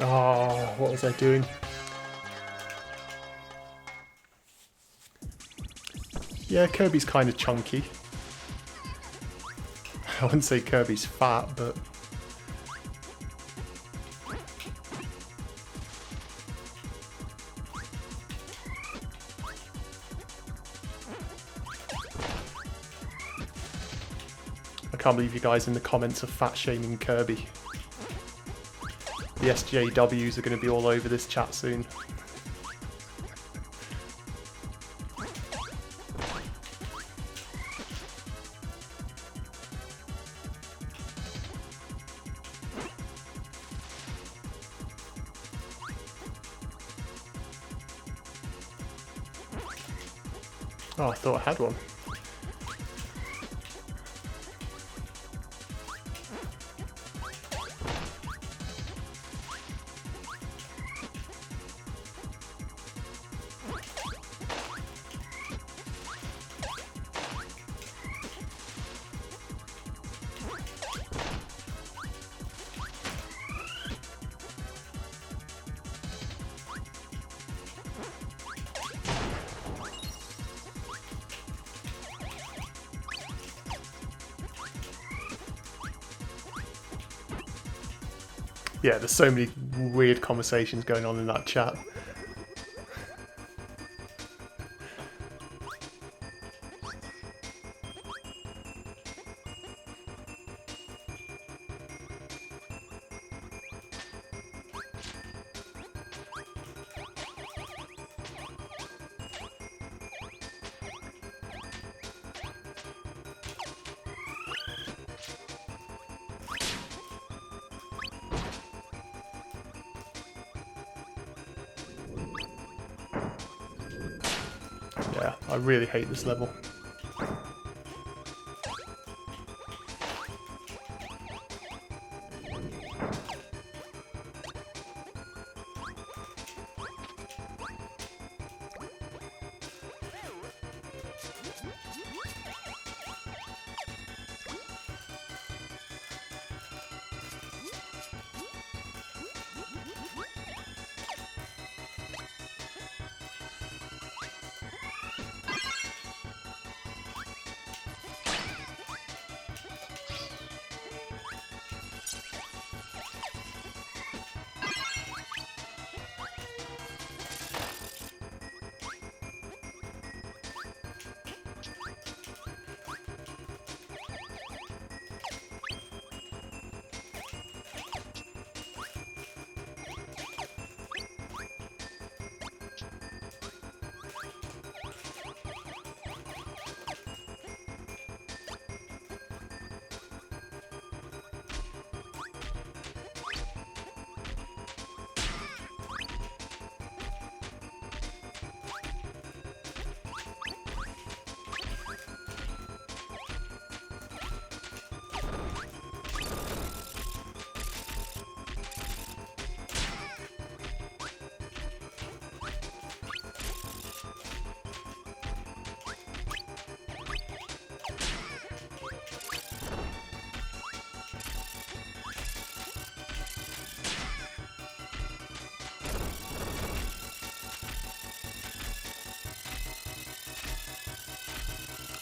A: Oh, what was I doing? Yeah, Kirby's kind of chunky. I wouldn't say Kirby's fat, but... I can't believe you guys in the comments are fat shaming Kirby. The SJWs are going to be all over this chat soon. Oh, I thought I had one. Yeah, there's so many weird conversations going on in that chat. Yeah, I really hate this level.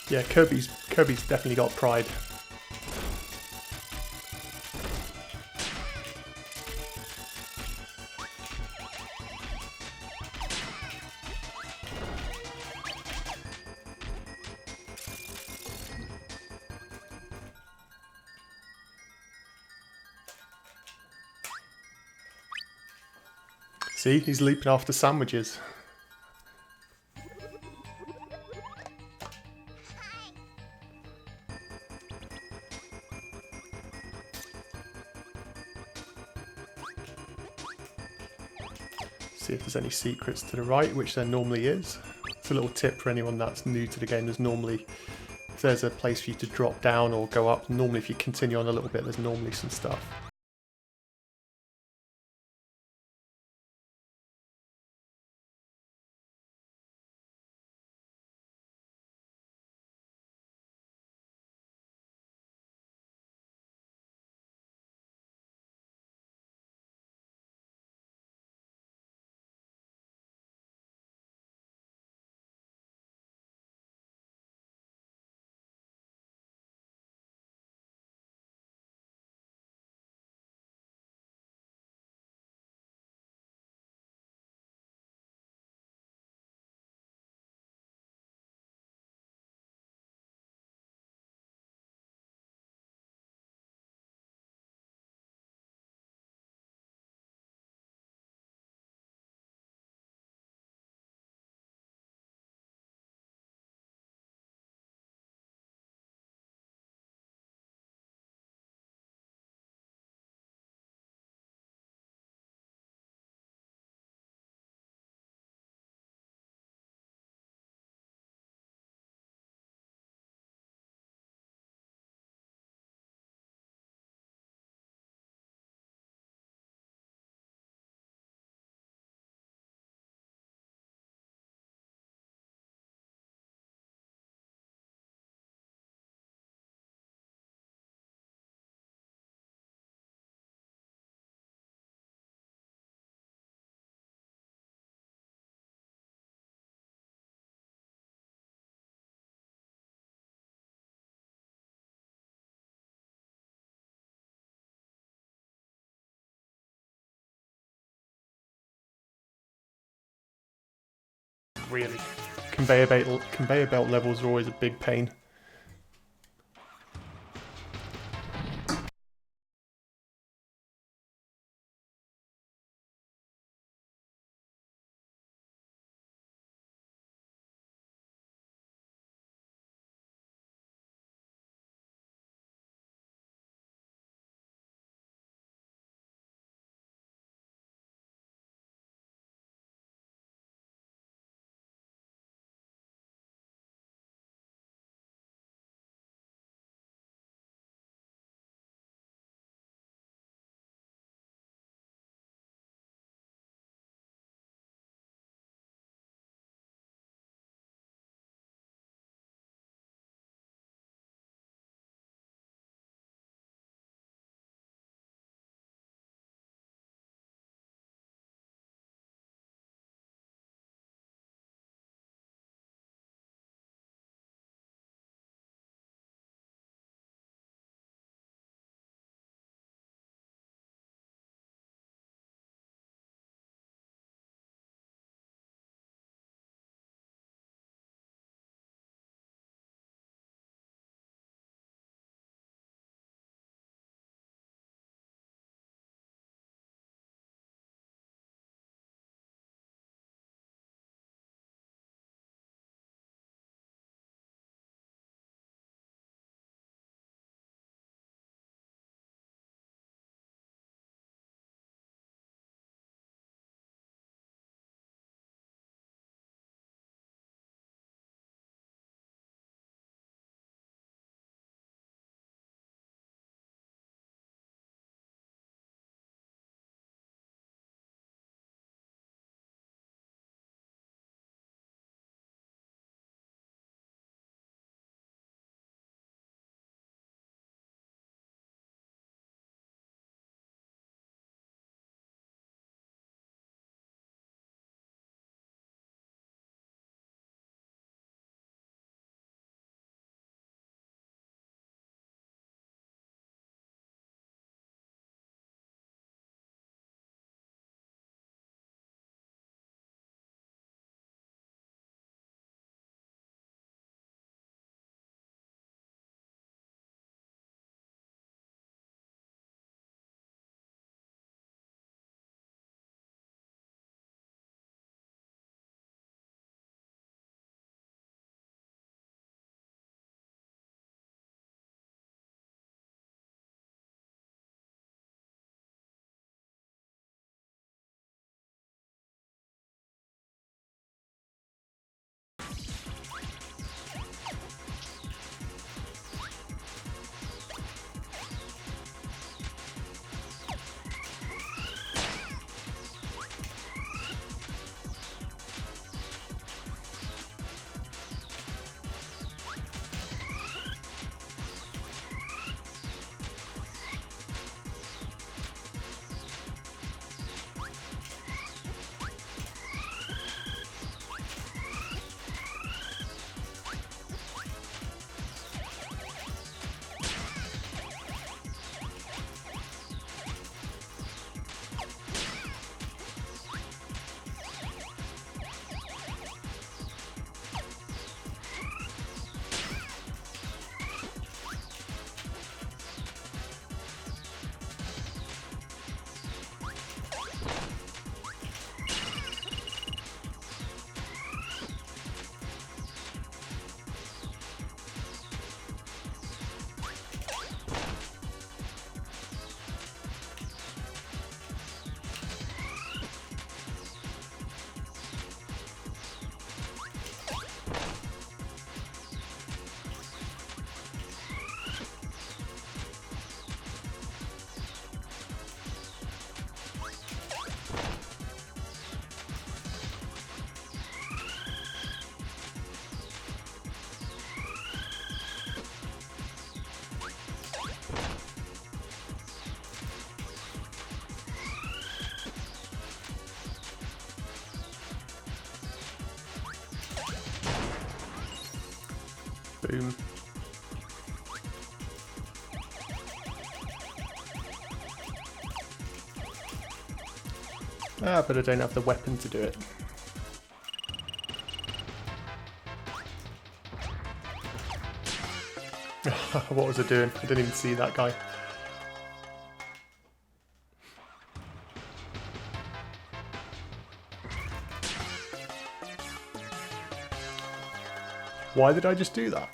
A: Yeah, Kirby's definitely got pride. See, he's leaping after sandwiches. See if there's any secrets to the right, which there normally is. It's a little tip for anyone that's new to the game. There's normally, if there's a place for you to drop down or go up, normally if you continue on a little bit, there's normally some stuff. Really, conveyor belt levels are always a big pain. Boom. Ah, but I don't have the weapon to do it. What was I doing? I didn't even see that guy. Why did I just do that?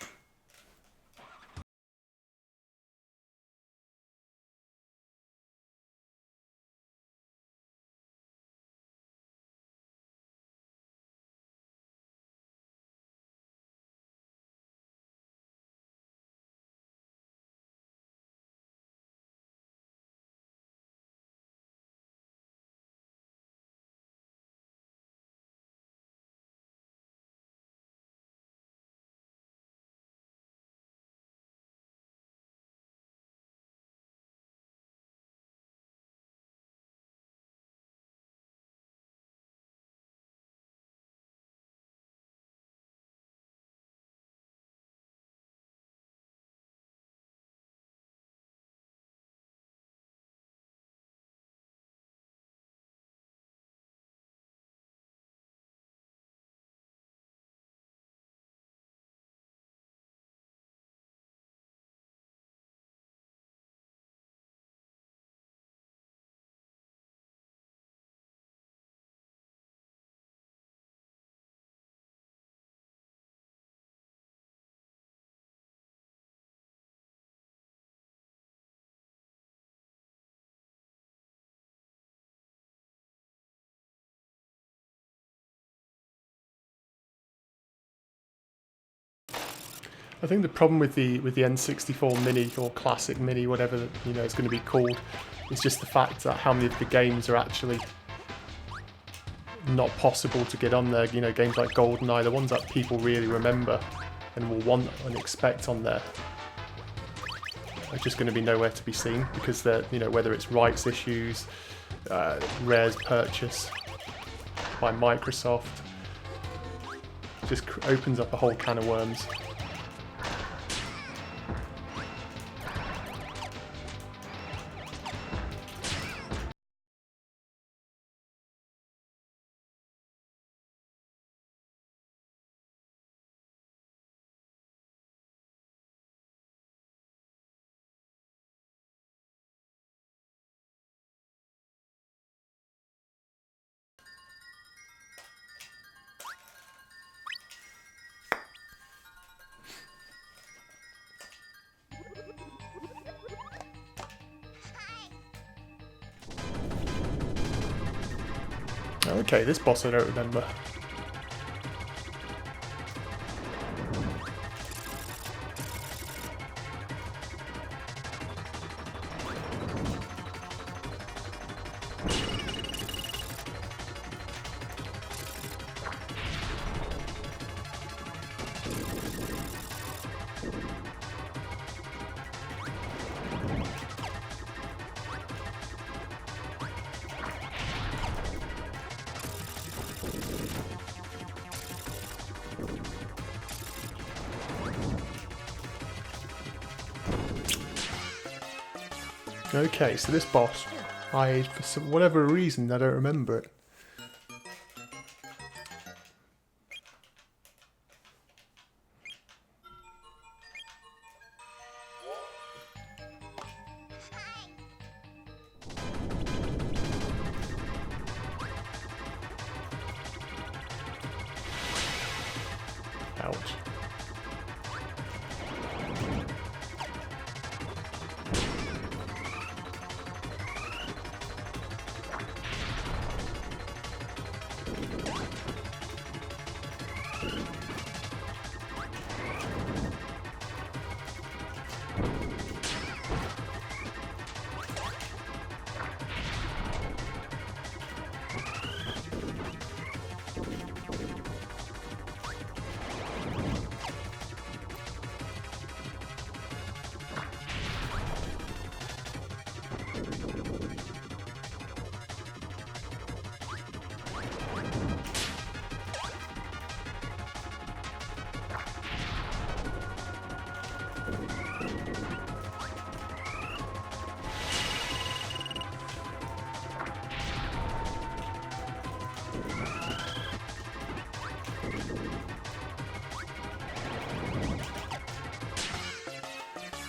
A: I think the problem with the N64 Mini or Classic Mini, whatever it's going to be called, is just the fact that how many of the games are actually not possible to get on there. You know, games like GoldenEye, the ones that people really remember and will want and expect on there, are just going to be nowhere to be seen because they're, whether it's rights issues, Rare's purchase by Microsoft, just opens up a whole can of worms. Okay, this boss I don't remember. Okay, so this boss, for whatever reason, I don't remember it. Ouch.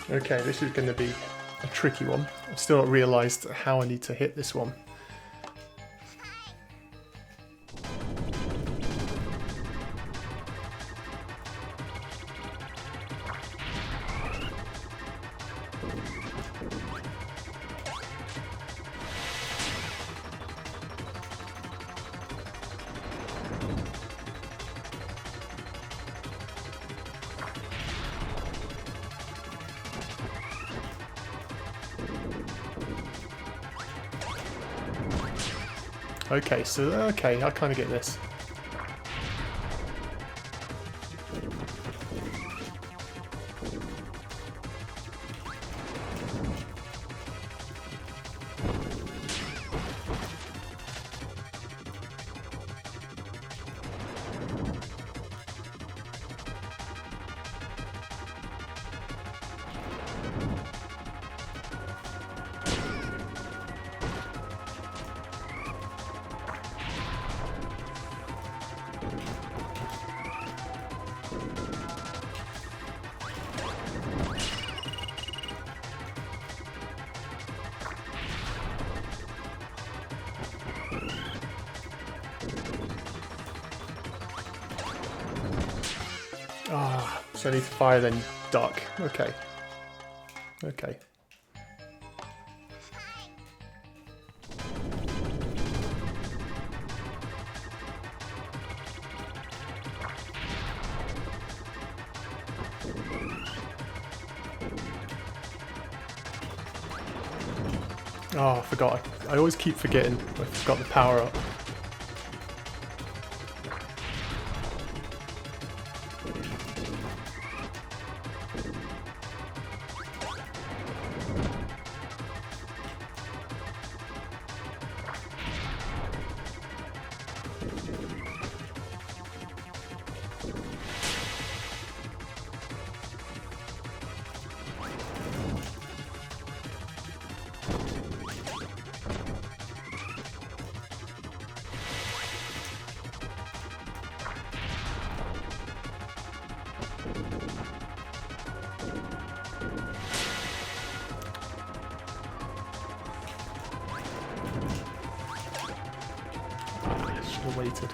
A: Okay, this is going to be a tricky one. I've still not realised how I need to hit this one. Okay, so, okay, I kind of get this. Ah, so I need to fire then duck. Okay. Okay. Oh, I forgot. I always keep forgetting I've got the power up. Should have waited.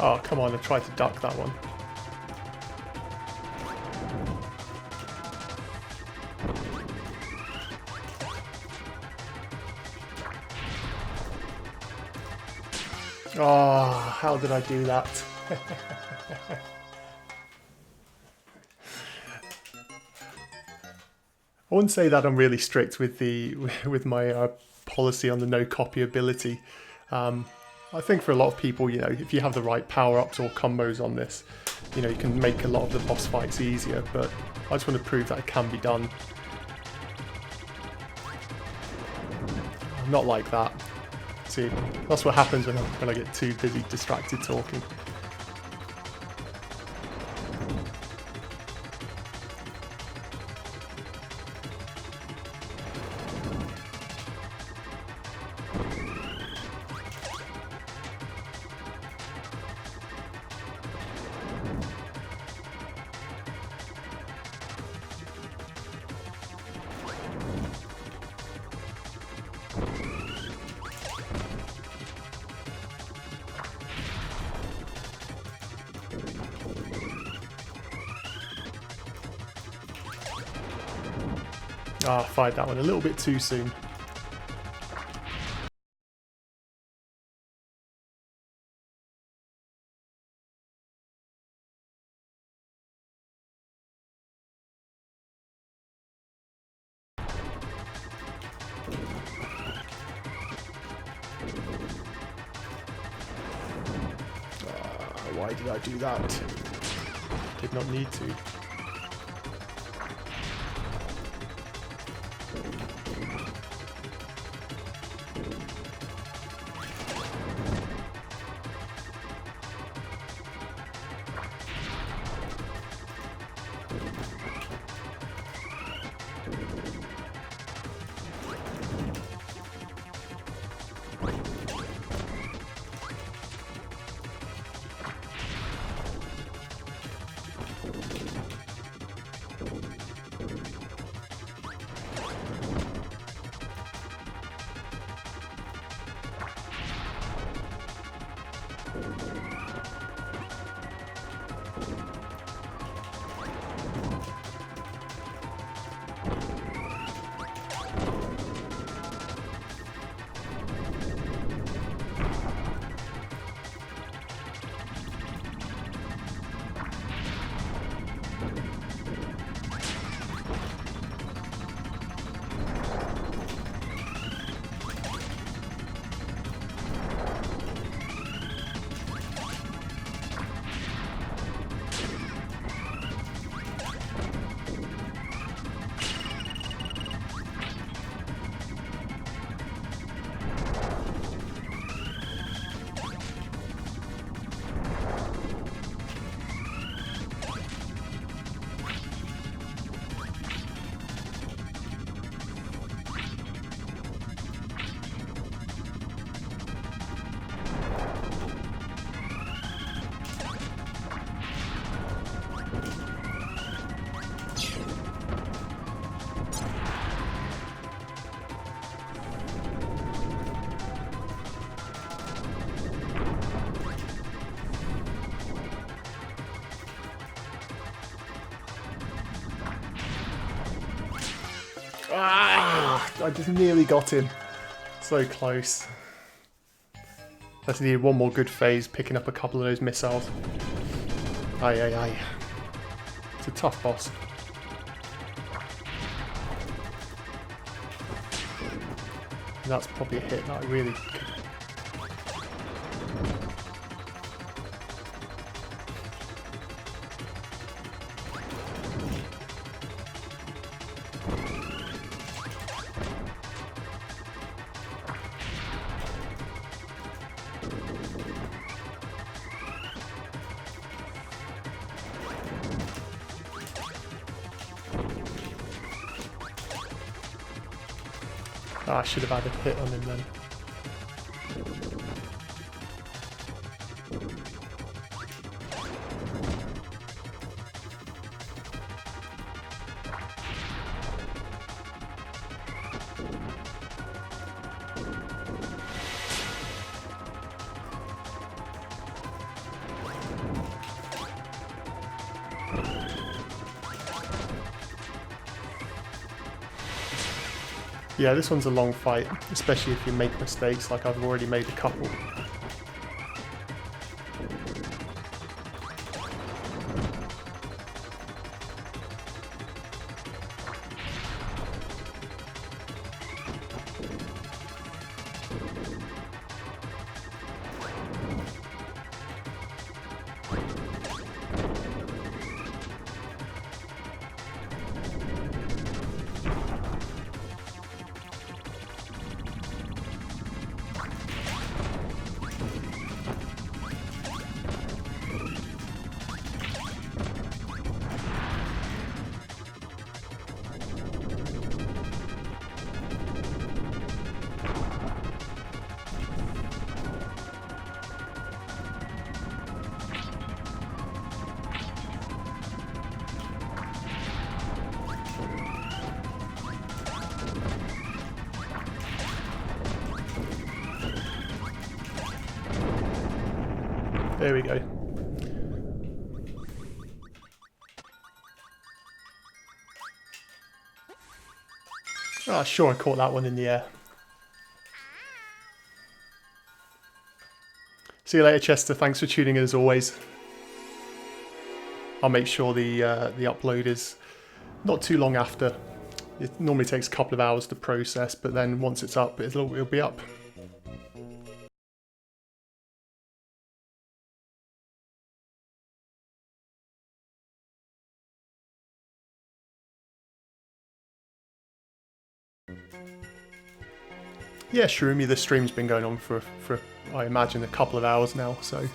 A: Oh, come on, I tried to duck that one. Oh, how did I do that? I wouldn't say that I'm really strict with my policy on the no copyability. I think for a lot of people, you know, if you have the right power-ups or combos on this, you know, you can make a lot of the boss fights easier, but I just want to prove that it can be done. Not like that. See, that's what happens when I get too busy distracted talking. Ah, fired that one a little bit too soon. Why did I do that? Did not need to. Ah, I just nearly got him. So close. Just needed one more good phase, picking up a couple of those missiles. Aye, aye, aye. It's a tough boss. That's probably a hit that I really... I should have had a hit on him then. Yeah, this one's a long fight, especially if you make mistakes like I've already made a couple. There we go. Oh, sure, I caught that one in the air. See you later, Chester. Thanks for tuning in as always. I'll make sure the upload is not too long after. It normally takes a couple of hours to process, but then once it's up, it'll be up. Yeah, Shroomy, the stream's been going on for I imagine a couple of hours now, so.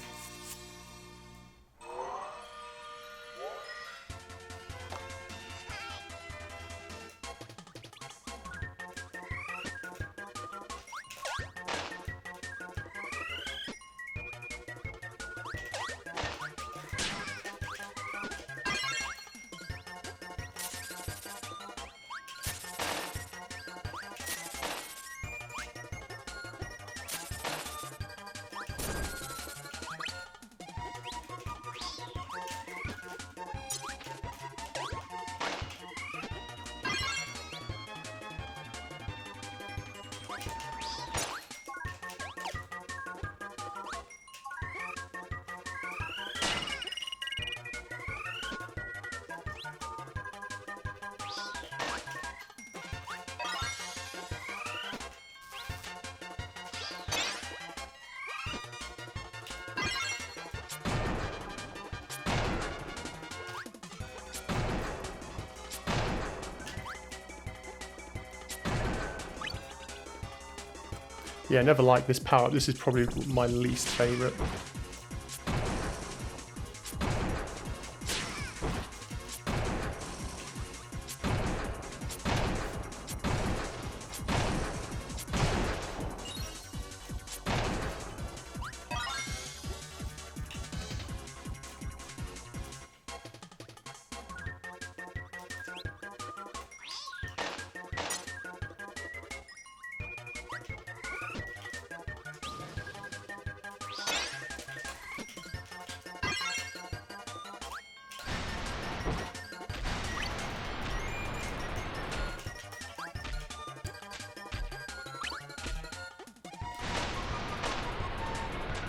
A: Yeah, never liked this power-up. This is probably my least favourite.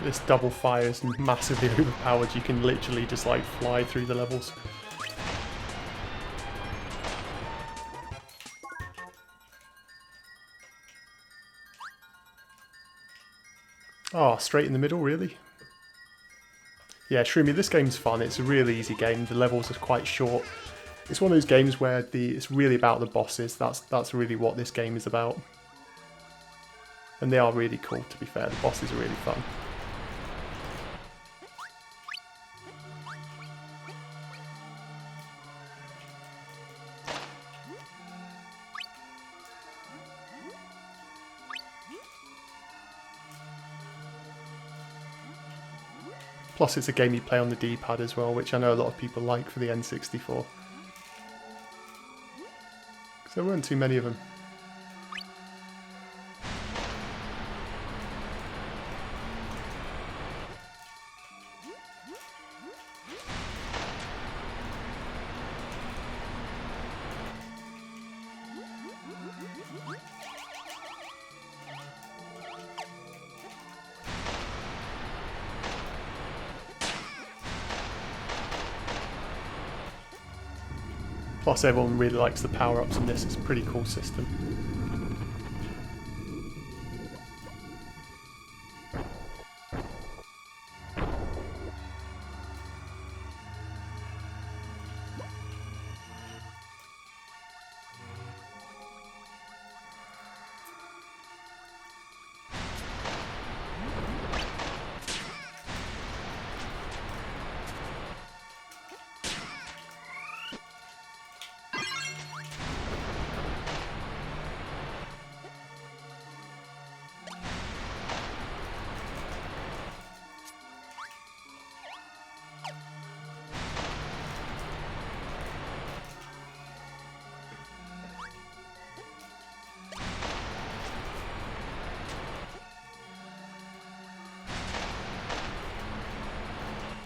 A: This double fire is massively overpowered. You can literally just like fly through the levels. Oh, straight in the middle, really? Yeah, Shroomy, this game's fun. It's a really easy game. The levels are quite short. It's one of those games where it's really about the bosses. That's really what this game is about. And they are really cool, to be fair. The bosses are really fun. Plus it's a game you play on the D-pad as well, which I know a lot of people like for the N64. Because there weren't too many of them. Plus everyone really likes the power-ups in this. It's a pretty cool system.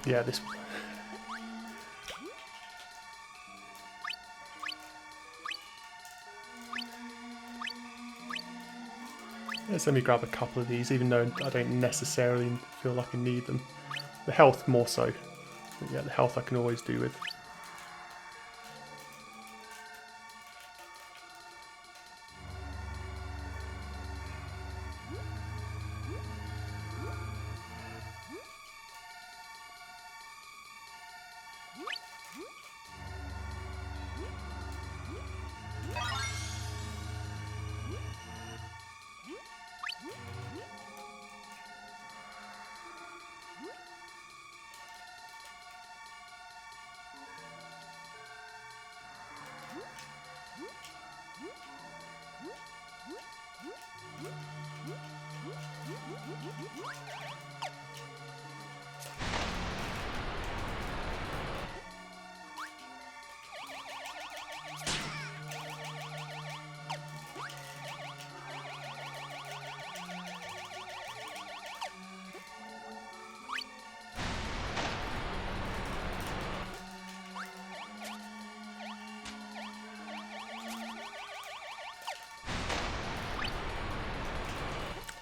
A: Yeah, this. Let's let me grab a couple of these, even though I don't necessarily feel like I need them. The health more so. But yeah, the health I can always do with.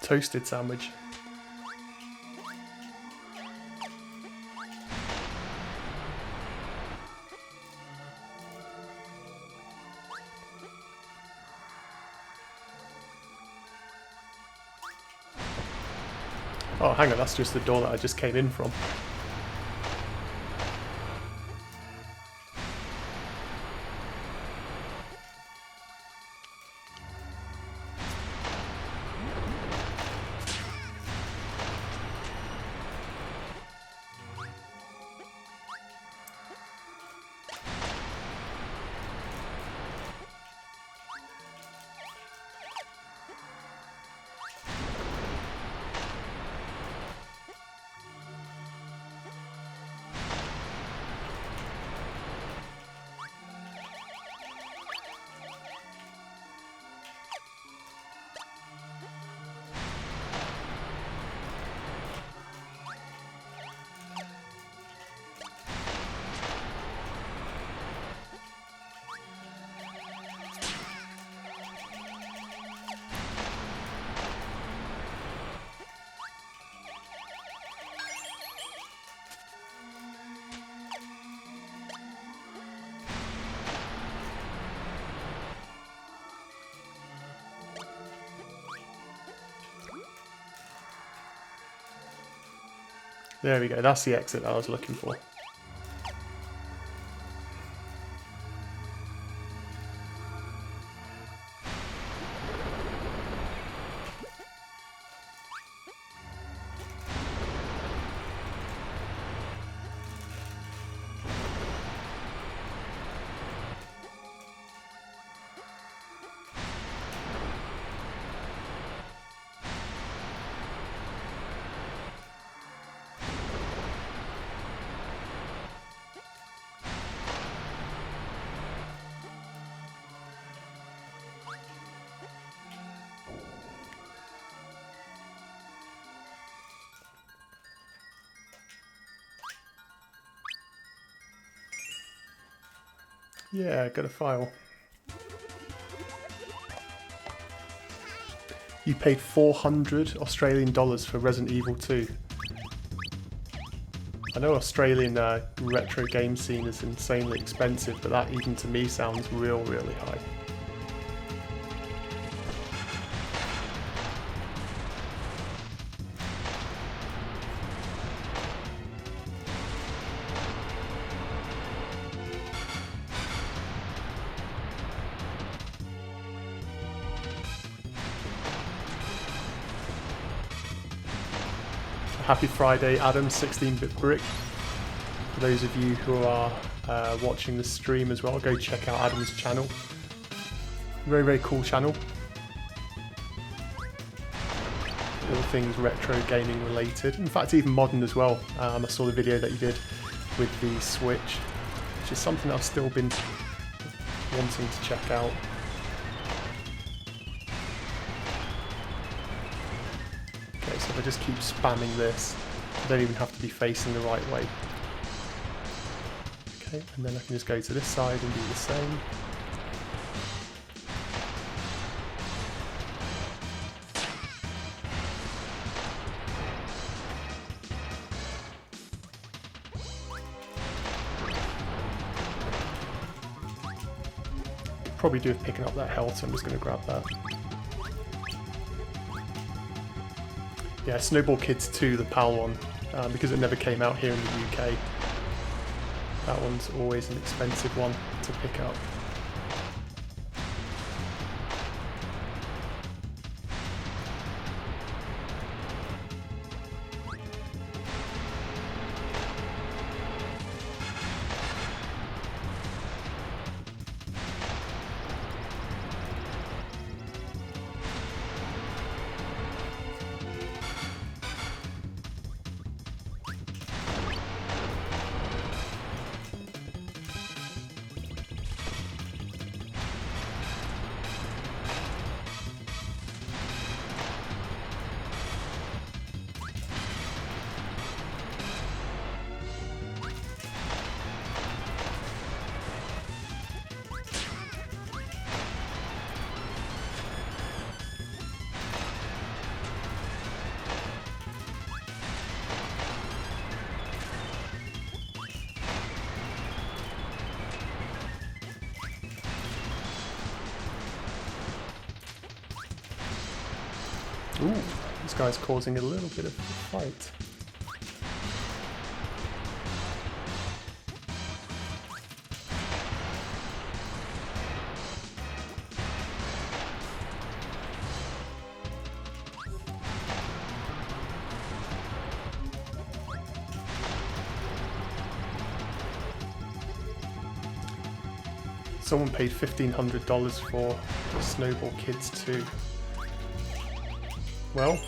A: Toasted sandwich. Oh, hang on, that's just the door that I just came in from. There we go, that's the exit that I was looking for. Yeah, got a file. You paid 400 Australian dollars for Resident Evil 2. I know Australian retro game scene is insanely expensive, but that even to me sounds really high. Happy Friday, Adam, 16-bit brick. For those of you who are watching the stream as well, go check out Adam's channel. Very cool channel. All things retro gaming related. In fact, even modern as well. I saw the video that you did with the Switch, which is something I've still been wanting to check out. So if I just keep spamming this, I don't even have to be facing the right way. Okay, and then I can just go to this side and do the same. probably do with picking up that health, so I'm just going to grab that. Yeah, Snowball Kids 2, the PAL one, because it never came out here in the UK. That one's always an expensive one to pick up. Ooh, this guy's causing a little bit of a fight. Someone paid $1,500 for Snowball Kids 2. Well,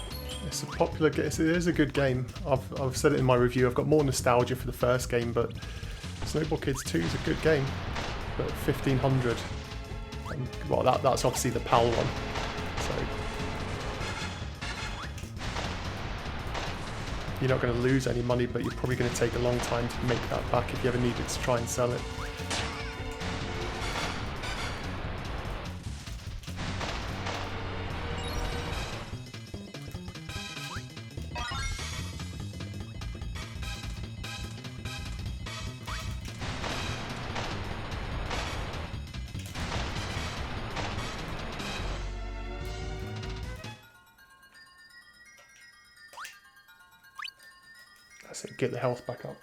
A: it's a popular game. It is a good game. I've said it in my review. I've got more nostalgia for the first game, but Snowball Kids 2 is a good game. But $1,500. Well, that's obviously the PAL one. So you're not going to lose any money, but you're probably going to take a long time to make that back if you ever needed to try and sell it. That's it, get the health back up.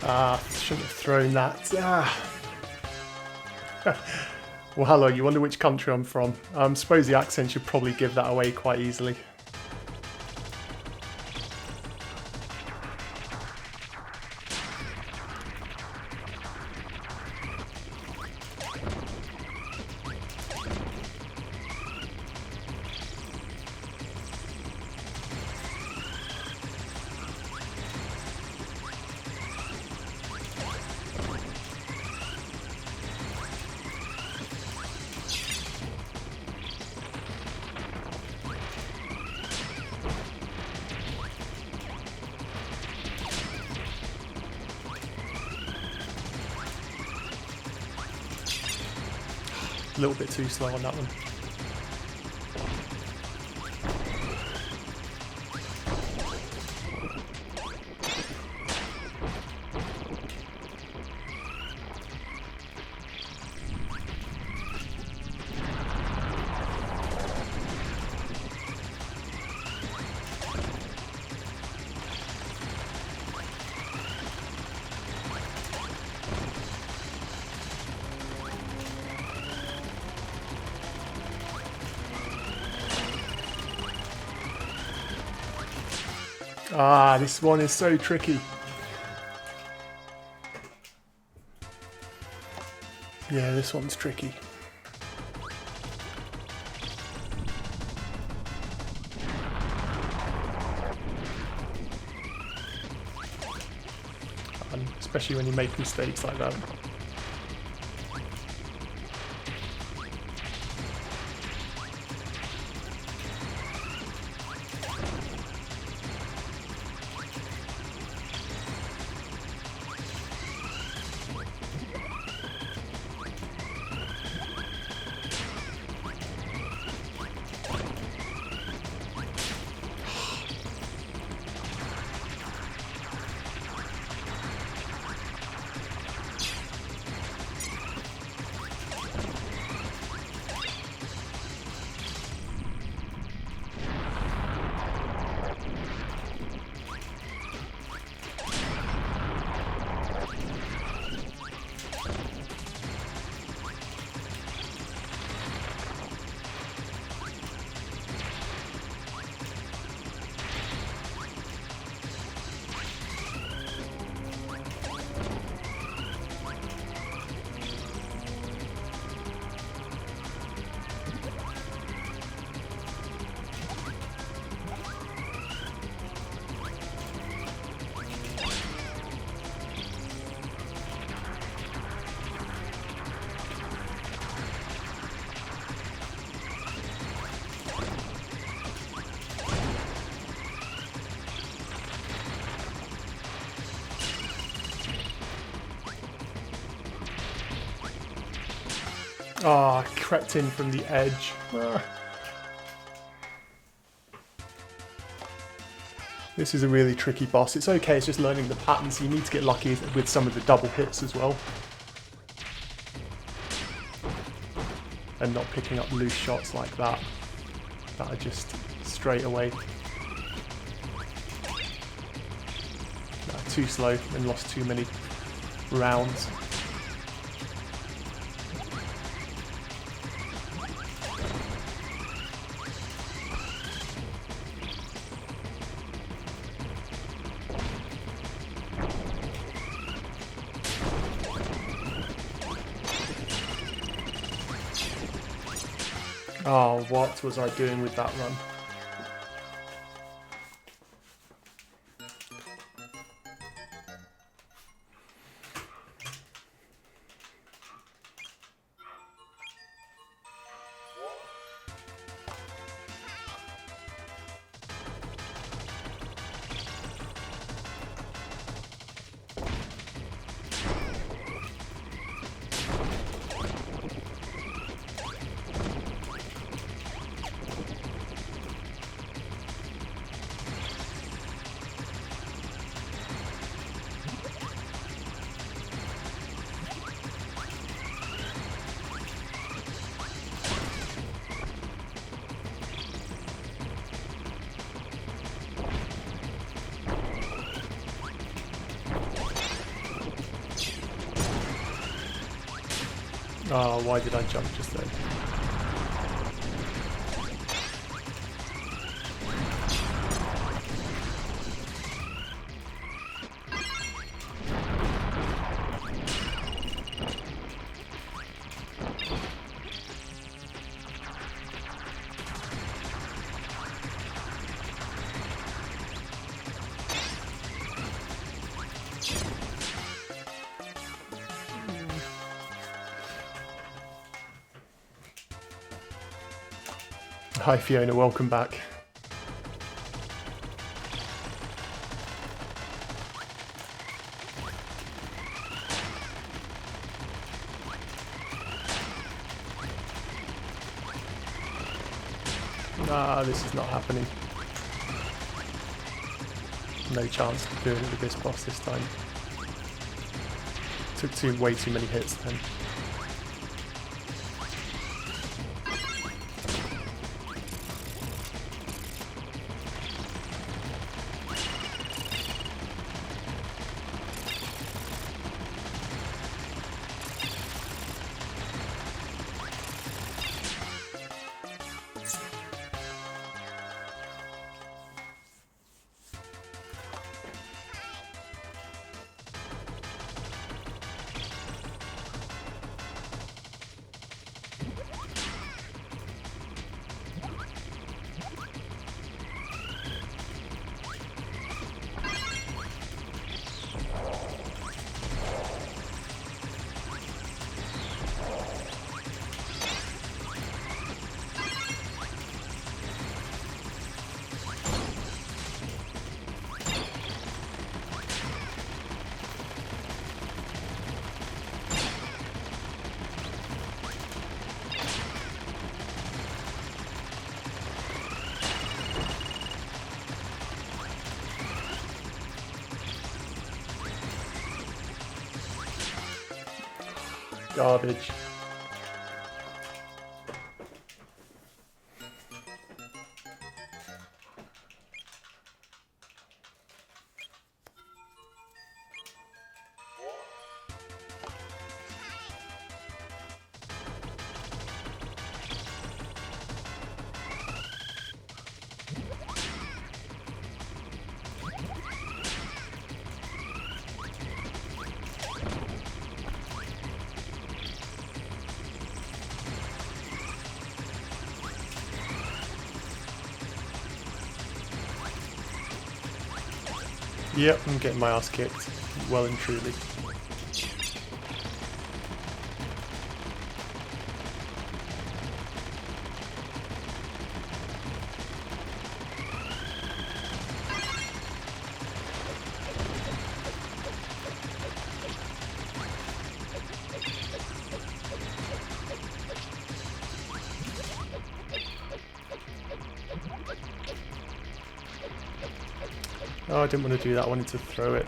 A: Ah, shouldn't have thrown that. Ah. Well, hello, you wonder which country I'm from. I suppose the accent should probably give that away quite easily. A little bit too slow on that one. Ah, this one is so tricky. Yeah, this one's tricky. And especially when you make mistakes like that. Ah, oh, crept in from the edge. Ah. This is a really tricky boss. It's okay, it's just learning the patterns. You need to get lucky with some of the double hits as well. And not picking up loose shots like that. That are just straight away. Too slow and lost too many rounds. Oh, what was I doing with that run? Oh, why did I jump just then? Hi Fiona, welcome back. Ah, this is not happening. No chance of doing it with this boss this time. Took way too many hits then. Garbage. Yep, I'm getting my ass kicked, well and truly. Oh, I didn't want to do that, I wanted to throw it.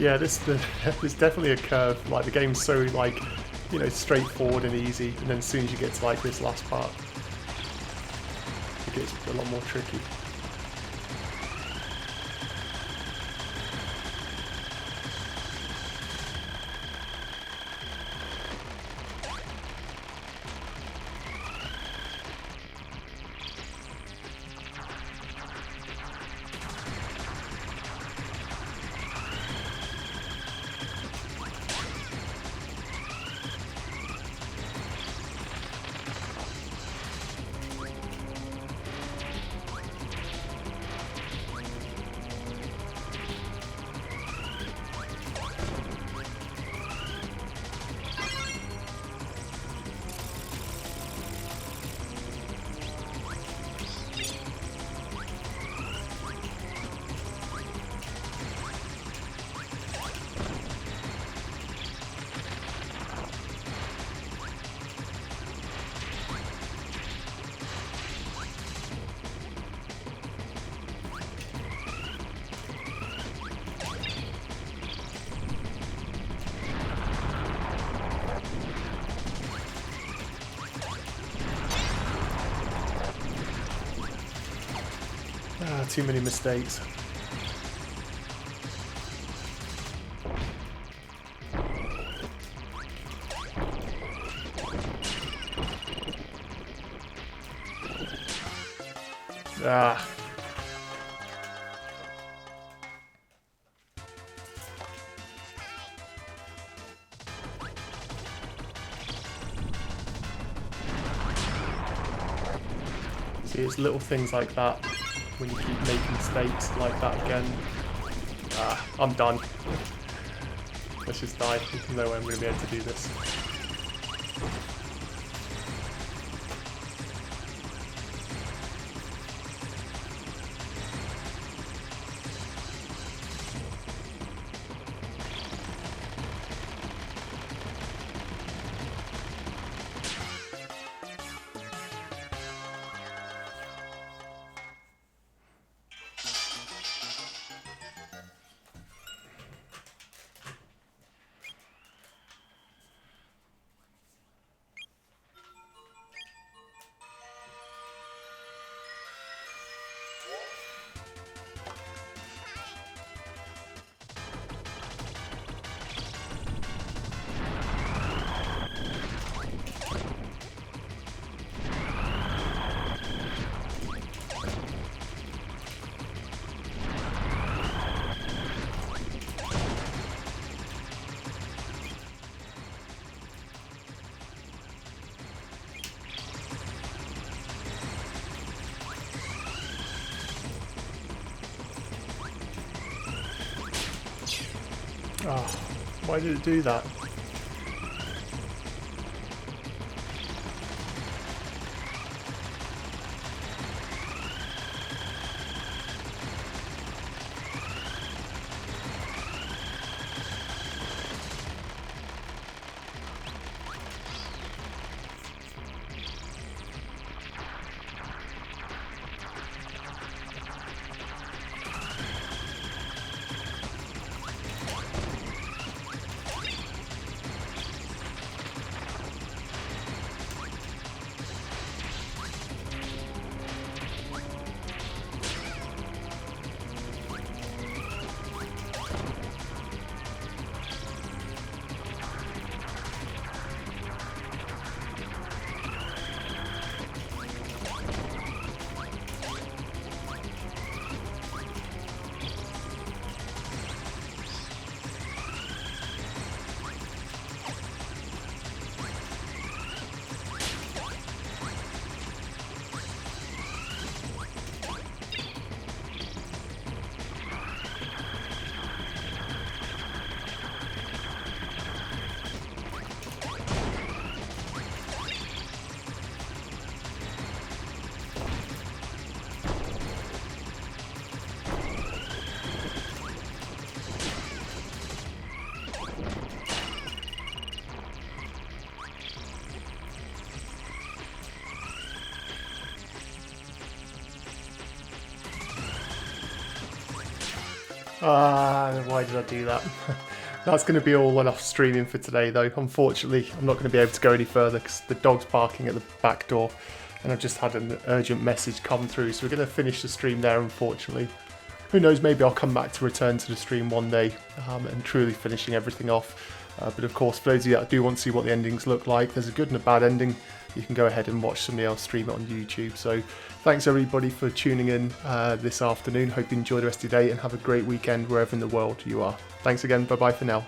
A: Yeah, there's definitely a curve. Like the game's so like, you know, straightforward and easy, and then as soon as you get to like this last part, it gets a lot more tricky. too many mistakes. Ah. See, it's little things like that when you keep making mistakes like that again. Ah, I'm done. Let's just die. There's no way I'm going to be able to do this. Oh, why did it do that? Why did I do that? That's going to be all enough streaming for today though. Unfortunately, I'm not going to be able to go any further because the dog's barking at the back door and I've just had an urgent message come through. So we're going to finish the stream there, unfortunately. Who knows, maybe I'll come back to return to the stream one day and truly finishing everything off. But of course, for those of you that do want to see what the endings look like, there's a good and a bad ending. You can go ahead and watch somebody else stream it on YouTube. So thanks everybody for tuning in this afternoon. Hope you enjoy the rest of your day and have a great weekend wherever in the world you are. Thanks again. Bye bye for now.